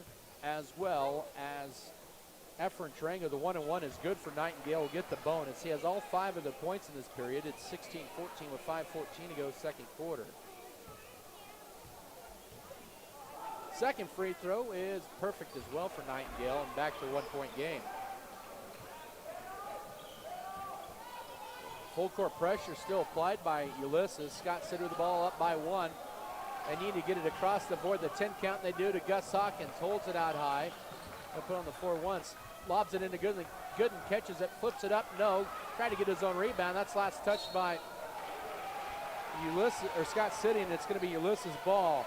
as well as Efren Tarango. The 1-and-1 is good for Nightingale. Will get the bonus. He has all 5 of the points in this period. It's 16-14 with 5:14 to go second quarter. Second free throw is perfect as well for Nightingale, and back to a 1-point game. Full court pressure still applied by Ulysses. Scott City with the ball up by 1. They need to get it across the board. The 10 count they do to Gus Hawkins. Holds it out high. They'll put it on the floor once. Lobs it into Gooden. Gooden catches it, flips it up. No. Tried to get his own rebound. That's last touched by Ulysses, or Scott City, and it's going to be Ulysses' ball.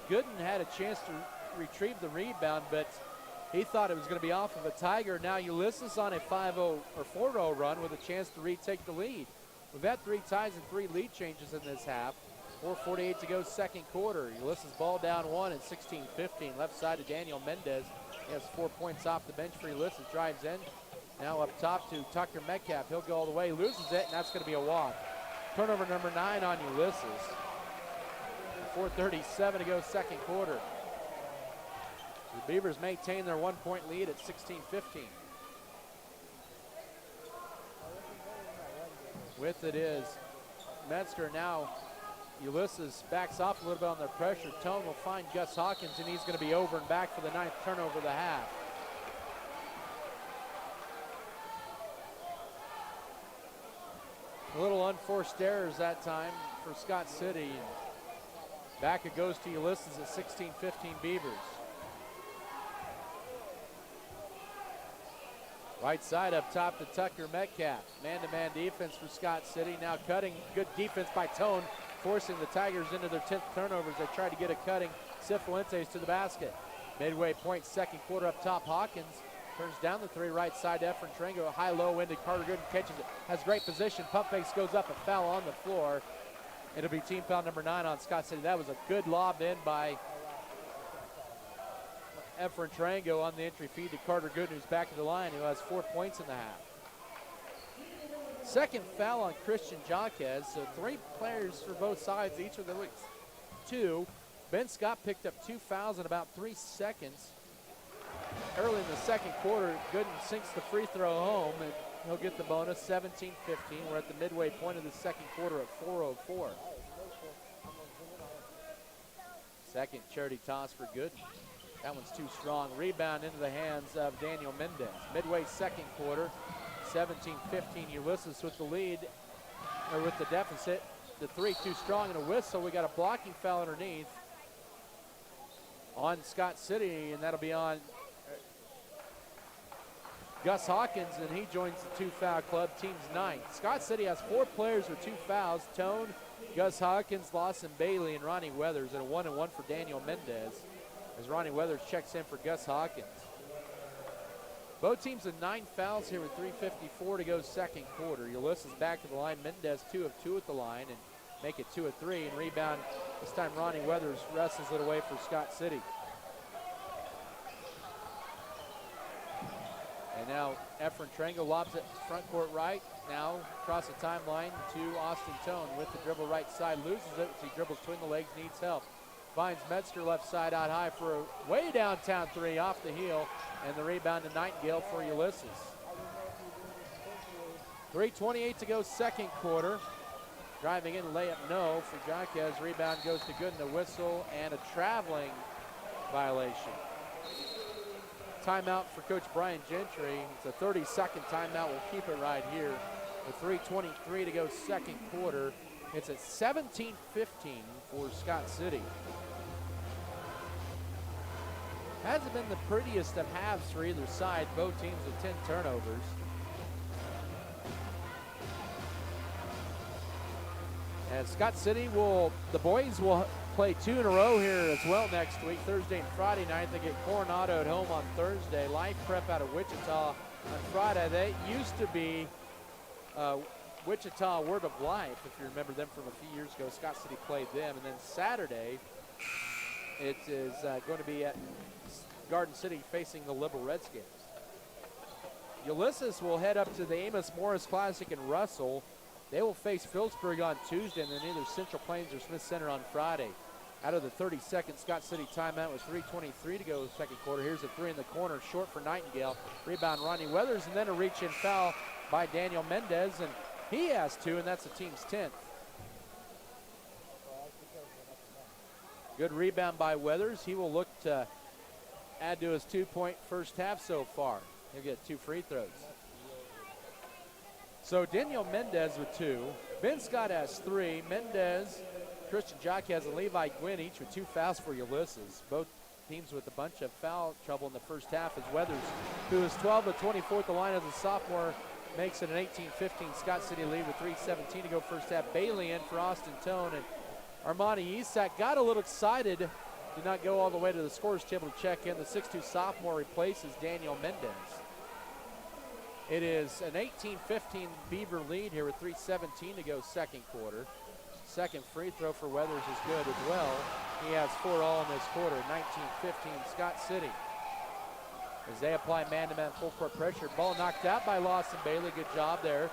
Gooden had a chance to retrieve the rebound, but he thought it was going to be off of a Tiger. Now Ulysses on a 5-0 or 4-0 run with a chance to retake the lead. We've had 3 ties and 3 lead changes in this half. 4:48 to go, second quarter. Ulysses ball down one at 16-15. Left side to Daniel Mendez. He has 4 points off the bench for Ulysses. Drives in. Now up top to Tucker Metcalf. He'll go all the way, loses it, and that's going to be a walk. Turnover number 9 on Ulysses. 4:37 to go, second quarter. The Beavers maintain their 1 point lead at 16-15. With it is Metzger. Now Ulysses backs off a little bit on their pressure. Tone will find Gus Hawkins, and he's going to be over and back for the 9th turnover of the half. A little unforced errors that time for Scott City. Back it goes to Ulysses at 16-15 Beavers. Right side up top to Tucker Metcalf. Man-to-man defense for Scott City. Now cutting, good defense by Tone, forcing the Tigers into their 10th turnovers. They try to get a cutting Cifuentes to the basket. Midway point, second quarter up top. Hawkins turns down the three, right side to Efren Trango. High-low into Carter Gooden, catches it. Has great position. Pump fakes, goes up, a foul on the floor. It'll be team foul number 9 on Scott City. That was a good lob in by Efren Trango on the entry feed to Carter Gooden, who's back at the line, who has 4 points in the half. Second foul on Christian Jaquez, so 3 players for both sides, each of the leagues 2. Ben Scott picked up 2 fouls in about 3 seconds. Early in the second quarter, Gooden sinks the free throw home, and he'll get the bonus, 17-15. We're at the midway point of the second quarter at 4:04. Second charity toss for Gooden. That one's too strong. Rebound into the hands of Daniel Mendez. Midway second quarter, 17-15. Ulysses with the lead, or with the deficit. The three too strong and a whistle. We got a blocking foul underneath on Scott City, and that'll be on Gus Hawkins, and he joins the 2-foul club, team's 9th. Scott City has 4 players with 2 fouls. Tone, Gus Hawkins, Lawson Bailey, and Ronnie Weathers, and a 1-and-1 for Daniel Mendez, as Ronnie Weathers checks in for Gus Hawkins. Both teams with 9 fouls here with 3:54 to go second quarter. Ulysses back to the line. Mendez 2 of 2 at the line and make it 2 of 3. And rebound, this time Ronnie Weathers wrestles it away for Scott City. And now Efren Trango lobs it front court right. Now across the timeline to Austin Tone with the dribble right side. Loses it as he dribbles between the legs, needs help. Finds Metzger left side out high for a way downtown 3 off the heel. And the rebound to Nightingale for Ulysses. 3:28 to go second quarter. Driving in, layup no for Jaquez. Rebound goes to Gooden, a whistle and a traveling violation. Timeout for Coach Brian Gentry. It's a 30-second timeout. We'll keep it right here. With 3:23 to go second quarter. It's at 17-15 for Scott City. Hasn't been the prettiest of halves for either side. Both teams with 10 turnovers. And Scott City the boys will play 2 in a row here as well next week, Thursday and Friday night. They get Coronado at home on Thursday. Life Prep out of Wichita on Friday. They used to be Wichita Word of Life, if you remember them from a few years ago. Scott City played them. And then Saturday, it is going to be at Garden City facing the Liberal Redskins. Ulysses will head up to the Amos Morris Classic in Russell. They will face Phillipsburg on Tuesday, and then either Central Plains or Smith Center on Friday. Out of the 30-second Scott City timeout with 3:23 to go second quarter. Here's a 3 in the corner, short for Nightingale. Rebound Ronnie Weathers, and then a reach-in foul by Daniel Mendez, and he has 2, and that's the team's 10th. Good rebound by Weathers. He will look to add to his 2-point first half so far. He'll get 2 free throws. So Daniel Mendez with 2. Ben Scott has 3. Mendez, Christian Jaquez, and Levi Gwynn each with 2 fouls for Ulysses. Both teams with a bunch of foul trouble in the first half, as Weathers, who is 12 of 24 at the line as a sophomore, makes it an 18-15 Scott City lead with 3:17 to go first half. Bailey in for Austin Tone, and Armani Isak got a little excited. Did not go all the way to the scorer's table to check in. The 6'2 sophomore replaces Daniel Mendez. It is an 18-15 Beaver lead here with 3:17 to go second quarter. second free throw for Weathers is good as well. He has 4 all in this quarter, 19-15 Scott City. As they apply man-to-man full court pressure. Ball knocked out by Lawson Bailey. Good job there.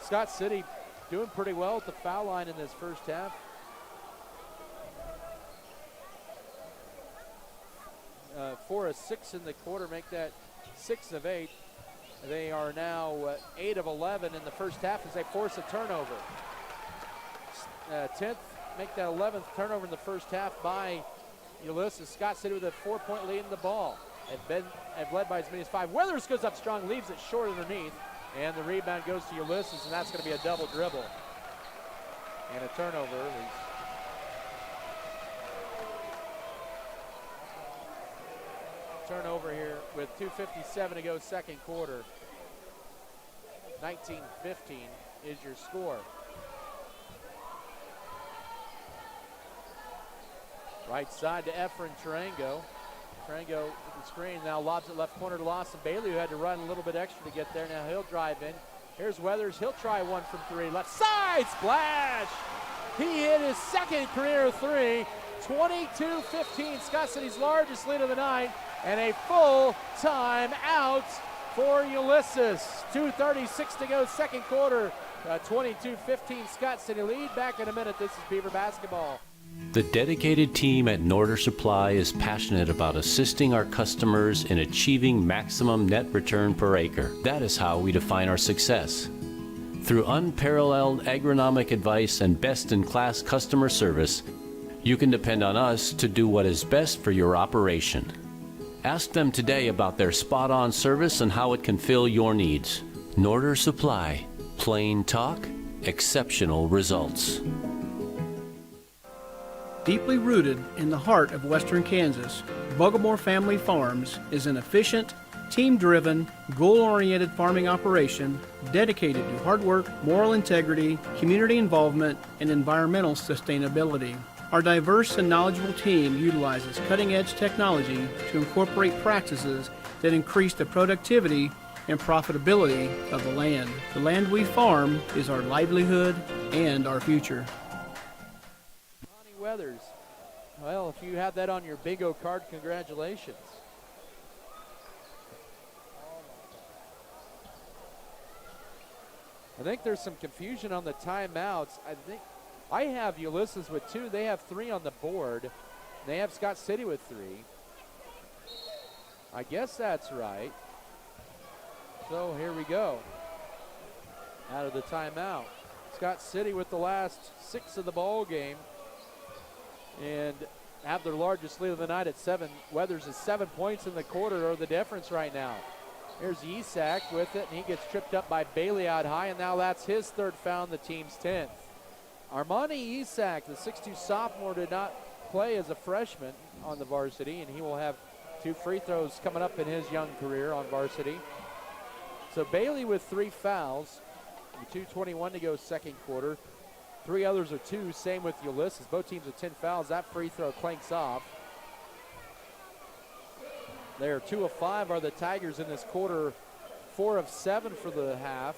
Scott City doing pretty well at the foul line in this first half. 4 of 6 in the quarter, make that 6 of 8. They are now 8 of 11 in the first half as they force a turnover. 10th, make that 11th turnover in the first half by Ulysses. Scott City with a 4-point lead in the ball. Have led by as many as 5. Weathers goes up strong, leaves it short underneath, and the rebound goes to Ulysses, and that's going to be a double dribble. And a turnover. Turnover here with 2:57 to go, second quarter. 19-15 is your score. Right side to Efren Tarango. Tarango with the screen, now lobs it left corner to Lawson Bailey, who had to run a little bit extra to get there. Now he'll drive in. Here's Weathers, he'll try one from 3. Left side, splash! He hit his second career 3. 22-15, Scott City's largest lead of the night, and a full time out for Ulysses. 2:36 to go, second quarter. 22-15 Scott City lead. Back in a minute. This is Beaver basketball. The dedicated team at Norder Supply is passionate about assisting our customers in achieving maximum net return per acre. That is how we define our success. Through unparalleled agronomic advice and best-in-class customer service, you can depend on us to do what is best for your operation. Ask them today about their spot-on service and how it can fill your needs. Norder Supply. Plain talk, exceptional results. Deeply rooted in the heart of western Kansas, Bugamore Family Farms is an efficient, team-driven, goal-oriented farming operation dedicated to hard work, moral integrity, community involvement, and environmental sustainability. Our diverse and knowledgeable team utilizes cutting-edge technology to incorporate practices that increase the productivity and profitability of the land. The land we farm is our livelihood and our future. Weathers. Well, if you have that on your bingo card, congratulations. I think there's some confusion on the timeouts. I have Ulysses with 2. They have 3 on the board. They have Scott City with 3. I guess that's right. So here we go. Out of the timeout. Scott City with the last 6 of the ball game. And have their largest lead of the night at 7. Weathers is 7 points in the quarter are the difference right now. Here's Isak with it, and he gets tripped up by Bailey out high, and now that's his 3rd foul, the team's 10th. Armani Isak, the 6'2 sophomore, did not play as a freshman on the varsity, and he will have 2 free throws coming up in his young career on varsity. So Bailey with 3 fouls, 2:21 to go, second quarter. 3 others are 2, same with Ulysses. Both teams with 10 fouls. That free throw clanks off. They are 2 of 5 are the Tigers in this quarter. 4 of 7 for the half.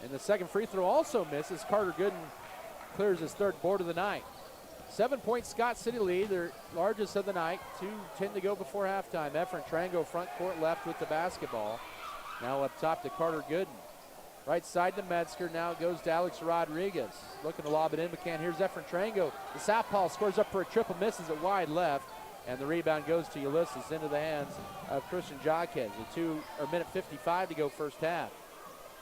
And the second free throw also misses. Carter Gooden clears his 3rd board of the night. 7-point Scott City lead, their largest of the night. 2:10 to go before halftime. Efren Tarango front court left with the basketball. Now up top to Carter Gooden. Right side to Metzger. Now it goes to Alex Rodriguez. Looking to lob it in, but can't. Here's Efren Tarango. The southpaw scores up for a triple, misses it wide left. And the rebound goes to Ulysses into the hands of Christian Jaquez. A minute 55 to go first half.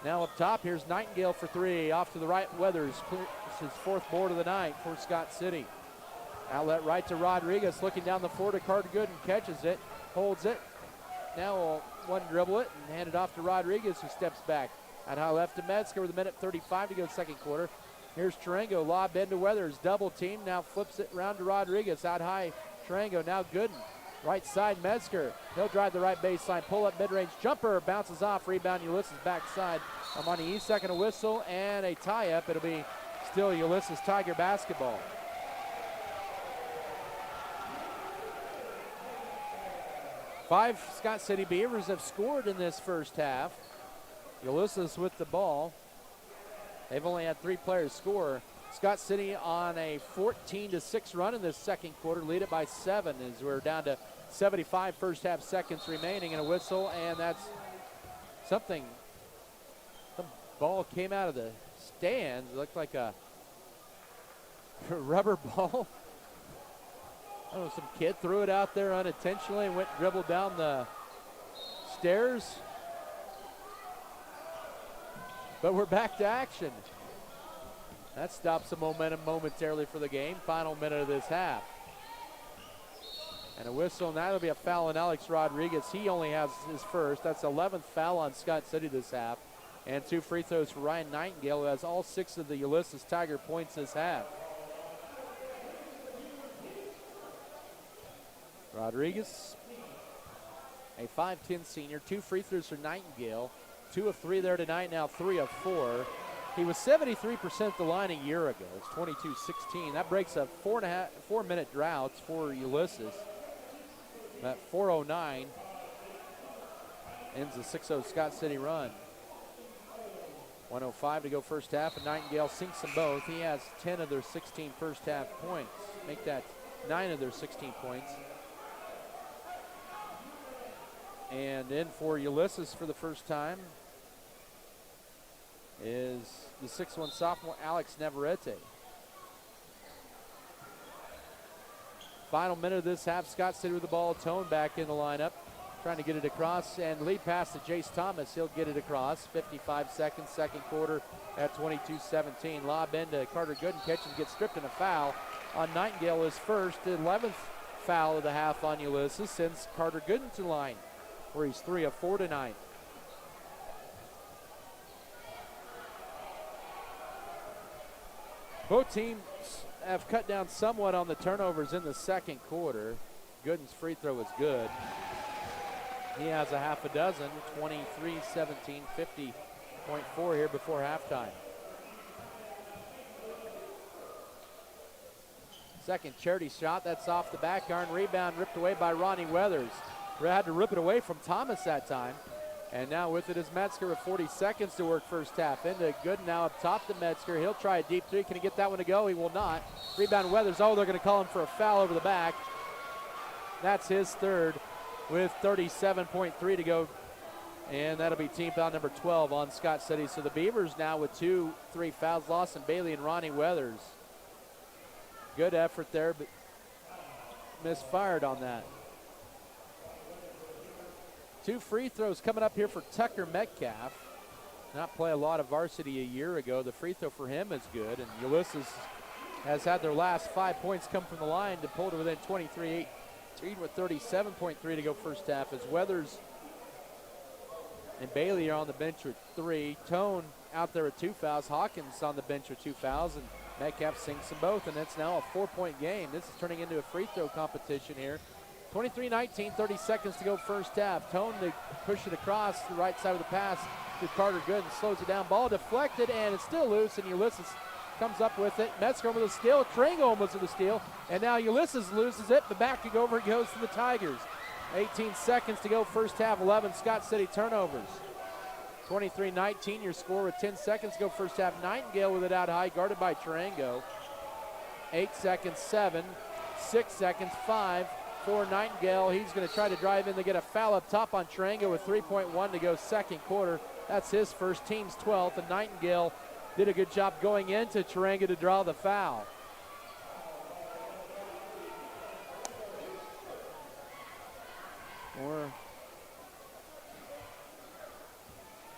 Now up top, here's Nightingale for 3. Off to the right, Weathers. It's his 4th board of the night for Scott City. Outlet right to Rodriguez, looking down the floor to Carter Gooden, catches it, holds it. Now one dribble it and hand it off to Rodriguez, who steps back. Out high left to Metzger with a minute 35 to go second quarter. Here's Tarango, lob into Weathers, double team, now flips it around to Rodriguez. Out high, Tarango, now Gooden. Right side, Metzger. He'll drive the right baseline, pull up mid-range jumper, bounces off, rebound Ulysses backside. Armani Isak, a whistle and a tie-up. It'll be still Ulysses Tiger basketball. 5 Scott City Beavers have scored in this first half. Ulysses with the ball. They've only had 3 players score. Scott City on a 14-6 run in this second quarter, lead it by 7 as we're down to 75 first half seconds remaining, and a whistle, and that's something. Some ball came out of the stands. It looked like a rubber ball. I don't know, some kid threw it out there unintentionally and went dribbled down the stairs. But we're back to action. That stops the momentum momentarily for the game. Final minute of this half. And a whistle, and that'll be a foul on Alex Rodriguez. He only has his first. That's 11th foul on Scott City this half. And 2 free throws for Ryan Nightingale, who has all 6 of the Ulysses Tiger points this half. Rodriguez, a 5'10 senior, 2 free throws for Nightingale. 2 of 3 there tonight, now 3 of 4. He was 73% at the line a year ago. It's 22-16. That breaks a 4-minute drought for Ulysses. That 4:09 ends the 6-0 Scott City run. 1:05 to go first half, and Nightingale sinks them both. He has 10 of their 16 first half points. Make that 9 of their 16 points. And in for Ulysses for the first time is the 6'1 sophomore Alex Navarrete. Final minute of this half, Scott City with the ball. Tone back in the lineup, trying to get it across, and lead pass to Jace Thomas. He'll get it across. 55 seconds, second quarter at 22-17. Lob into Carter Gooden, catches, gets stripped, and a foul on Nightingale, his first, 11th foul of the half on Ulysses since Carter Gooden to line, where he's 3 of 4 tonight. Both teams have cut down somewhat on the turnovers in the second quarter. Gooden's free throw is good. He has a half a dozen, 23-17, 50.4 here before halftime. Second charity shot, that's off the back iron. Rebound ripped away by Ronnie Weathers. Had to rip it away from Thomas that time. And now with it is Metzger with 40 seconds to work first half. Into Gooden now up top to Metzger. He'll try a deep 3. Can he get that one to go? He will not. Rebound Weathers. Oh, they're going to call him for a foul over the back. That's his third with 37.3 to go. And that'll be team foul number 12 on Scott City. So the Beavers now with 2-3 fouls. Lawson Bailey and Ronnie Weathers. Good effort there, but misfired on that. 2 free throws coming up here for Tucker Metcalf. Not play a lot of varsity a year ago. The free throw for him is good, and Ulysses has had their last 5 points come from the line to pull to within 23-18 with 37.3 to go first half, as Weathers and Bailey are on the bench with 3. Tone out there with 2 fouls. Hawkins on the bench with 2 fouls, and Metcalf sinks them both, and it's now a 4-point game. This is turning into a free throw competition here. 23-19, 30 seconds to go first half. Tone to push it across the right side of the pass to Carter Gooden. Slows it down. Ball deflected, and it's still loose, and Ulysses comes up with it. Metzger with a steal. Tringo almost with a steal. And now Ulysses loses it, but back to over it goes to the Tigers. 18 seconds to go first half. 11 Scott City turnovers. 23-19, your score with 10 seconds to go first half. Nightingale with it out high, guarded by Tarango. 8 seconds, 7. 6 seconds, 5. For Nightingale, he's going to try to drive in to get a foul up top on Tarango with 3.1 to go second quarter. That's his first, team's 12th, and Nightingale did a good job going into Tarango to draw the foul.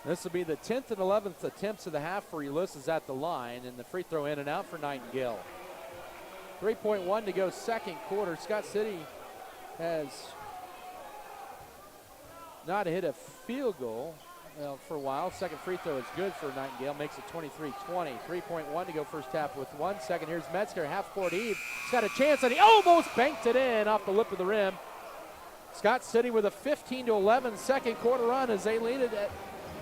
This will be the 10th and 11th attempts of the half for Ulysses at the line, and the free throw in and out for Nightingale. 3.1 to go second quarter. Scott City has not hit a field goal for a while. Second free throw is good for Nightingale. Makes it 23-20. 3.1 to go first half with 1 second. Here's Metzger, half-court heave. He's got a chance, and he almost banked it in off the lip of the rim. Scott City with a 15-11 second quarter run as they lead it at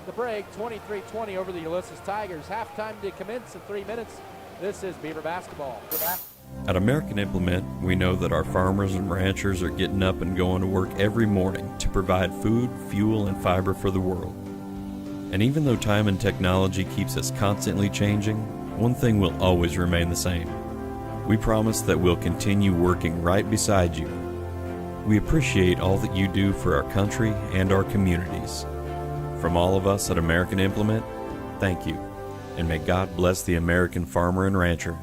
the break, 23-20 over the Ulysses Tigers. Halftime to commence in 3 minutes. This is Beaver basketball. At American Implement, we know that our farmers and ranchers are getting up and going to work every morning to provide food, fuel, and fiber for the world. And even though time and technology keeps us constantly changing, one thing will always remain the same. We promise that we'll continue working right beside you. We appreciate all that you do for our country and our communities. From all of us at American Implement, thank you, and may God bless the American farmer and rancher.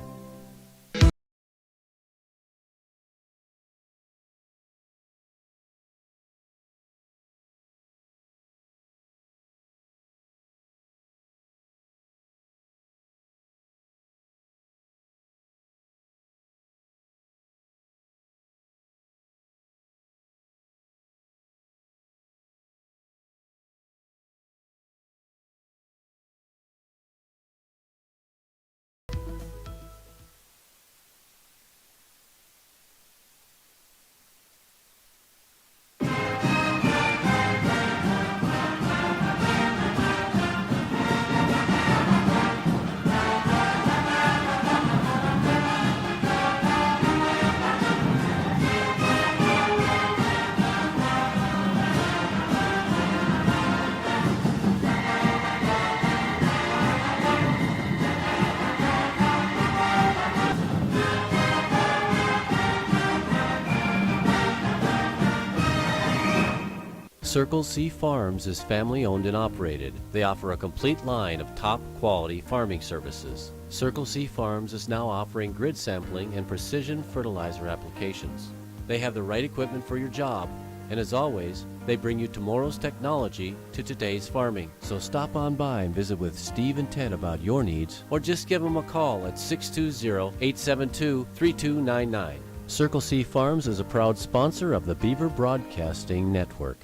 Circle C Farms is family owned and operated. They offer a complete line of top quality farming services. Circle C Farms is now offering grid sampling and precision fertilizer applications. They have the right equipment for your job, and as always, they bring you tomorrow's technology to today's farming. So stop on by and visit with Steve and Ted about your needs, or just give them a call at 620-872-3299. Circle C Farms is a proud sponsor of the Beaver Broadcasting Network.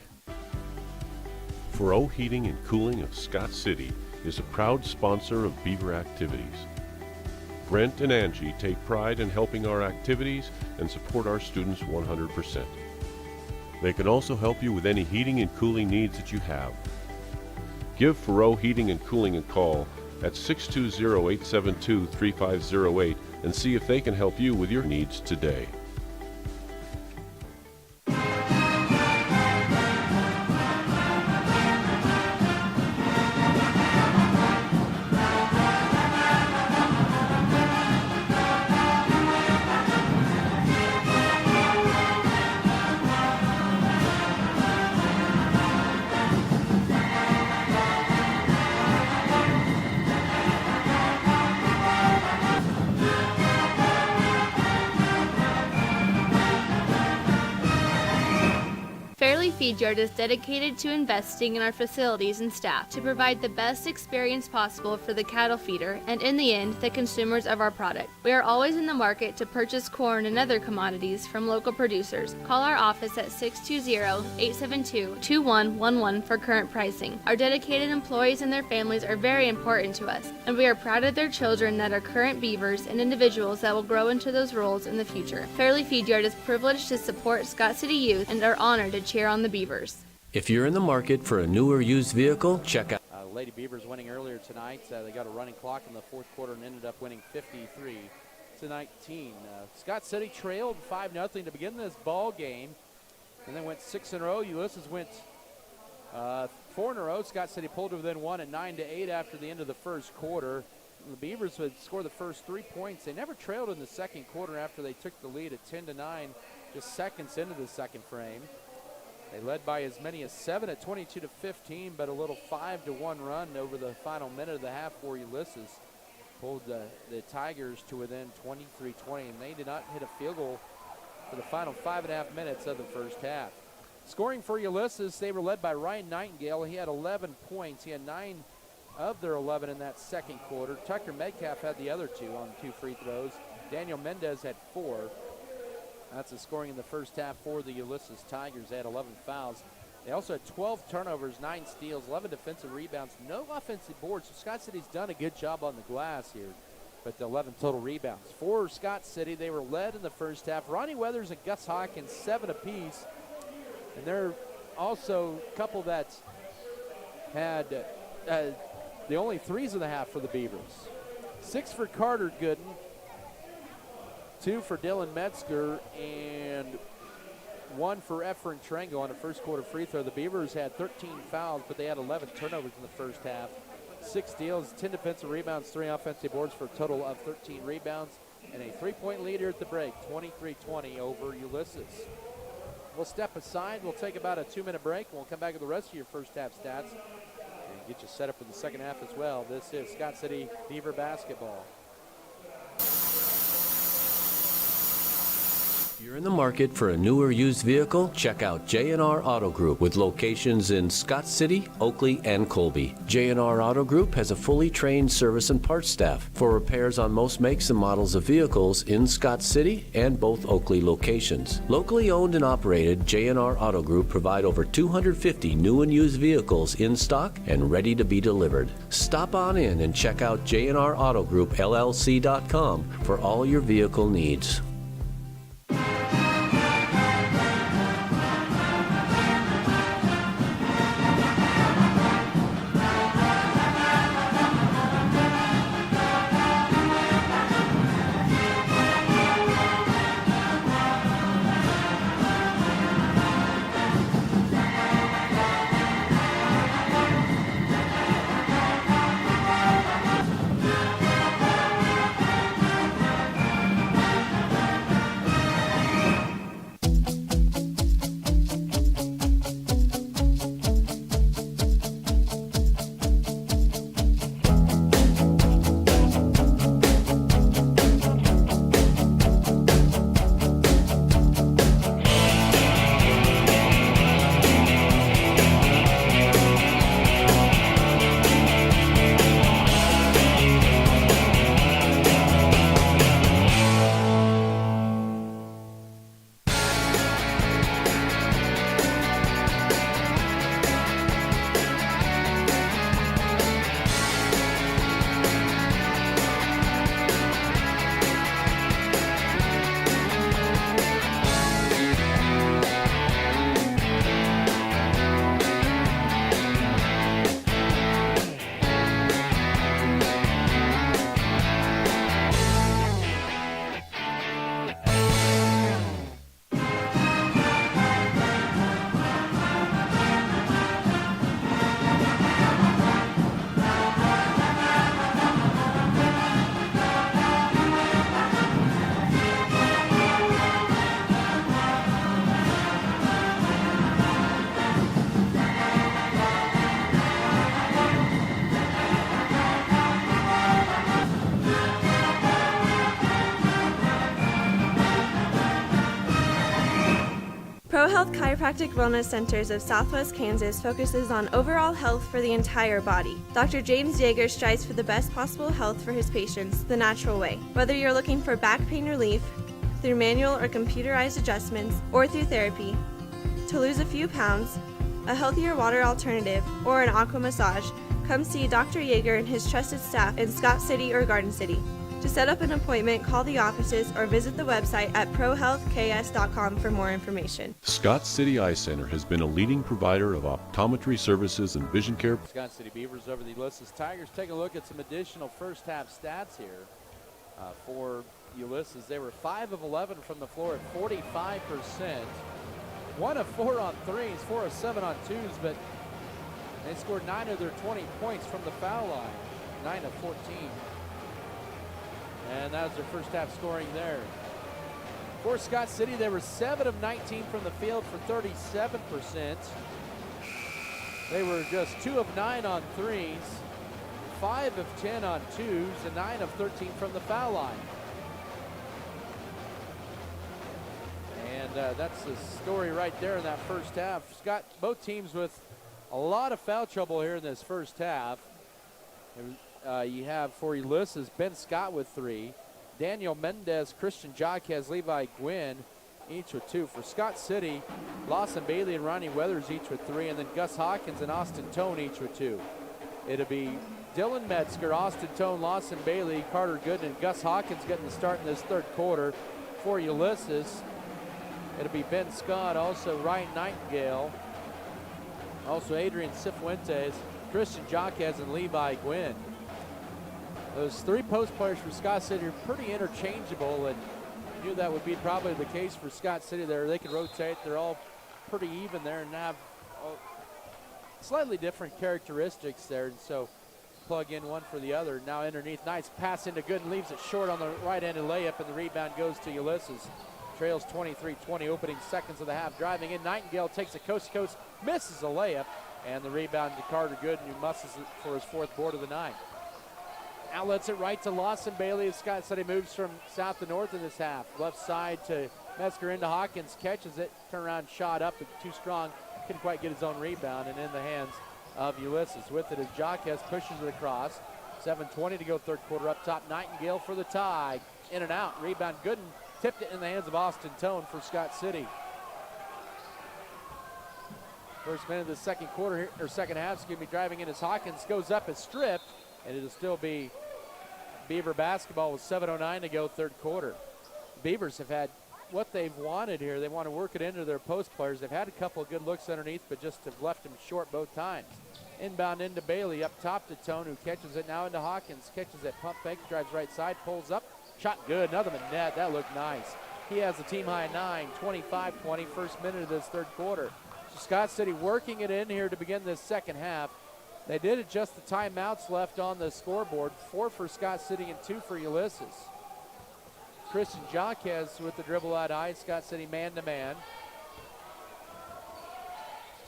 Furrow Heating and Cooling of Scott City is a proud sponsor of Beaver activities. Brent and Angie take pride in helping our activities and support our students 100%. They can also help you with any heating and cooling needs that you have. Give Furrow Heating and Cooling a call at 620-872-3508 and see if they can help you with your needs today. Feedyard is dedicated to investing in our facilities and staff to provide the best experience possible for the cattle feeder and, in the end, the consumers of our product. We are always in the market to purchase corn and other commodities from local producers. Call our office at 620-872-2111 for current pricing. Our dedicated employees and their families are very important to us, and we are proud of their children that are current Beavers and individuals that will grow into those roles in the future. Fairleigh Feedyard is privileged to support Scott City youth and are honored to cheer on the Beavers. If you're in the market for a new or used vehicle, check out Lady Beavers winning earlier tonight. They got a running clock in the fourth quarter and ended up winning 53-19. Scott City trailed 5-0 to begin this ball game, and then went 6 in a row. Ulysses went 4 in a row. Scott City pulled to within 1 at 9-8 after the end of the first quarter. The Beavers would score the first 3 points. They never trailed in the second quarter after they took the lead at 10-9, just seconds into the second frame. They led by as many as 7 at 22-15, but a little 5-1 run over the final minute of the half for Ulysses pulled the Tigers to within 23-20, and they did not hit a field goal for the final 5.5 minutes of the first half. Scoring for Ulysses, they were led by Ryan Nightingale. He had 11 points. He had 9 of their 11 in that second quarter. Tucker Metcalf had the other 2 on 2 free throws. Daniel Mendez had 4. That's the scoring in the first half for the Ulysses Tigers. They had 11 fouls. They also had 12 turnovers, 9 steals, 11 defensive rebounds, no offensive boards. So Scott City's done a good job on the glass here, but the 11 total rebounds. For Scott City, they were led in the first half. Ronnie Weathers and Gus Hawkins, 7 apiece. And they're also a couple that had the only threes in the half for the Beavers. 6 for Carter Gooden. 2 for Dylan Metzger and 1 for Efren Trengo on the first quarter free throw. The Beavers had 13 fouls, but they had 11 turnovers in the first half. 6 steals, 10 defensive rebounds, 3 offensive boards for a total of 13 rebounds, and a 3-point lead here at the break, 23-20 over Ulysses. We'll step aside. We'll take about a 2-minute break. We'll come back with the rest of your first half stats and get you set up for the second half as well. This is Scott City Beaver basketball. If you're in the market for a new or used vehicle, check out J&R Auto Group with locations in Scott City, Oakley, and Colby. J&R Auto Group has a fully trained service and parts staff for repairs on most makes and models of vehicles in Scott City and both Oakley locations. Locally owned and operated, J&R Auto Group provide over 250 new and used vehicles in stock and ready to be delivered. Stop on in and check out J&R Auto Group LLC.com for all your vehicle needs. ProHealth Chiropractic Wellness Centers of Southwest Kansas focuses on overall health for the entire body. Dr. James Yeager strives for the best possible health for his patients the natural way. Whether you're looking for back pain relief, through manual or computerized adjustments, or through therapy, to lose a few pounds, a healthier water alternative, or an aqua massage, come see Dr. Yeager and his trusted staff in Scott City or Garden City. To set up an appointment, call the offices or visit the website at prohealthks.com for more information. Scott City Eye Center has been a leading provider of optometry services and vision care. Scott City Beavers over the Ulysses Tigers. Take a look at some additional first half stats here for Ulysses. They were 5 of 11 from the floor at 45%. 1 of 4 on threes, 4 of 7 on twos, but they scored 9 of their 20 points from the foul line, 9 of 14. And that was their first half scoring there. For Scott City, they were 7 of 19 from the field for 37%. They were just 2 of 9 on threes, 5 of 10 on twos, and 9 of 13 from the foul line. And that's the story right there in that first half. Scott, both teams with a lot of foul trouble here in this first half. You have for Ulysses, Ben Scott with 3, Daniel Mendez, Christian Jaquez, Levi Gwynn, each with 2. For Scott City, Lawson Bailey and Ronnie Weathers each with 3, and then Gus Hawkins and Austin Tone each with 2. It'll be Dylan Metzger, Austin Tone, Lawson Bailey, Carter Gooden, and Gus Hawkins getting the start in this third quarter. For Ulysses, it'll be Ben Scott, also Ryan Nightingale, also Adrian Cifuentes, Christian Jaquez, and Levi Gwynn. Those 3 post players for Scott City are pretty interchangeable, and Knew that would be probably the case for Scott City there. They can rotate. They're all pretty even there and have slightly different characteristics there. And so plug in one for the other. Now underneath, nice pass into Gooden, leaves it short on the right-handed layup, and the rebound goes to Ulysses. Trails 23-20, opening seconds of the half. Driving in, Nightingale takes a coast-to-coast, misses a layup, and the rebound to Carter Gooden, who muscles it for his 4th board of the night. Now lets it right to Lawson Bailey as Scott City moves from south to north in this half. Left side to Metzger into Hawkins, catches it, turnaround shot up, but too strong. Couldn't quite get his own rebound, and in the hands of Ulysses. With it as Jaquez pushes it across. 7:20 to go, 3rd quarter. Up top, Nightingale for the tie. In and out, rebound Gooden. Tipped it in the hands of Austin Tone for Scott City. First minute of the second quarter, or second half, excuse me, driving in as Hawkins goes up and stripped, and it'll still be Beaver basketball with 7:09 to go, 3rd quarter. Beavers have had what they've wanted here. They want to work it into their post players. They've had a couple of good looks underneath, but just have left them short both times. Inbound into Bailey, up top to Tone, who catches it now into Hawkins. Catches it, pump fake, drives right side, pulls up. Shot good, another one net. That looked nice. He has the team high 9, 25-20, first minute of this 3rd quarter. So Scott City working it in here to begin this second half. They did adjust the timeouts left on the scoreboard. 4 for Scott City and 2 for Ulysses. Christian Jaquez with the dribble out high. Scott City man-to-man.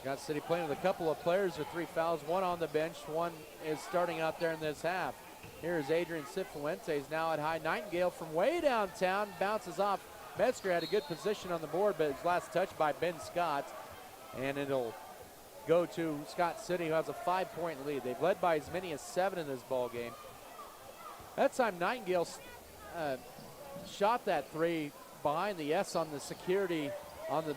Scott City playing with a couple of players with 3 fouls. One on the bench, one is starting out there in this half. Here's Adrian Cifuentes now at high. Nightingale from way downtown bounces off. Metzger had a good position on the board, but his last touch by Ben Scott. And it'll go to Scott City, who has a 5-point lead. They've led by as many as 7 in this ball game. That time Nightingale shot that 3 behind the S on the security on the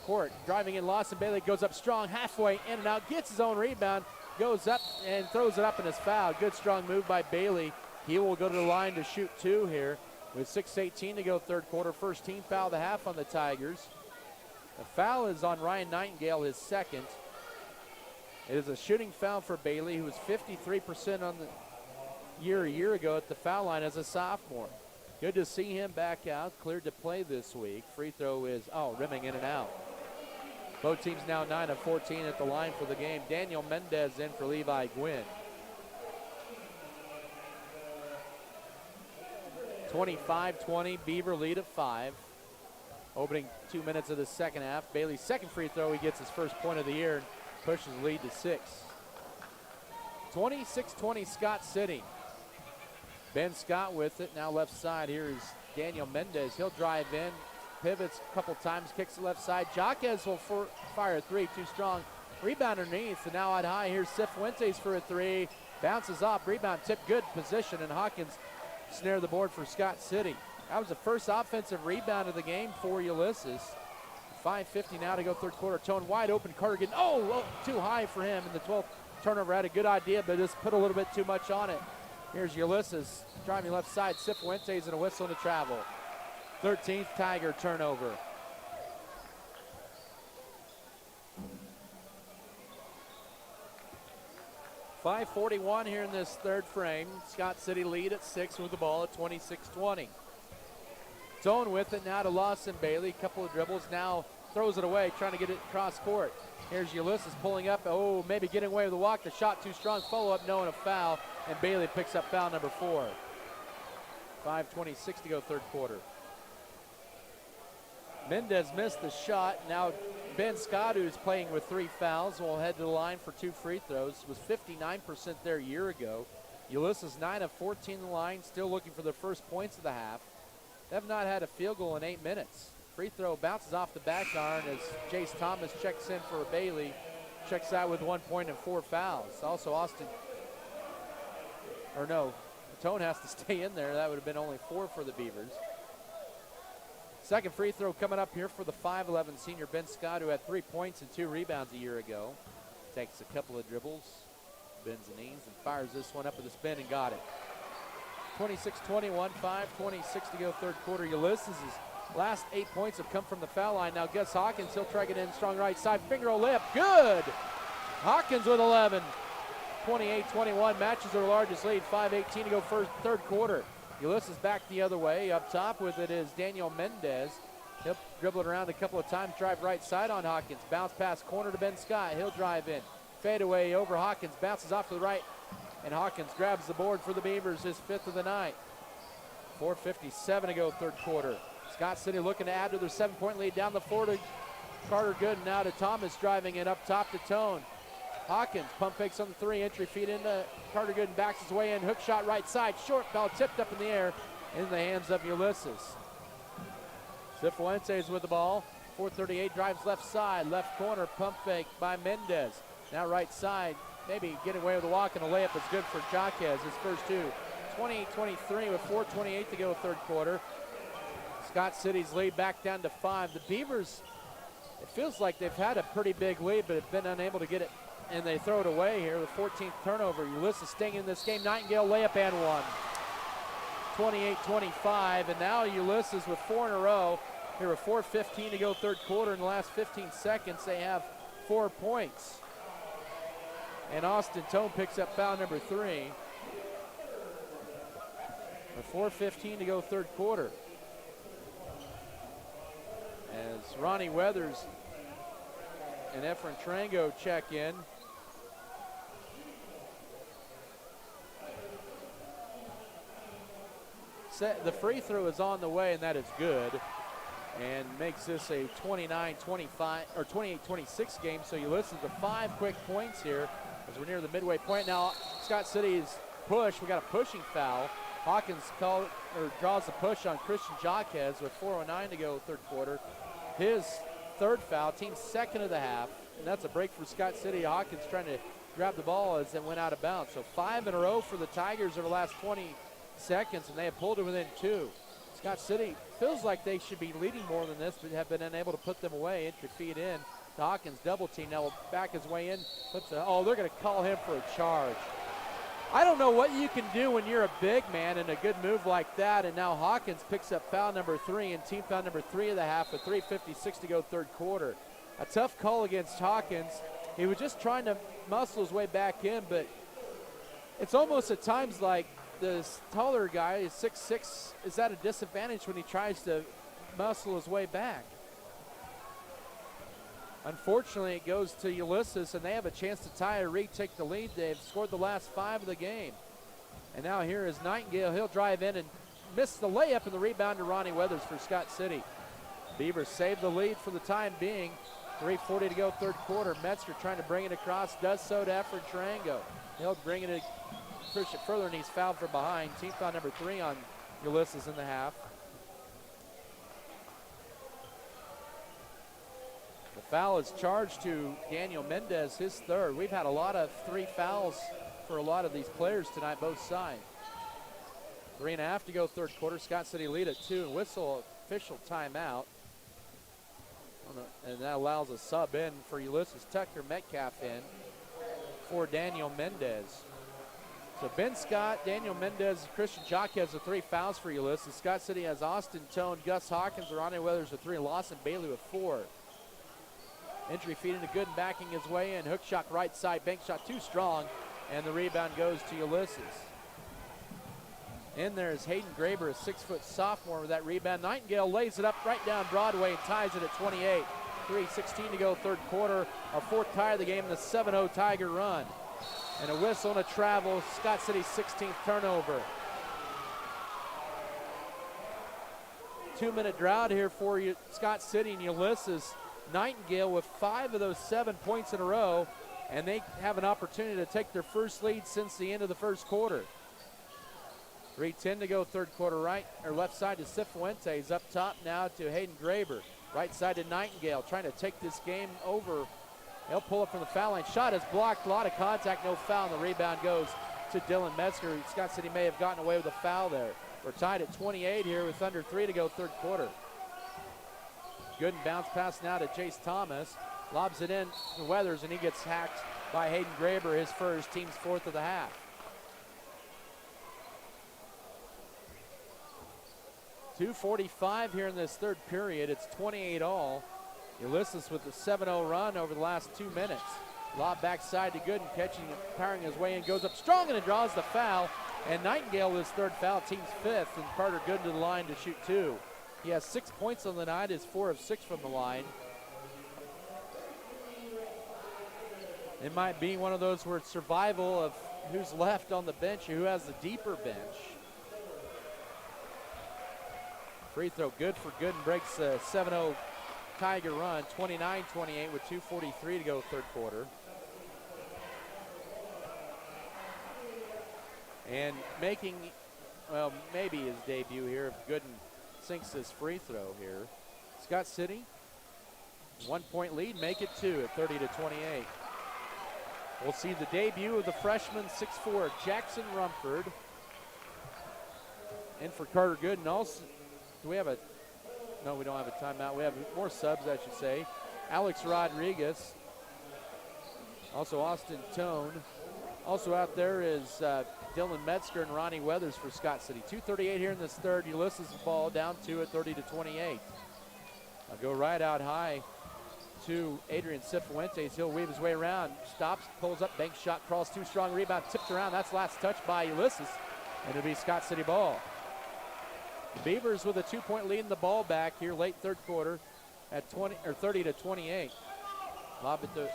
court. Driving in, Lawson Bailey goes up strong, halfway in and out, gets his own rebound, goes up and throws it up and is fouled. Good strong move by Bailey. He will go to the line to shoot 2 here with 6:18 to go, 3rd quarter. First team foul of the half on the Tigers. The foul is on Ryan Nightingale, his 2nd. It is a shooting foul for Bailey, who was 53% on the year a year ago at the foul line as a sophomore. Good to see him back out, cleared to play this week. Free throw is, rimming in and out. Both teams now 9 of 14 at the line for the game. Daniel Mendez in for Levi Gwynn. 25-20, Beaver lead at 5. Opening 2 minutes of the second half. Bailey's 2nd free throw, he gets his first point of the year and pushes the lead to 6. 26-20 Scott City. Ben Scott with it, now left side. Here is Daniel Mendez. He'll drive in, pivots a couple times, kicks it left side. Jaquez will fire a 3, too strong. Rebound underneath, and now out high. Here's Cifuentes for a 3. Bounces off, rebound tip, good position, and Hawkins snare the board for Scott City. That was the first offensive rebound of the game for Ulysses. 5:50 now to go, 3rd quarter. Tone wide open, Carter getting, too high for him, and the 12th turnover. Had a good idea, but just put a little bit too much on it. Here's Ulysses driving left side. Cifuentes and a whistle to travel. 13th Tiger turnover. .541 here in this 3rd frame. Scott City lead at 6 with the ball at 26-20. Tone with it now to Lawson Bailey. Couple of dribbles, now throws it away, trying to get it across court. Here's Ulysses pulling up. Maybe getting away with the walk. The shot too strong. Follow up, no, and a foul. And Bailey picks up foul number 4. 5:26 to go, 3rd quarter. Mendez missed the shot. Now Ben Scott, who's playing with 3 fouls, will head to the line for 2 free throws. Was 59% there a year ago. Ulysses 9 of 14 in the line, still looking for their first points of the half. They have not had a field goal in 8 minutes. Free throw bounces off the back iron as Jace Thomas checks in for Bailey. Checks out with 1 point and 4 fouls. Also Tone has to stay in there. That would have been only 4 for the Beavers. Second free throw coming up here for the 5'11 senior Ben Scott, who had 3 points and 2 rebounds a year ago. Takes a couple of dribbles, bends the knees, and fires this one up with a spin and got it. 26-21, 5:26 to go, 3rd quarter. Ulysses' last 8 points have come from the foul line. Now Gus Hawkins, he'll try to get in strong right side. Finger roll layup, good! Hawkins with 11. 28-21, matches their largest lead. 5:18 to go, 3rd quarter. Ulysses back the other way. Up top with it is Daniel Mendez. He'll dribble it around a couple of times, drive right side on Hawkins. Bounce pass corner to Ben Scott. He'll drive in. Fade away over Hawkins. Bounces off to the right. And Hawkins grabs the board for the Beavers, his 5th of the night. 4:57 to go, third quarter. Scott City looking to add to their 7-point lead. Down the floor to Carter Gooden. Now to Thomas driving it up top to Tone. Hawkins pump fakes on the 3. Entry feed into Carter Gooden. Backs his way in. Hook shot right side. Short ball tipped up in the air in the hands of Ulysses. Cifuentes with the ball. 4:38 drives left side. Left corner pump fake by Mendez. Now right side. Maybe getting away with a walk, and a layup is good for Jaquez, his first 2. 28-23 with 4:28 to go, third quarter. Scott City's lead back down to 5. The Beavers, it feels like they've had a pretty big lead, but have been unable to get it, and they throw it away here. The 14th turnover. Ulysses staying in this game. Nightingale layup and 1. 28-25, and now Ulysses with 4 in a row. Here with 4:15 to go, third quarter. In the last 15 seconds, they have 4 points. And Austin Tone picks up foul number 3. With 4:15 to go, third quarter. As Ronnie Weathers and Efren Trango check in. The free throw is on the way, and that is good. And makes this a 29-25 or 28-26 game. So you listen to 5 quick points here as we're near the midway point. Now Scott City's push. We got a pushing foul. Hawkins draws the push on Christian Jaquez with 4:09 to go, third quarter. His third foul, team's 2nd of the half, and that's a break for Scott City. Hawkins trying to grab the ball as it went out of bounds. So 5 in a row for the Tigers over the last 20 seconds, and they have pulled it within 2. Scott City feels like they should be leading more than this, but have been unable to put them away. Entry feed in to Hawkins, double team. Now will back his way in. They're going to call him for a charge. I don't know what you can do when you're a big man and a good move like that. And now Hawkins picks up foul number 3 and team foul number 3 of the half with 3:56 to go, third quarter. A tough call against Hawkins. He was just trying to muscle his way back in, but it's almost at times like this taller guy is 6'6", is at a disadvantage when he tries to muscle his way back. Unfortunately, it goes to Ulysses, and they have a chance to tie or retake the lead. They've scored the last 5 of the game. And now here is Nightingale. He'll drive in and miss the layup, and the rebound to Ronnie Weathers for Scott City. Beavers save the lead for the time being. 3:40 to go, third quarter. Metzger trying to bring it across, does so to Efren Trango. He'll bring it, push it further, and he's fouled from behind. Team foul number 3 on Ulysses in the half. The foul is charged to Daniel Mendez, his 3rd. We've had a lot of 3 fouls for a lot of these players tonight, both sides. 3.5 to go, third quarter. Scott City lead at 2, and whistle official timeout. And that allows a sub in for Ulysses. Tucker Metcalf in for Daniel Mendez. So Ben Scott, Daniel Mendez, Christian Jaquez with 3 fouls for Ulysses. Scott City has Austin Tone, Gus Hawkins, Ronnie Weathers with 3, and Lawson Bailey with 4. Entry feed into Gooden, backing his way in. Hook shot right side, bank shot too strong, and the rebound goes to Ulysses. In there is Hayden Graber, a 6-foot sophomore with that rebound. Nightingale lays it up right down Broadway and ties it at 28. 3:16 to go, third quarter. Our 4th tie of the game, the 7-0 Tiger run. And a whistle and a travel. Scott City's 16th turnover. 2-minute drought here for Scott City and Ulysses. Nightingale with 5 of those 7 points in a row, and they have an opportunity to take their first lead since the end of the first quarter. 3:10 to go, third quarter. Right or left side to Cifuentes. Up top now to Hayden Graber. Right side to Nightingale, trying to take this game over. He'll pull up from the foul line. Shot is blocked. A lot of contact, no foul, and the rebound goes to Dylan Metzger. Scott City may have gotten away with a foul there. We're tied at 28 here with under 3 to go, third quarter. Good and bounce pass now to Chase Thomas. Lobs it in to Weathers, and he gets hacked by Hayden Graber, his first, team's 4th of the half. .245 here in this third period. It's 28 all. Ulysses with the 7-0 run over the last 2 minutes. Lob backside to Gooden, catching, powering his way in, goes up strong, and it draws the foul. And Nightingale, his third foul, team's fifth, and Carter Gooden to the line to shoot 2. He has 6 points on the night, is 4 of 6 from the line. It might be one of those where it's survival of who's left on the bench, who has the deeper bench. Free throw good for Gooden, breaks a 7-0 Tiger run, 29-28 with 2:43 to go third quarter. And making, well, maybe his debut here if Gooden sinks his free throw here. Scott City, 1 point lead, make it 2 at 30-28. We'll see the debut of the freshman 6'4", Jackson Rumford. In for Carter Gooden. Also, do we have a, no, we don't have a timeout. We have more subs, I should say. Alex Rodriguez. Also Austin Tone. Also out there is Dylan Metzger and Ronnie Weathers for Scott City. 2:38 here in this third. Ulysses ball down 2 at 30-28. I'll go right out high to Adrian Cifuentes. He'll weave his way around, stops, pulls up, bank shot, crawls too strong, rebound, tipped around. That's last touch by Ulysses, and it'll be Scott City ball. The Beavers with a 2-point lead in the ball back here late third quarter at 30-28. Lob at the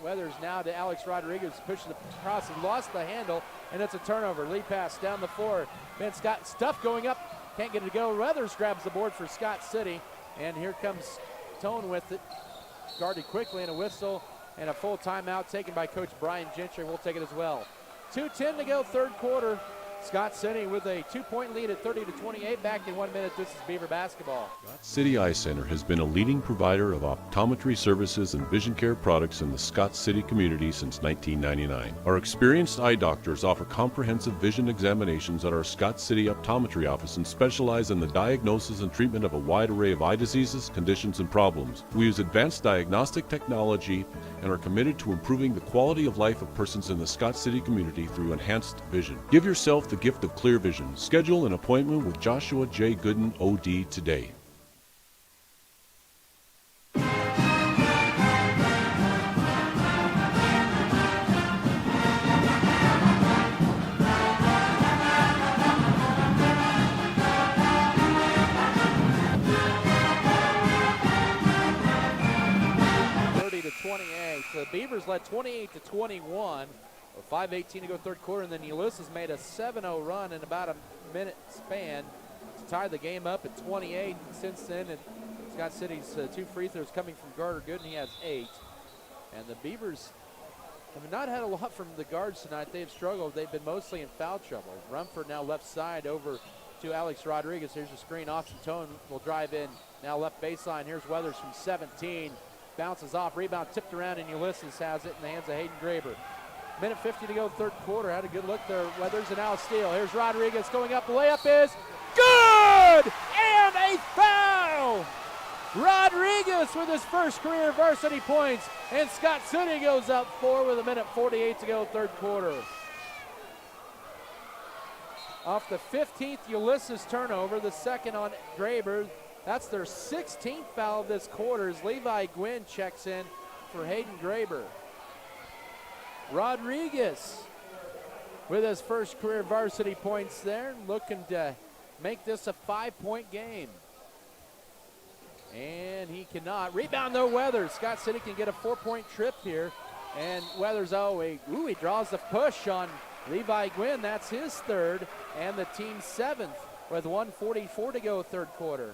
Weathers now to Alex Rodriguez, pushes it across. He lost the handle, and it's a turnover. Lead pass down the floor. Ben Scott, stuff going up, can't get it to go. Weathers grabs the board for Scott City, and here comes Tone with it. Guarded quickly, and a whistle and a full timeout taken by Coach Brian Gentry. We'll take it as well. 2:10 to go third quarter. Scott City with a 2-point lead at 30-28. Back in 1 minute, this is Beaver basketball. City Eye Center has been a leading provider of optometry services and vision care products in the Scott City community since 1999. Our experienced eye doctors offer comprehensive vision examinations at our Scott City optometry office and specialize in the diagnosis and treatment of a wide array of eye diseases, conditions, and problems. We use advanced diagnostic technology and are committed to improving the quality of life of persons in the Scott City community through enhanced vision. Give yourself the gift of clear vision. Schedule an appointment with Joshua J. Gooden, OD, today. The Beavers led 28-21. 5:18 to go third quarter, and then Ulysses made a 7-0 run in about a minute span to tie the game up at 28. And since then, Scott City's 2 free throws coming from Carter Gooden. He has 8. And the Beavers have not had a lot from the guards tonight. They've struggled. They've been mostly in foul trouble. Rumford now left side over to Alex Rodriguez. Here's a screen. Austin Tone will drive in. Now left baseline. Here's Weathers from 17. Bounces off. Rebound tipped around, and Ulysses has it in the hands of Hayden Graber. Minute 50 to go third quarter. Had a good look there. Weathers and now steal. Here's Rodriguez going up. The layup is good! And a foul! Rodriguez with his first career varsity points. And Scott City goes up 4 with a minute 48 to go third quarter. Off the 15th Ulysses turnover, the second on Graber. That's their 16th foul of this quarter as Levi Gwynn checks in for Hayden Graber. Rodriguez with his first career varsity points there, looking to make this a 5-point game. And he cannot. Rebound though, Weathers. Scott City can get a 4-point trip here. And Weathers, he draws the push on Levi Gwynn. That's his third and the team's 7th with 1:44 to go third quarter.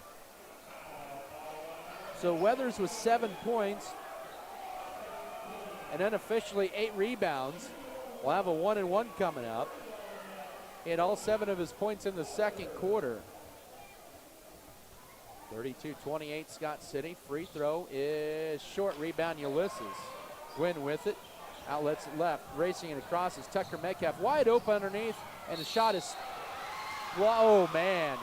So Weathers with 7 points and unofficially 8 rebounds. We'll have a 1-and-1 coming up. He had all 7 of his points in the second quarter. 32-28 Scott City. Free throw is short. Rebound Ulysses. Gwynn with it. Outlets it left. Racing it across is Tucker Metcalf. Wide open underneath. And the shot is, oh man.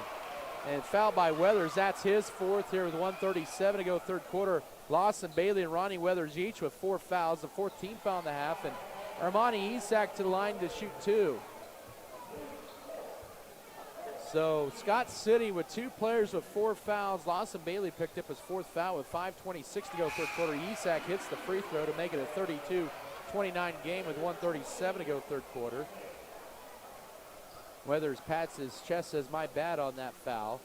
And fouled by Weathers. That's his 4th here with 1:37 to go third quarter. Lawson Bailey and Ronnie Weathers each with 4 fouls. The 14th foul in the half. And Armani Isak to the line to shoot 2. So Scott City with 2 players with 4 fouls. Lawson Bailey picked up his 4th foul with 5:26 to go third quarter. Isak hits the free throw to make it a 32-29 game with 1:37 to go third quarter. Weathers pats his chest, says, my bad on that foul.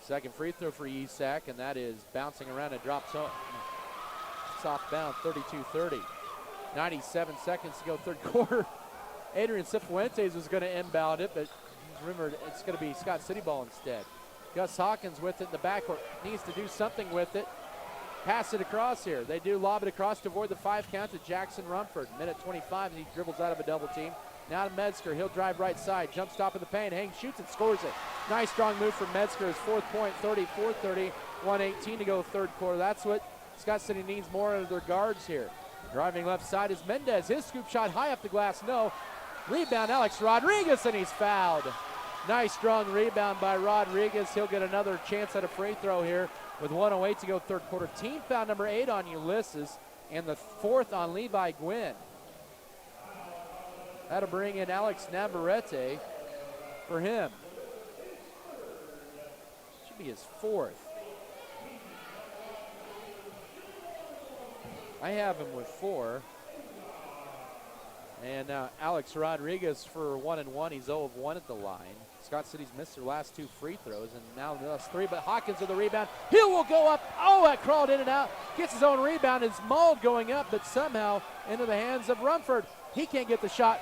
Second free throw for Isak, and that is bouncing around and drops home. Soft bound, 32-30. 97 seconds to go third quarter. Adrian Cifuentes was going to inbound it, but remember, it's going to be Scott City ball instead. Gus Hawkins with it in the backcourt. Needs to do something with it. Pass it across here. They do lob it across to avoid the 5 count to Jackson Rumford. Minute 25, and he dribbles out of a double team. Now to Metzger. He'll drive right side. Jump stop in the paint. Hangs, shoots, and scores it. Nice strong move from Metzger. His 4th point, 34-30. 1:18 to go third quarter. That's what Scott City needs more of their guards here. Driving left side is Mendez. His scoop shot high up the glass. No. Rebound, Alex Rodriguez, and he's fouled. Nice strong rebound by Rodriguez. He'll get another chance at a free throw here with 1:08 to go third quarter. Team foul number 8 on Ulysses and the 4th on Levi Gwynn. That'll bring in Alex Navarrete for him. Should be his 4th. I have him with 4. And now Alex Rodriguez for 1 and 1. He's 0 of 1 at the line. Scott City's missed their last 2 free throws, and now that's 3. But Hawkins with the rebound. Hill will go up. Oh, that crawled in and out. Gets his own rebound. It's mauled going up, but somehow into the hands of Rumford. He can't get the shot.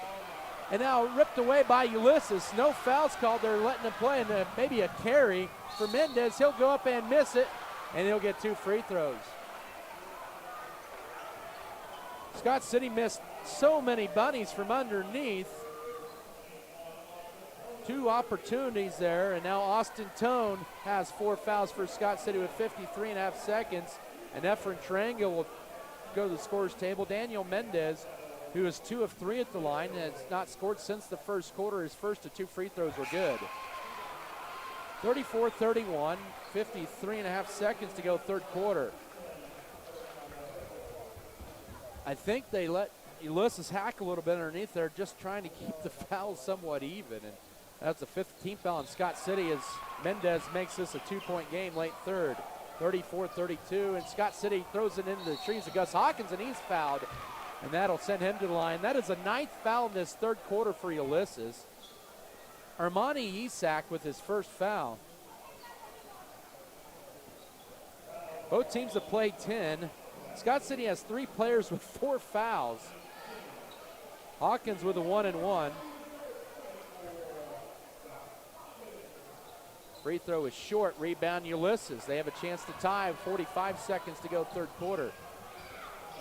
And now ripped away by Ulysses. No fouls called. They're letting him play, and maybe a carry for Mendez. He'll go up and miss it, and he'll get 2 free throws. Scott City missed so many bunnies from underneath. 2 opportunities there, and now Austin Tone has 4 fouls for Scott City with 53.5 seconds. And Efren Trango will go to the scorer's table. Daniel Mendez, who is 2 of 3 at the line, has not scored since the first quarter. His first of 2 free throws were good. 34-31, 53.5 seconds to go third quarter. I think they let Ulysses hack a little bit underneath there, just trying to keep the fouls somewhat even. And that's the 5th team foul on Scott City as Mendez makes this a 2-point game late third. 34-32, and Scott City throws it into the trees of Gus Hawkins, and he's fouled. And that'll send him to the line. That is a 9th foul in this third quarter for Ulysses. Armani Isak with his first foul. Both teams have played 10. Scott City has 3 players with 4 fouls. Hawkins with a 1 and 1. Free throw is short. Rebound Ulysses. They have a chance to tie. 45 seconds to go third quarter.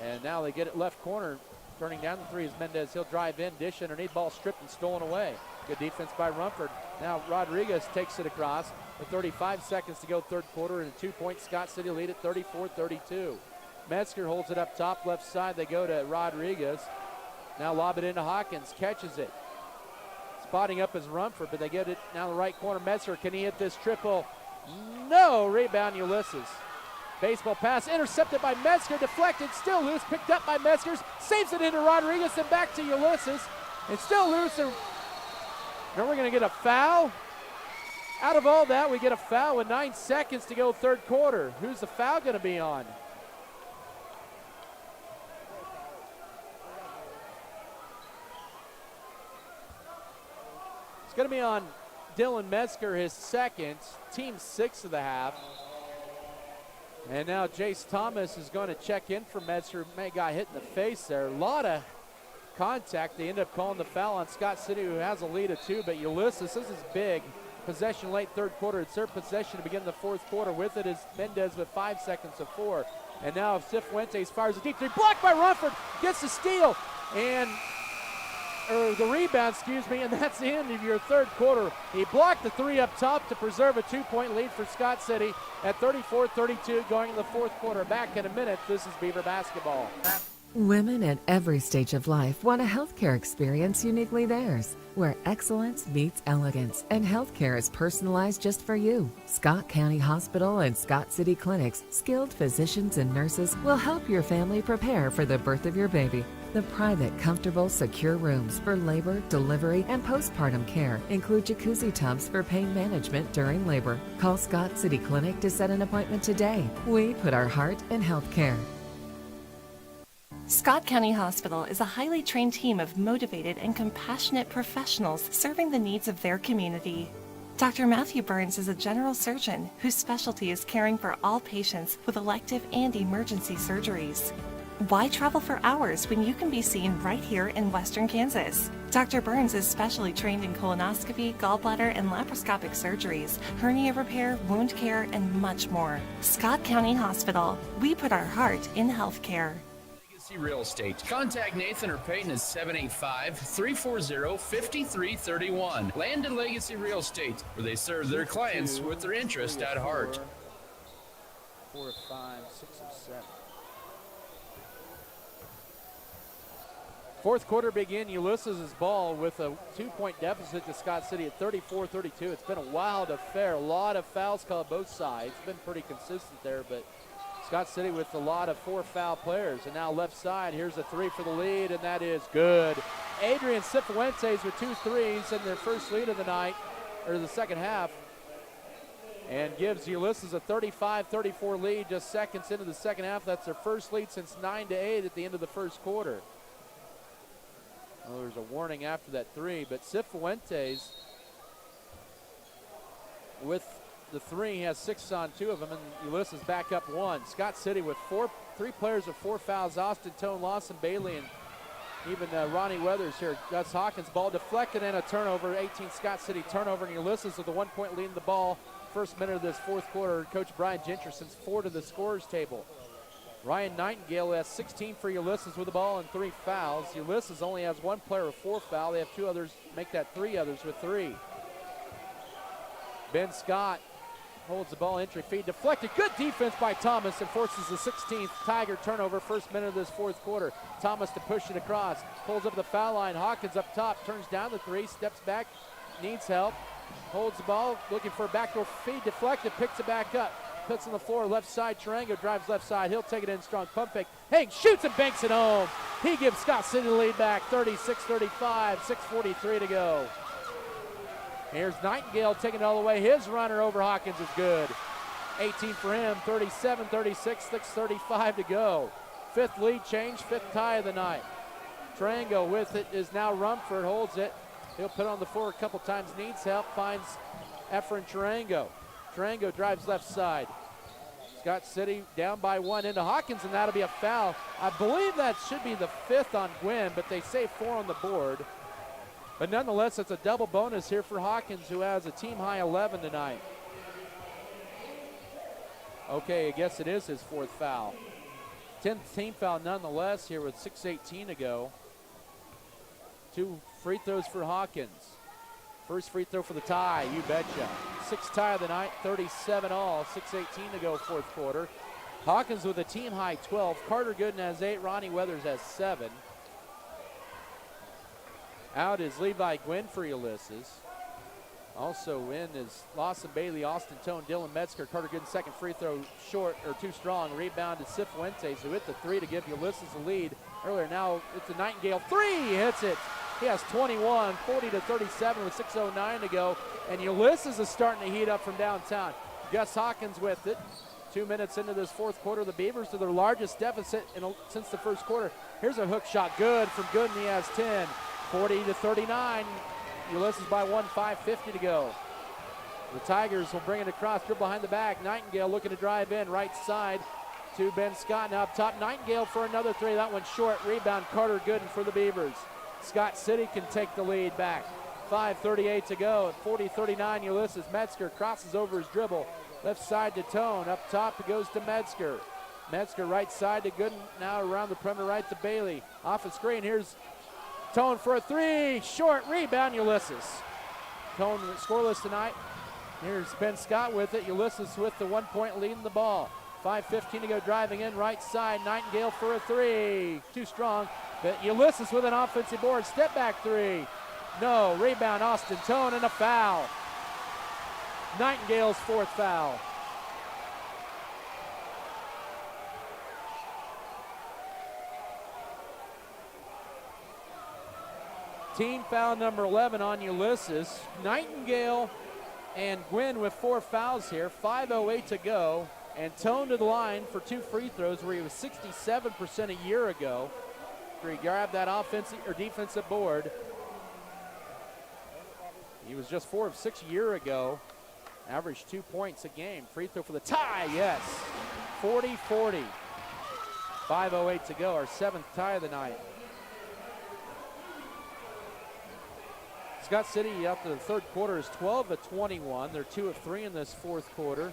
And now they get it left corner. Turning down the 3 is Mendez. He'll drive in, dish underneath, ball stripped and stolen away. Good defense by Rumford. Now Rodriguez takes it across with 35 seconds to go third quarter, and a 2-point Scott City lead at 34-32. Metzger holds it up top left side. They go to Rodriguez. Now lob it into Hawkins. Catches it. Spotting up is Rumford, but they get it now the right corner. Metzger, can he hit this triple? No. Rebound Ulysses. Baseball pass intercepted by Metzger, deflected, still loose, picked up by Metzger, saves it into Rodriguez and back to Ulysses, and still loose. And now we're going to get a foul. Out of all that, we get a foul with 9 seconds to go third quarter. Who's the foul going to be on? It's going to be on Dylan Metzger, his second, team 6 of the half. And now Jace Thomas is going to check in for Metzger. May got hit in the face there. A lot of contact. They end up calling the foul on Scott City, who has a lead of 2. But Ulysses, this is big. Possession late third quarter. It's their possession to begin the fourth quarter. With it is Mendez with 5 seconds of 4. And now Cifuentes fires a deep 3. Blocked by Rumford. Gets the steal. The rebound, and that's the end of your third quarter. He blocked the 3 up top to preserve a 2-point lead for Scott City at 34-32 going in the fourth quarter. Back in a minute. This is Beaver basketball. Women at every stage of life want a healthcare experience uniquely theirs, where excellence meets elegance and healthcare is personalized just for you. Scott County Hospital and Scott City Clinic's skilled physicians and nurses will help your family prepare for the birth of your baby. The private, comfortable, secure rooms for labor, delivery, and postpartum care include jacuzzi tubs for pain management during labor. Call Scott City Clinic to set an appointment today. We put our heart in healthcare. Scott County Hospital is a highly trained team of motivated and compassionate professionals serving the needs of their community. Dr. Matthew Burns is a general surgeon whose specialty is caring for all patients with elective and emergency surgeries. Why travel for hours when you can be seen right here in Western Kansas? Dr. Burns is specially trained in colonoscopy, gallbladder, and laparoscopic surgeries, hernia repair, wound care, and much more. Scott County Hospital. We put our heart in healthcare. Legacy Real Estate. Contact Nathan or Peyton at 785-340-5331. Land and Legacy Real Estate, where they serve their clients with their interest at heart. 4 of 5, 6 of 7. Fourth quarter begin. Ulysses' ball with a 2-point deficit to Scott City at 34-32. It's been a wild affair. A lot of fouls called both sides. Been pretty consistent there, but Scott City with a lot of 4 foul players. And now left side, here's a 3 for the lead, and that is good. Adrian Cifuentes with 2 threes and their first lead of the night, or the second half, and gives Ulysses a 35-34 lead just seconds into the second half. That's their first lead since 9-8 at the end of the first quarter. Well, there's a warning after that 3, but Cifuentes with the 3, he has 6 on 2 of them, and Ulysses back up 1. Scott City with 3 players with 4 fouls. Austin Tone, Lawson Bailey, and even Ronnie Weathers here. Gus Hawkins, ball deflected and a turnover. 18 Scott City turnover, and Ulysses with a 1-point lead in the ball. First minute of this fourth quarter, Coach Brian Jenterson's 4 to the scorers table. Ryan Nightingale has 16 for Ulysses with the ball and 3 fouls. Ulysses only has 1 player with 4 fouls. They have 2 others, make that 3 others with 3. Ben Scott holds the ball, entry feed, deflected. Good defense by Thomas and forces the 16th Tiger turnover, first minute of this fourth quarter. Thomas to push it across, pulls up the foul line. Hawkins up top, turns down the 3, steps back, needs help, holds the ball, looking for a backdoor feed, deflected, picks it back up. Puts on the floor, left side, Tarango drives left side. He'll take it in strong, pump fake. Hanks shoots and banks it home. He gives Scott City the lead back, 36-35, 6:43 to go. Here's Nightingale taking it all the way. His runner over Hawkins is good. 18 for him, 37-36, 6:35 to go. 5th lead change, 5th tie of the night. Tarango with it is now Rumford, holds it. He'll put it on the floor a couple times, needs help, finds Efren Tarango. Tarango drives left side. Scott City down by 1 into Hawkins, and that'll be a foul. I believe that should be the 5th on Gwynn, but they say 4 on the board. But nonetheless, it's a double bonus here for Hawkins, who has a team-high 11 tonight. Okay, I guess it is his 4th foul. 10th team foul nonetheless here with 6:18 to go. 2 free throws for Hawkins. First free throw for the tie, you betcha. 6th tie of the night, 37 all, 6:18 to go fourth quarter. Hawkins with a team high 12. Carter Gooden has 8, Ronnie Weathers has 7. Out is Levi Gwynn for Ulysses. Also in is Lawson Bailey, Austin Tone, Dylan Metzger. Carter Gooden second free throw short or too strong. Rebound to Cifuentes, who hit the 3 to give Ulysses the lead earlier. Now it's a Nightingale 3, he hits it. He has 21, 40-37 with 6:09 to go. And Ulysses is starting to heat up from downtown. Gus Hawkins with it. 2 minutes into this fourth quarter, the Beavers to their largest deficit since the first quarter. Here's a hook shot, good from Gooden, he has 10. 40-39, Ulysses by 1, 5:50 to go. The Tigers will bring it across, dribble behind the back. Nightingale looking to drive in, right side to Ben Scott. Now up top, Nightingale for another 3. That one short. Rebound, Carter Gooden for the Beavers. Scott City can take the lead back. 5:38 to go. At 40-39, Ulysses. Metzger crosses over his dribble. Left side to Tone. Up top, it goes to Metzger. Metzger right side to Gooden. Now around the perimeter right to Bailey. Off the screen, here's Tone for a 3. Short rebound, Ulysses. Tone scoreless tonight. Here's Ben Scott with it. Ulysses with the 1-point lead in the ball. 5:15 to go, driving in right side. Nightingale for a 3. Too strong. But Ulysses with an offensive board. Step back 3. No. Rebound, Austin Tone, and a foul. Nightingale's 4th foul. Team foul number 11 on Ulysses. Nightingale and Gwynn with 4 fouls here. 5:08 to go. And Tone to the line for 2 free throws where he was 67% a year ago. Where he grabbed that offensive or defensive board. He was just 4 of 6 a year ago. Averaged 2 points a game. Free throw for the tie, yes. 40-40. 5:08 to go, our 7th tie of the night. Scott City after the third quarter is 12 of 21. They're 2 of 3 in this fourth quarter.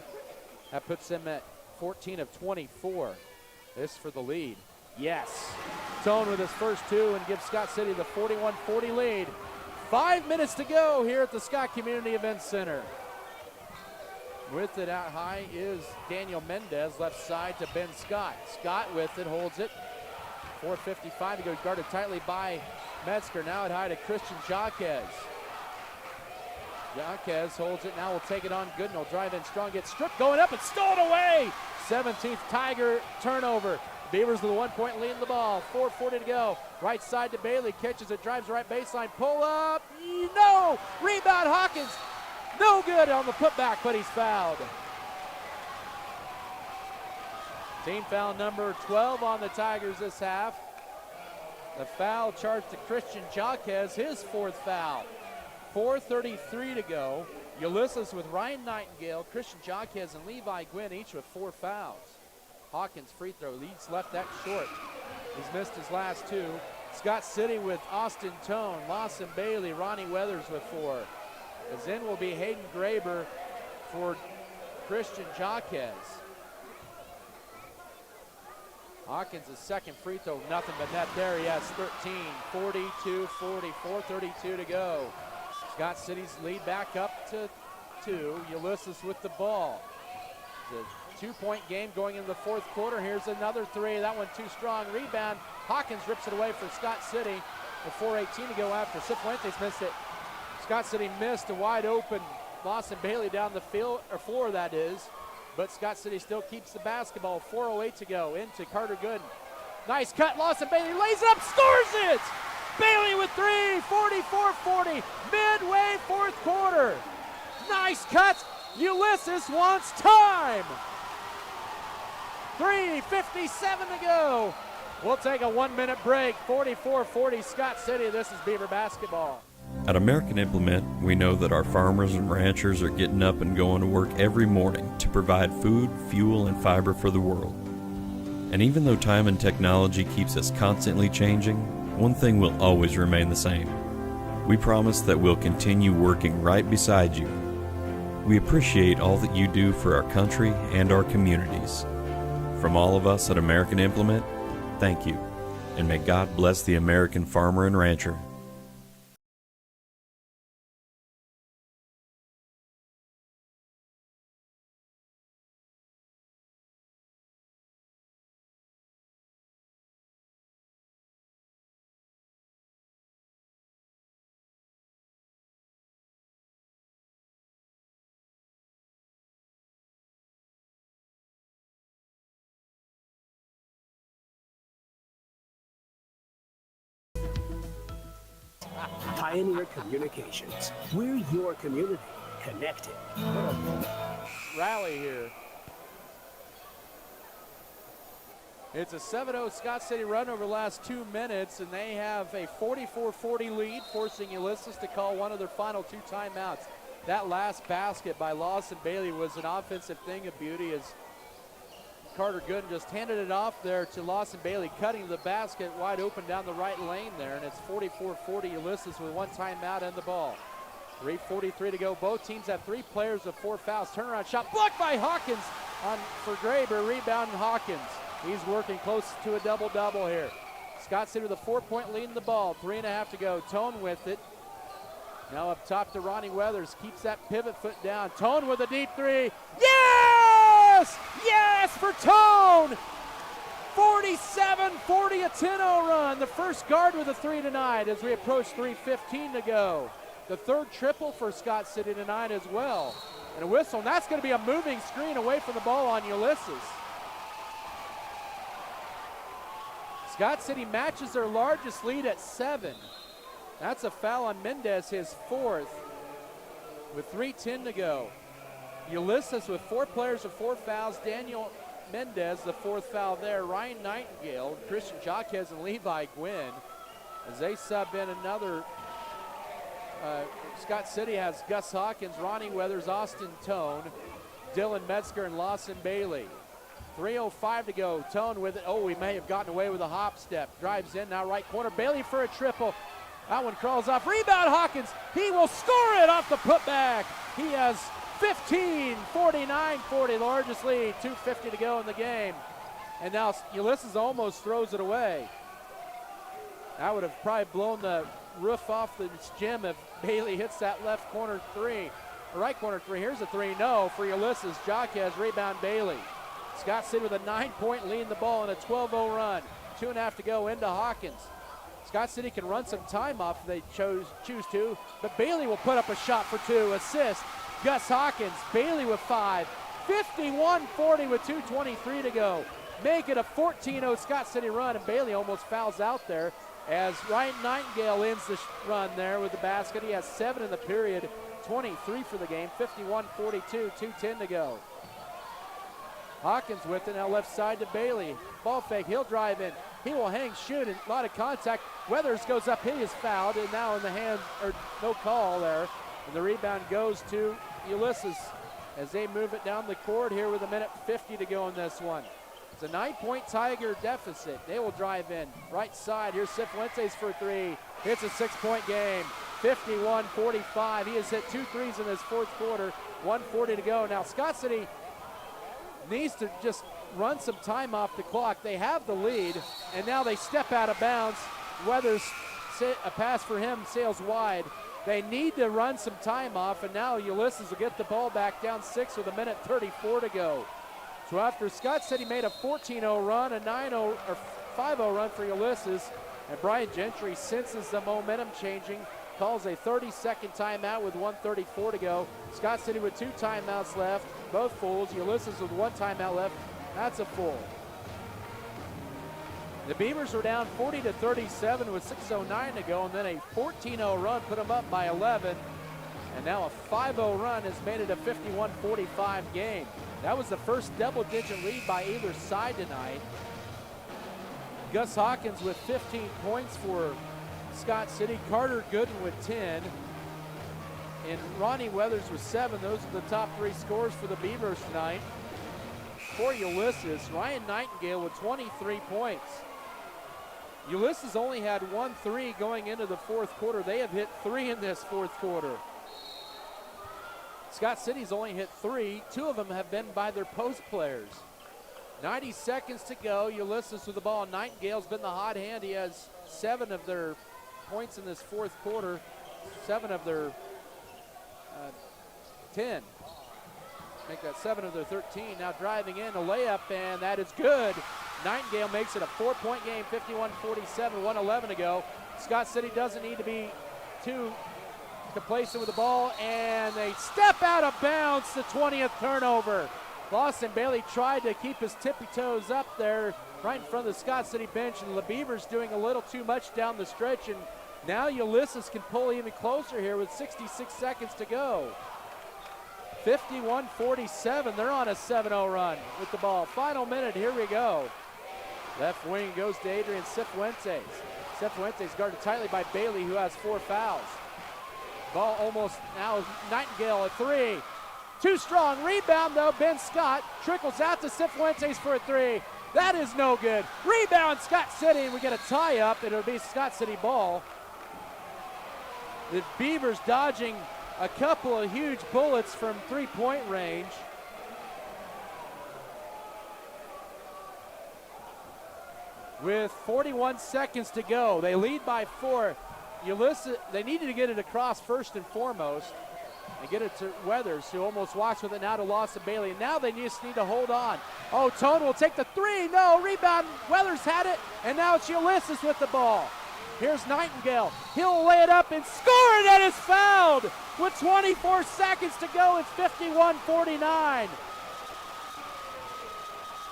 That puts them at 14 of 24. This for the lead. Yes. Tone with his first 2 and gives Scott City the 41-40 lead. 5 minutes to go here at the Scott Community Event Center. With it out high is Daniel Mendez, left side to Ben Scott. Scott with it, holds it. 4:55 to go, guarded tightly by Metzger. Now at high to Christian Jaquez. Jaquez holds it, now will take it on Gooden. Will drive in strong, gets stripped, going up and stolen away. 17th Tiger turnover. Beavers with a 1-point lead in the ball. 4:40 to go. Right side to Bailey, catches it, drives right baseline, pull up. No! Rebound Hawkins. No good on the putback, but he's fouled. Team foul number 12 on the Tigers this half. The foul charged to Christian Jaquez, his 4th foul. 4:33 to go. Ulysses with Ryan Nightingale, Christian Jaquez, and Levi Gwynn, each with 4 fouls. Hawkins free throw, leads left that short. He's missed his last 2. Scott City with Austin Tone, Lawson Bailey, Ronnie Weathers with 4. As in will be Hayden Graber for Christian Jaquez. Hawkins' second free throw, nothing but net there. He has 13, 42-40, 4:32 to go. Scott City's lead back up to 2. Ulysses with the ball. It's a 2-point game going into the fourth quarter. Here's another 3. That one too strong. Rebound. Hawkins rips it away for Scott City. With 4:18 to go after. Cifuentes missed it. Scott City missed a wide open Lawson Bailey down the field, or floor that is. But Scott City still keeps the basketball. 4:08 to go into Carter Gooden. Nice cut, Lawson Bailey lays it up, scores it! Bailey with 3, 44-40, midway fourth quarter. Nice cut, Ulysses wants time. 3:57 to go. We'll take a 1-minute break. 44-40 Scott City, this is Beaver basketball. At American Implement, we know that our farmers and ranchers are getting up and going to work every morning to provide food, fuel, and fiber for the world. And even though time and technology keeps us constantly changing, one thing will always remain the same. We promise that we'll continue working right beside you. We appreciate all that you do for our country and our communities. From all of us at American Implement, thank you, and may God bless the American farmer and rancher. Pioneer Communications. We're your community, connected. Rally here. It's a 7-0 Scott City run over the last 2 minutes, and they have a 44-40 lead, forcing Ulysses to call one of their final 2 timeouts. That last basket by Lawson Bailey was an offensive thing of beauty as Carter Gooden just handed it off there to Lawson Bailey, cutting to the basket wide open down the right lane there, and it's 44-40 Ulysses with 1 timeout and the ball. 3:43 to go. Both teams have 3 players with 4 fouls. Turnaround shot blocked by Hawkins for Graber. Rebound Hawkins. He's working close to a double-double here. Scott City with a 4-point lead in the ball. 3.5 to go. Tone with it. Now up top to Ronnie Weathers. Keeps that pivot foot down. Tone with a deep 3. Yes! Yes for Tone! 47-40, a 10-0 run. The first guard with a 3 tonight as we approach 3:15 to go. The third triple for Scott City tonight as well. And a whistle, and that's going to be a moving screen away from the ball on Ulysses. Scott City matches their largest lead at 7. That's a foul on Mendez, his 4th, with 3:10 to go. Ulysses with 4 players with 4 fouls. Daniel Mendez, the 4th foul there. Ryan Nightingale, Christian Jacques, and Levi Gwynn. As they sub in another, Scott City has Gus Hawkins, Ronnie Weathers, Austin Tone, Dylan Metzger, and Lawson Bailey. 3:05 to go. Tone with it. Oh, we may have gotten away with a hop step. Drives in now, right corner. Bailey for a triple. That one crawls off. Rebound, Hawkins. He will score it off the putback. He has 15, 49-40, largest lead. 2:50 to go in the game. And now Ulysses almost throws it away. That would have probably blown the roof off the gym if Bailey hits that left corner 3. Right corner 3. Here's a 3. No for Ulysses. Jaquez, rebound Bailey. Scott City with a 9-point lead in the ball and a 12-0 run. 2.5 to go into Hawkins. Scott City can run some time off if they choose to, but Bailey will put up a shot for 2. Assist, Gus Hawkins. Bailey with 5. 51-40 with 2:23 to go. Make it a 14-0 Scott City run, and Bailey almost fouls out there as Ryan Nightingale ends the run there with the basket. He has 7 in the period, 23 for the game. 51-42, 2:10 to go. Hawkins with it, now left side to Bailey. Ball fake, he'll drive in. He will hang, shoot, and a lot of contact. Weathers goes up, he is fouled, and now in the hand, or no call there. And the rebound goes to Ulysses as they move it down the court here with 1:50 to go in this one. It's a 9-point Tiger deficit. They will drive in. Right side, here's Cifuentes for 3. It's a 6-point game. 51-45. He has hit 2 threes in this 4th quarter. 1:40 to go. Now Scott City needs to just run some time off the clock. They have the lead, and now they step out of bounds. Weathers, a pass for him, sails wide. They need to run some time off, and now Ulysses will get the ball back down 6 with 1:34 to go. So after Scott City made a 14-0 run, a 9-0 or 5-0 run for Ulysses, and Brian Gentry senses the momentum changing, calls a 30-second timeout with 1:34 to go. Scott City with 2 timeouts left, both fulls. Ulysses with 1 timeout left. That's a full. The Beavers were down 40-37 with 6:09 to go, and then a 14-0 run put them up by 11. And now a 5-0 run has made it a 51-45 game. That was the first double-digit lead by either side tonight. Gus Hawkins with 15 points for Scott City. Carter Gooden with 10. And Ronnie Weathers with 7. Those are the top 3 scores for the Beavers tonight. For Ulysses, Ryan Nightingale with 23 points. Ulysses only had 1 3 going into the 4th quarter. They have hit 3 in this 4th quarter. Scott City's only hit 3. 2 of them have been by their post players. 90 seconds to go. Ulysses with the ball. Nightingale's been the hot hand. He has 7 of their points in this 4th quarter. 7 of their 10. Make that 7 of their 13. Now driving in a layup, and that is good. Nightingale makes it a 4-point game, 51-47, 1:11 to go. Scott City doesn't need to be too complacent with the ball, and they step out of bounds, the 20th turnover. Lawson Bailey tried to keep his tippy toes up there right in front of the Scott City bench, and the Beavers doing a little too much down the stretch, and now Ulysses can pull even closer here with 66 seconds to go. 51-47, they're on a 7-0 run with the ball. Final minute, here we go. Left wing goes to Adrian Cifuentes. Cifuentes guarded tightly by Bailey, who has 4 fouls. Ball almost now, Nightingale a 3. Too strong, rebound though, Ben Scott trickles out to Cifuentes for a 3. That is no good. Rebound Scott City, and we get a tie up, and it'll be Scott City ball. The Beavers dodging a couple of huge bullets from 3-point range. With 41 seconds to go, they lead by 4. Ulysses, they needed to get it across first and foremost and get it to Weathers, who almost walks with it now to Lawson Bailey. And now they just need to hold on. Oh, Tone will take the 3. No, rebound. Weathers had it, and now it's Ulysses with the ball. Here's Nightingale. He'll lay it up and score, and that is fouled. With 24 seconds to go, it's 51-49.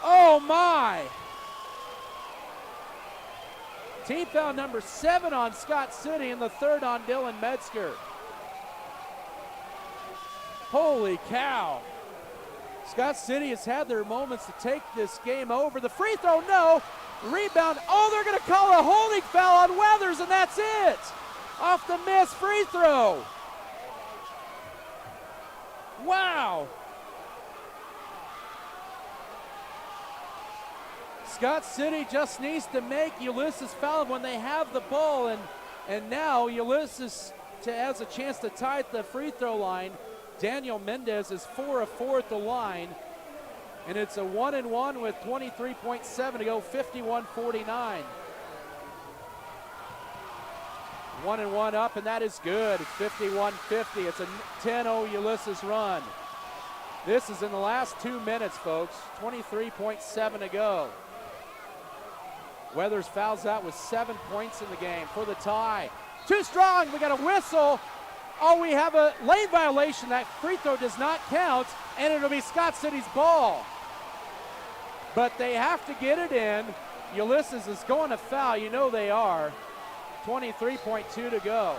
Oh, my. Team foul number 7 on Scott City and the 3rd on Dylan Metzger. Holy cow. Scott City has had their moments to take this game over. The free throw, no. Rebound, oh, they're going to call a holding foul on Weathers, and that's it. Off the miss free throw. Wow. Scott City just needs to make Ulysses foul when they have the ball, and now Ulysses has a chance to tie at the free throw line. Daniel Mendez is 4 of 4 at the line, and it's a 1-and-1 with 23.7 to go, 51-49. 1-and-1 up, and that is good. It's 51-50. It's a 10-0 Ulysses run. This is in the last 2 minutes, folks. 23.7 to go. Weathers fouls out with 7 points in the game for the tie. Too strong, we got a whistle. Oh, we have a lane violation. That free throw does not count, and it'll be Scott City's ball. But they have to get it in. Ulysses is going to foul, you know they are. 23.2 to go.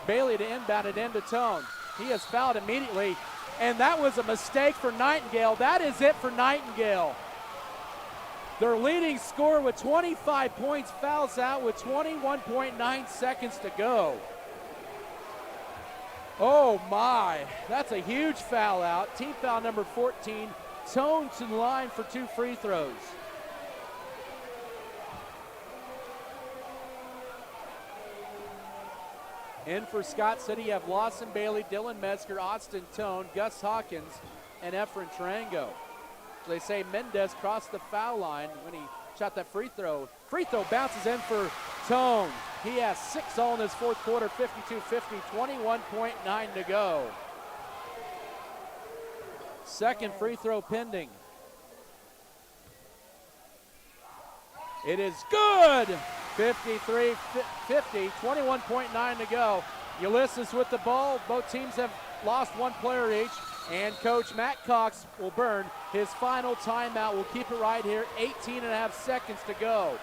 Bailey to inbound it into Tone. He has fouled immediately, and that was a mistake for Nightingale. That is it for Nightingale. Their leading scorer with 25 points fouls out with 21.9 seconds to go. Oh my, that's a huge foul out. Team foul number 14. Tone to the line for 2 free throws. In for Scott City, you have Lawson Bailey, Dylan Metzger, Austin Tone, Gus Hawkins, and Efren Tarango. They say Mendez crossed the foul line when he shot that free throw. Free throw bounces in for Tone. He has 6 all in this fourth quarter, 52-50, 21.9 to go. Second free throw pending. It is good. 53-50, 21.9 to go. Ulysses with the ball. Both teams have lost 1 player each. And Coach Matt Cox will burn his final timeout. We'll keep it right here. 18.5 seconds to go.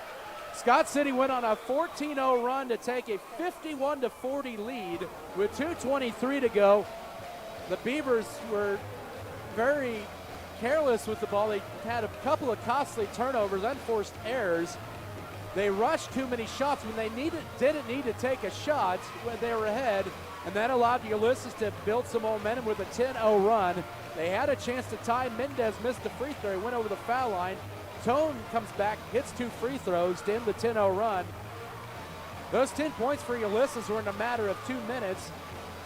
Scott City went on a 14-0 run to take a 51-40 lead with 2:23 to go. The Beavers were very careless with the ball. They had a couple of costly turnovers, unforced errors. They rushed too many shots when they didn't need to take a shot when they were ahead, and that allowed Ulysses to build some momentum with a 10-0 run. They had a chance to tie. Mendez missed the free throw. He went over the foul line. Tone comes back, hits 2 free throws to end the 10-0 run. Those 10 points for Ulysses were in a matter of 2 minutes.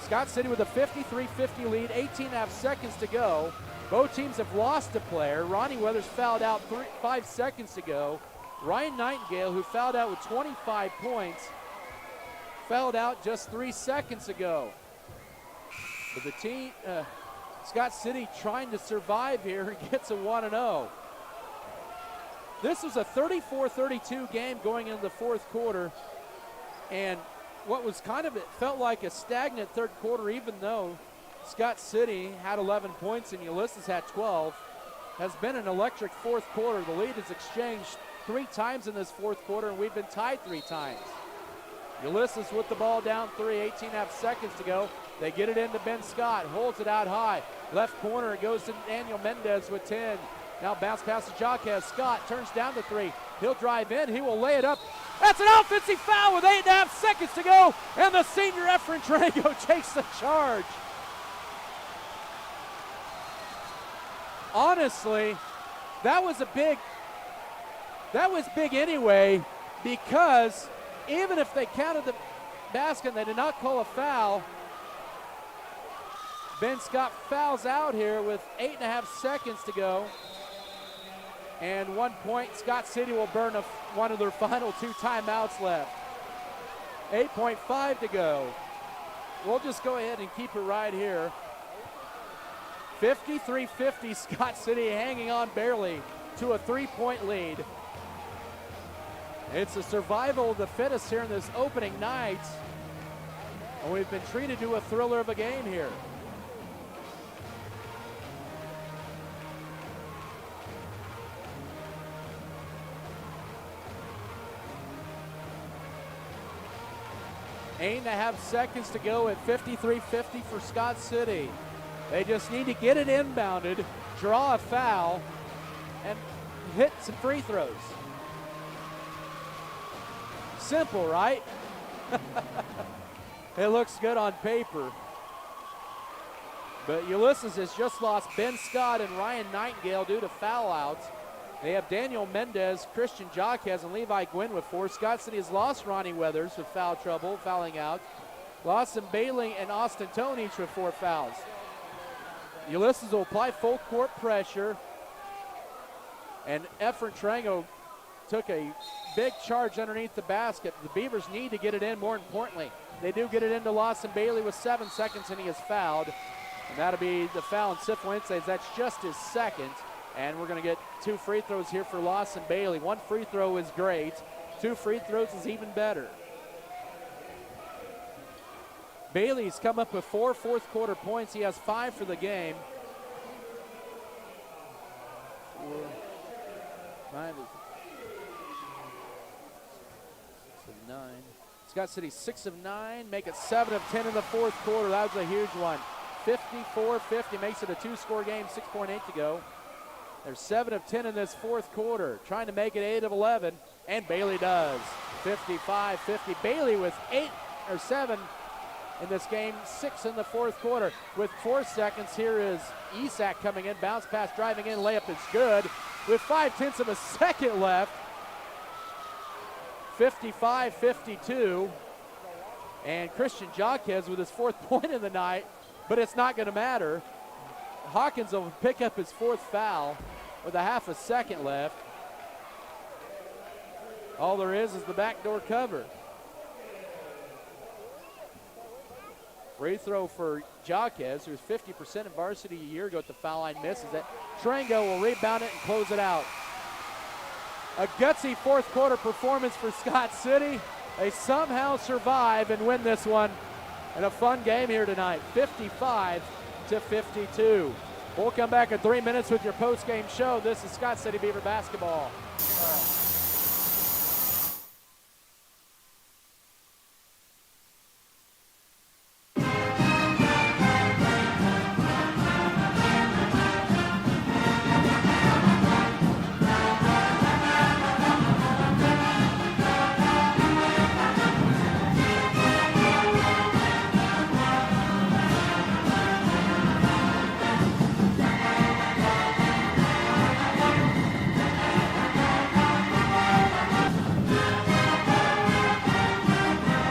Scott City with a 53-50 lead, 18.5 seconds to go. Both teams have lost a player. Ronnie Weathers fouled out 5 seconds to go. Ryan Nightingale, who fouled out with 25 points, fouled out just 3 seconds ago. But the team, Scott City trying to survive here, gets a 1-0. This was a 34-32 game going into the fourth quarter, and what was it felt like a stagnant third quarter, even though Scott City had 11 points and Ulysses had 12, has been an electric fourth quarter. The lead is exchanged 3 times in this fourth quarter, and we've been tied 3 times. Ulysses with the ball down 3, 18.5 seconds to go. They get it into Ben Scott, holds it out high. Left corner, it goes to Daniel Mendez with 10. Now bounce pass to Jaquez. Scott turns down to 3. He'll drive in, he will lay it up. That's an offensive foul with 8.5 seconds to go, and the senior Efren Tarango takes the charge. Honestly, that was big anyway, because even if they counted the basket and they did not call a foul, Ben Scott fouls out here with 8.5 seconds to go. And 1 point, Scott City will burn one of their final 2 timeouts left. 8.5 to go. We'll just go ahead and keep it right here. 53-50, Scott City hanging on barely to a 3-point lead. It's a survival of the fittest here in this opening night. And we've been treated to a thriller of a game here. Eight and a half seconds to go at 53-50 for Scott City. They just need to get it inbounded, draw a foul and hit some free throws. Simple, right? It looks good on paper. But Ulysses has just lost Ben Scott and Ryan Nightingale due to foul outs. They have Daniel Mendez, Christian Jaquez, and Levi Gwynn with 4. Scott City has lost Ronnie Weathers with foul trouble, fouling out. Lawson Bailey and Austin Tone each with 4 fouls. Ulysses will apply full court pressure. And Efren Trango took a big charge underneath the basket. The Beavers need to get it in, more importantly. They do get it into Lawson Bailey with 7 seconds, and he is fouled. And that'll be the foul on Sif Wednesdays. That's just his second. And we're going to get 2 free throws here for Lawson Bailey. 1 free throw is great. 2 free throws is even better. Bailey's come up with 4 fourth quarter points. He has 5 for the game. 5 is 6 of 9. Scott City 6 of 9. Make it 7 of 10 in the fourth quarter. That was a huge one. 54-50 makes it a 2-score game. 6.8 to go. They're 7 of 10 in this fourth quarter, trying to make it 8 of 11, and Bailey does. 55-50. Bailey with 8 or 7 in this game, 6 in the fourth quarter. With 4 seconds, here is Isak coming in, bounce pass, driving in, layup is good. With 0.5 of a second left, 55-52, and Christian Jaquez with his 4th point of the night, but it's not going to matter. Hawkins will pick up his 4th foul with a 0.5 second left. All there is the backdoor cover. Free throw for Jaquez, who was 50% in varsity a year ago at the foul line, misses it. Trango will rebound it and close it out. A gutsy fourth quarter performance for Scott City. They somehow survive and win this one. And a fun game here tonight, 55-52. We'll come back in 3 minutes with your post-game show. This is Scott City Beaver basketball.